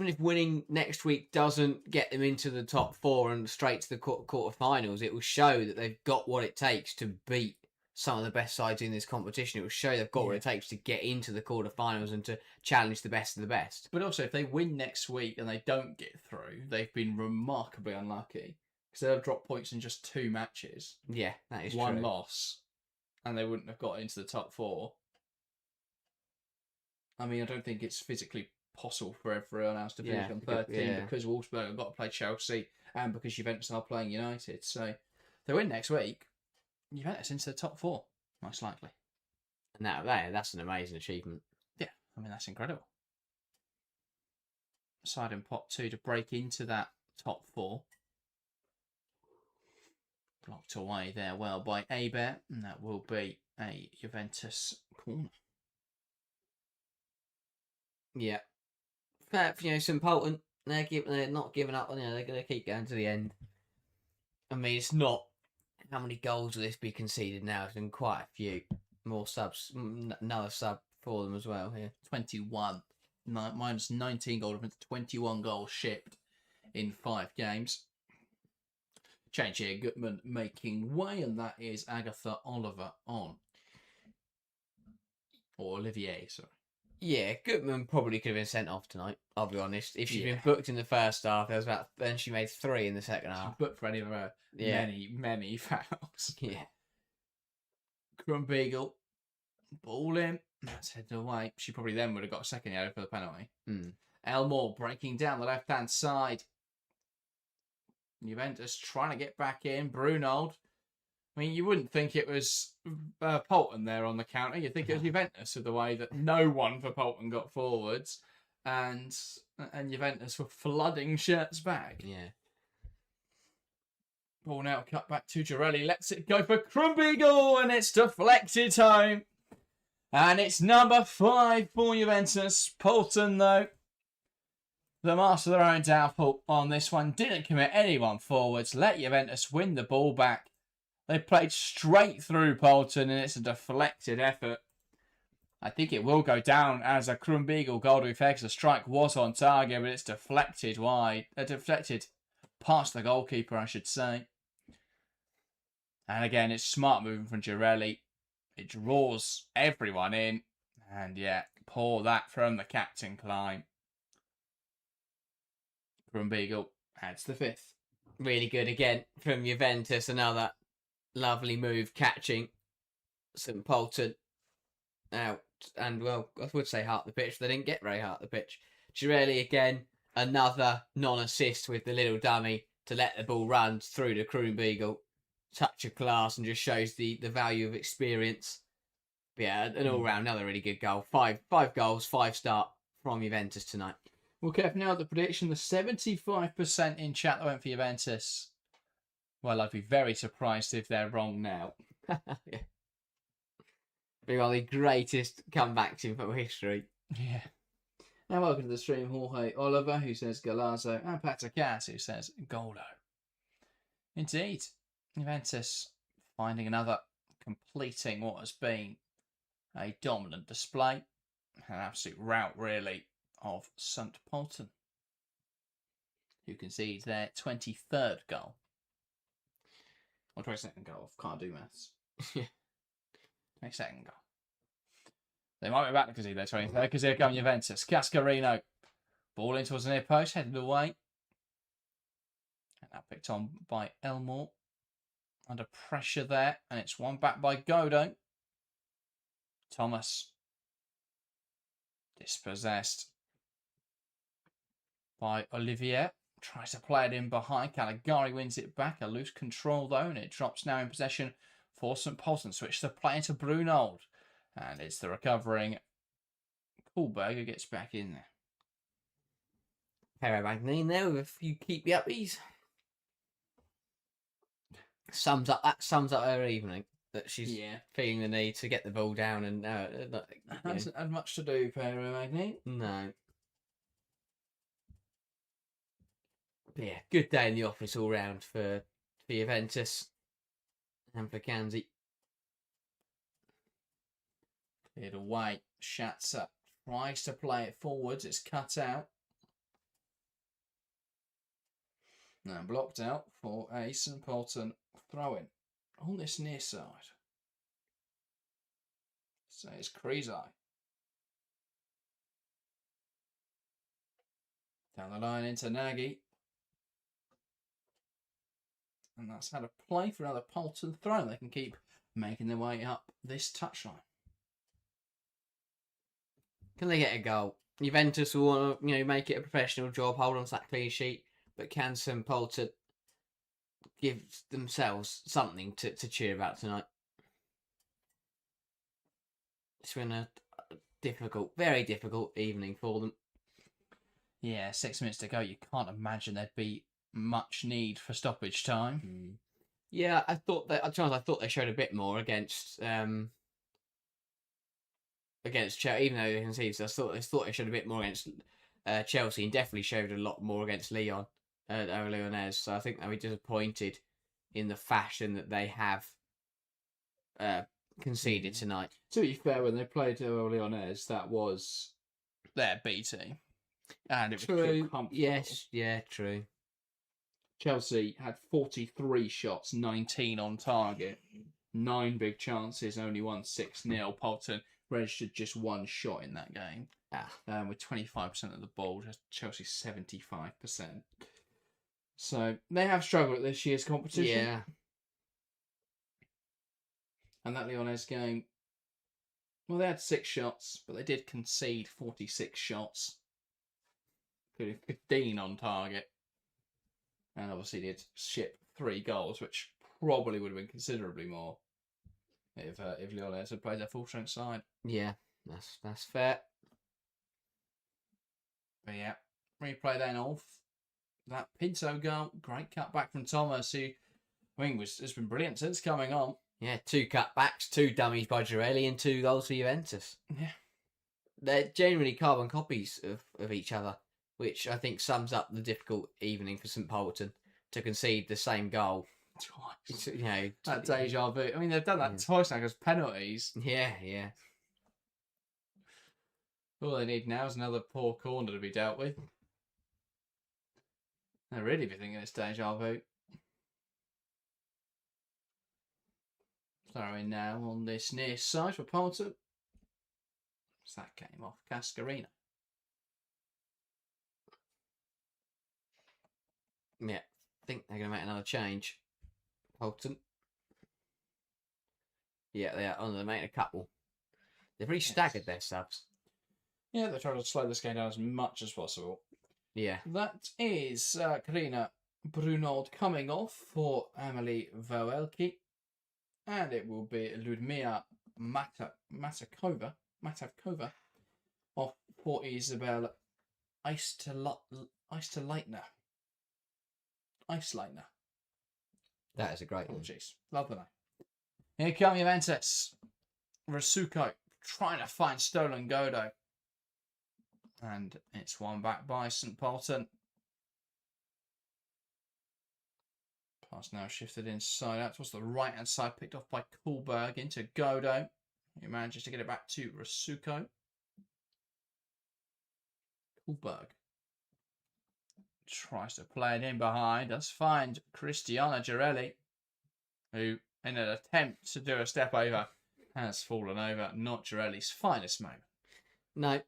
Speaker 2: if winning next week doesn't get them into the top 4 and straight to the quarterfinals, it will show that they've got what it takes to beat some of the best sides in this competition. It will show they've got what it takes to get into the quarterfinals and to challenge the best of the best.
Speaker 1: But also, if they win next week and they don't get through, they've been remarkably unlucky because they'll have dropped points in just 2 matches.
Speaker 2: Yeah, that is
Speaker 1: one
Speaker 2: true.
Speaker 1: Loss, and they wouldn't have got into the top 4. I mean, I don't think it's physically possible for everyone else to finish on 13 because Wolfsburg have got to play Chelsea and because Juventus are playing United. So if they win next week, Juventus into the top 4, most likely.
Speaker 2: And that's an amazing achievement.
Speaker 1: Yeah, I mean, that's incredible. Side in pot 2 to break into that top 4. Blocked away there well by Aber, and that will be a Juventus corner.
Speaker 2: Yeah. St. Polten, they're not giving up. They're going to keep going to the end. I mean, it's not How many goals will this be conceded now? It's been quite a few. More subs. Another sub for them as well here.
Speaker 1: 21. Minus 19 goal difference. 21 goals shipped in 5 games. Change here. Gutman making way, and that is Agatha Oliver on. Or Olivier, sorry.
Speaker 2: Yeah, Gutman probably could have been sent off tonight, I'll be honest. If she'd been booked in the first half, then she made 3 in the second half.
Speaker 1: She booked for any of her many fouls.
Speaker 2: Yeah.
Speaker 1: Krumbiegel, ball in. That's headed away. She probably then would have got a second yellow for the penalty. Elmore breaking down the left-hand side. Juventus trying to get back in. Brunold. I mean, you wouldn't think it was Polten there on the counter. You'd think it was Juventus with the way that no one for Polten got forwards. And Juventus were flooding shirts back.
Speaker 2: Yeah.
Speaker 1: Ball now cut back to Girelli. Lets it go for Krumbiegel, and it's deflected home. And it's number 5 for Juventus. Polten, though, the master of their own downfall on this one. Didn't commit anyone forwards. Let Juventus win the ball back. They played straight through Polten, and it's a deflected effort. I think it will go down as a Krumbiegel goal to be fair, because the strike was on target, but it's deflected wide. Deflected past the goalkeeper, I should say. And again, it's smart moving from Girelli. It draws everyone in. And yeah, pour that from the captain, Klein. Krumbiegel adds the 5th.
Speaker 2: Really good again from Juventus. Another lovely move catching St. Polten out. And, well, I would say heart the pitch. They didn't get very heart the pitch. Girelli again, another non-assist with the little dummy to let the ball run through to Krumbiegel. Touch of class and just shows the value of experience. But yeah, an all-round, another really good goal. Five goals, 5 start from Juventus tonight.
Speaker 1: Well, Kev, now the prediction, the 75% in chat that went for Juventus. Well, I'd be very surprised if they're wrong now.
Speaker 2: Yeah. Be one of the greatest comebacks in football history.
Speaker 1: Yeah. Now welcome to the stream, Jorge Oliver, who says Galazzo, and Patakas, who says Golo. Indeed. Juventus finding another, completing what has been a dominant display. An absolute rout, really, of St. Polten, who concedes their 23rd goal. Or 22nd goal. Can't do maths. 22nd goal. They might be about to concede their 23rd because here come Juventus. Cascarino. Ball in towards the near post, headed away. And now picked on by Elmore. Under pressure there. And it's one back by Godot. Thomas. Dispossessed by Olivier. Tries to play it in behind. Caligari wins it back. A loose control though. And it drops now in possession for St. Polten. Switch the play into Brunold. And it's the recovering Kohlberg who gets back in there.
Speaker 2: Pero Magnin there with a few keep the uppies. Sums up her evening. That she's feeling the need to get the ball down and
Speaker 1: hasn't had much to do, Pero Magnin.
Speaker 2: No. But yeah, good day in the office all round for Juventus and for Kanzi.
Speaker 1: Cleared away. Schatzer tries to play it forwards. It's cut out. Now blocked out for a St. Polten throw-in on this near side. So it's Krizai. Down the line into Nagy. And that's how to play for another Polten throw. They can keep making their way up this touchline.
Speaker 2: Can they get a goal? Juventus will want to, make it a professional job, hold on to that clean sheet, but can St. Polten give themselves something to cheer about tonight? It's been a difficult, very difficult evening for them.
Speaker 1: Yeah, 6 minutes to go. You can't imagine there'd be much need for stoppage time.
Speaker 2: Yeah, I thought they showed a bit more against Chelsea, even though they conceded. I thought they showed a bit more against Chelsea, and definitely showed a lot more against Lyonnaise. So I think they'll be disappointed in the fashion that they have conceded tonight.
Speaker 1: To be fair, when they played Leonese, that was their B team. And it was
Speaker 2: True.
Speaker 1: comfortable.
Speaker 2: Yes, yeah, true.
Speaker 1: Chelsea had 43 shots, 19 on target, 9 big chances, only won 6-0. Polten registered just 1 shot in that game, with 25% of the ball, just Chelsea 75%. So they have struggled at this year's competition.
Speaker 2: Yeah.
Speaker 1: And that Leonese game, well, they had 6 shots, but they did concede 46 shots, including 15 on target. And obviously did ship 3 goals, which probably would have been considerably more if Leonese had played their full strength side.
Speaker 2: Yeah, that's fair.
Speaker 1: But yeah, replay then of that Pinto goal. Great cut back from Thomas, who I mean has been brilliant since coming on.
Speaker 2: Yeah, 2 cutbacks, 2 dummies by Girelli, and 2 goals for Juventus.
Speaker 1: Yeah.
Speaker 2: They're genuinely carbon copies of each other, which I think sums up the difficult evening for St Polten to concede the same goal
Speaker 1: Twice.
Speaker 2: You know,
Speaker 1: That deja vu. I mean, they've done that twice now because penalties.
Speaker 2: Yeah.
Speaker 1: All they need now is another poor corner to be dealt with. They'll really be thinking it's deja vu. Throwing now on this near side for Polten. That came off Cascarino.
Speaker 2: Yeah, I think they're going to make another change. Polten. Yeah, they are. Oh, they're making a couple. They've really staggered their subs.
Speaker 1: Yeah, they're trying to slow this game down as much as possible.
Speaker 2: Yeah.
Speaker 1: That is Karina Brunold coming off for Amelie Voelki. And it will be Ludmila Matavkova off for Isabel Eistleitner.
Speaker 2: That is a great one.
Speaker 1: Jeez, love the name. Here come Juventus. Rasuko trying to find stolen Godo. And it's won back by St Polten. Pass now shifted inside out towards the right hand side, picked off by Kuhlberg into Godo, who manages to get it back to Rasuko. Kuhlberg tries to play it in behind, does find Cristiana Girelli, who in an attempt to do a step over has fallen over. Not Girelli's finest moment.
Speaker 2: No.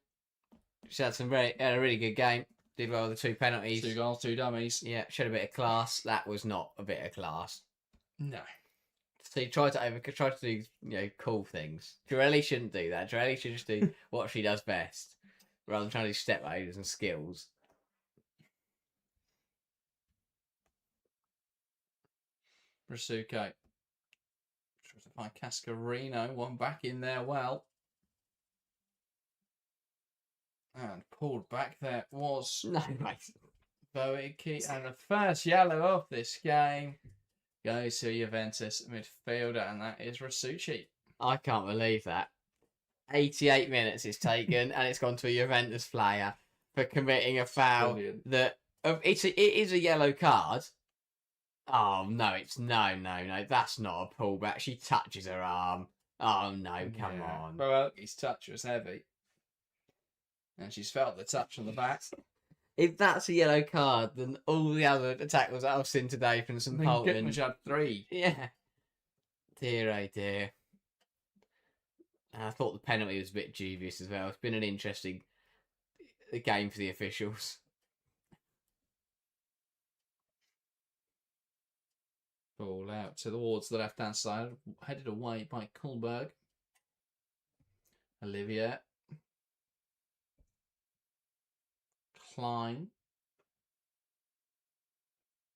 Speaker 2: She had a really good game. Did well with the 2 penalties.
Speaker 1: 2 goals, 2 dummies.
Speaker 2: Yeah, showed a bit of class. That was not a bit of class.
Speaker 1: No.
Speaker 2: So he tried to do cool things. Girelli shouldn't do that. Girelli should just do what she does best, rather than trying to do step overs and skills.
Speaker 1: Rasuko tries to find Cascarino, one back in there well. And pulled back there was Voecki. And the first yellow of this game goes to Juventus midfielder, and that is Rasucci.
Speaker 2: I can't believe that. 88 minutes it's taken, and it's gone to a Juventus player for committing a foul.
Speaker 1: Brilliant.
Speaker 2: It is a yellow card. Oh no, no. That's not a pullback. She touches her arm. Oh no, come on.
Speaker 1: Well, his touch was heavy. And she's felt the touch on the back.
Speaker 2: If that's a yellow card, then all the other tackles that I've seen today from St Polten.
Speaker 1: Which had 3.
Speaker 2: Yeah. Dear, oh dear. And I thought the penalty was a bit dubious as well. It's been an interesting game for the officials.
Speaker 1: Ball out towards the left-hand side, headed away by Kuhlberg. Olivia. Klein.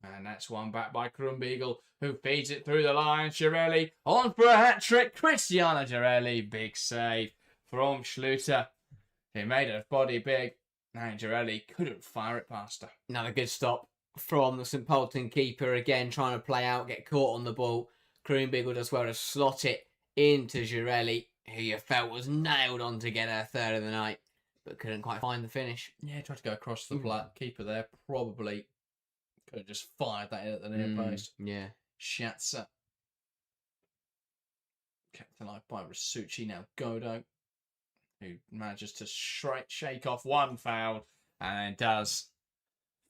Speaker 1: And that's one back by Krumbiegel, who feeds it through the line. Girelli on for a hat-trick. Cristiana Girelli, big save from Schluter. He made her body big, and Girelli couldn't fire it past her.
Speaker 2: Another good stop from the St Polten keeper, again trying to play out, get caught on the ball. Krumbiegel does well to slot it into Girelli, who you felt was nailed on to get her 3rd of the night, but couldn't quite find the finish.
Speaker 1: Yeah, tried to go across the keeper there. Probably could have just fired that in at the near post.
Speaker 2: Yeah.
Speaker 1: Shatsa. Kept alive by Rasucci. Now Godo, who manages to shake off one foul and then does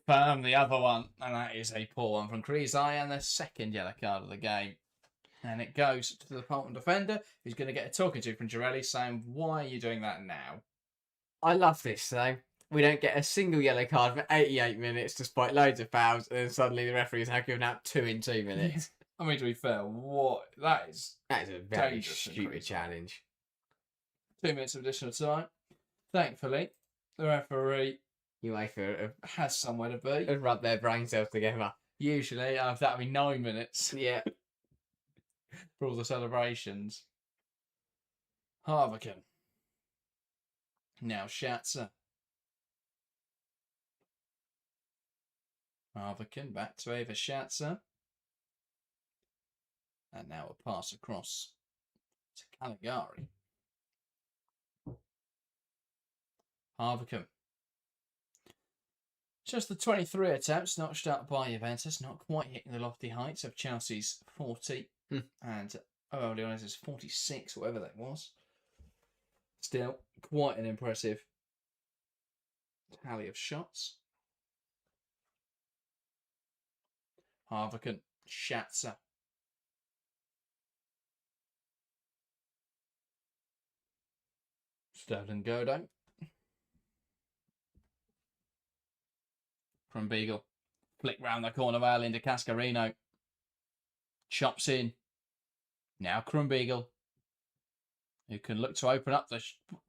Speaker 1: firm the other one. And that is a poor one from Krizai and the second yellow card of the game. And it goes to the Polten defender, who's going to get a talking to from Girelli saying, why are you doing that now?
Speaker 2: I love this, though. We don't get a single yellow card for 88 minutes despite loads of fouls, and then suddenly the referees have given out 2 in 2 minutes.
Speaker 1: I mean, to be fair, that is
Speaker 2: a very stupid challenge.
Speaker 1: 2 minutes of additional time. Thankfully, the referee
Speaker 2: UEFA
Speaker 1: has somewhere to be.
Speaker 2: Have rubbed their brain cells together.
Speaker 1: Usually, that'd be 9 minutes.
Speaker 2: Yeah.
Speaker 1: For all the celebrations. Harvican. Now Shatsa. Harvican back to Ava Shatsa. And now a pass across to Caligari. Harvican. Just the 23 attempts notched up by Juventus, not quite hitting the lofty heights of Chelsea's 40 and Leone's 46, whatever that was. Still, quite an impressive tally of shots. Harvican, Shatsa. Sterling Godo. From Beagle. Flick round the corner well into Cascarino. Chops in. Now Krumbiegel, who can look to open up the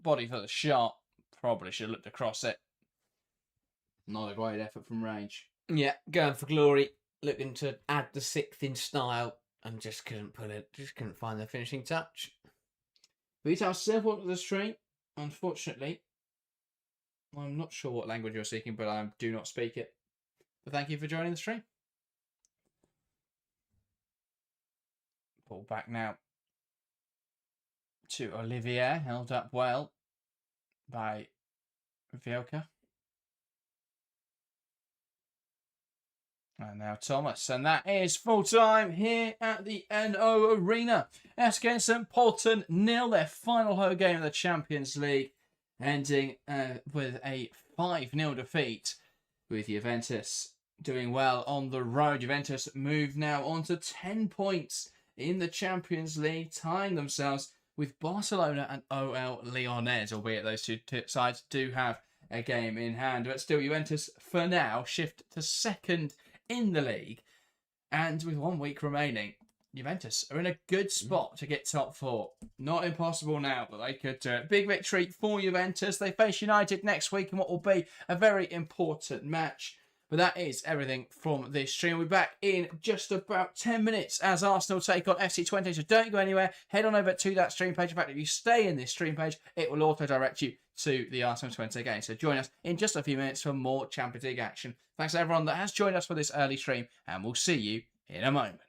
Speaker 1: body for the shot. Probably should have looked across it. Not a great effort from range.
Speaker 2: Yeah, going for glory. Looking to add the 6th in style and just couldn't put it. Just couldn't find the finishing touch.
Speaker 1: Vital simple to the stream. Unfortunately, I'm not sure what language you're speaking, but I do not speak it. But thank you for joining the stream. Ball back now to Olivier, held up well by Vielka. And now Thomas. And that is full time here at the NO Arena. SKN St Polten 0, their final home game of the Champions League, ending with a 5-0 defeat, with Juventus doing well on the road. Juventus move now on to 10 points in the Champions League, tying themselves with Barcelona and OL Lyonnais, albeit those two sides do have a game in hand. But still, Juventus, for now, shift to second in the league. And with 1 week remaining, Juventus are in a good spot to get top 4. Not impossible now, but they could do it. Big victory for Juventus. They face United next week in what will be a very important match. But that is everything from this stream. We'll be back in just about 10 minutes as Arsenal take on FC Twente. So don't go anywhere. Head on over to that stream page. In fact, if you stay in this stream page, it will auto-direct you to the Arsenal Twente game. So join us in just a few minutes for more Champions League action. Thanks to everyone that has joined us for this early stream, and we'll see you in a moment.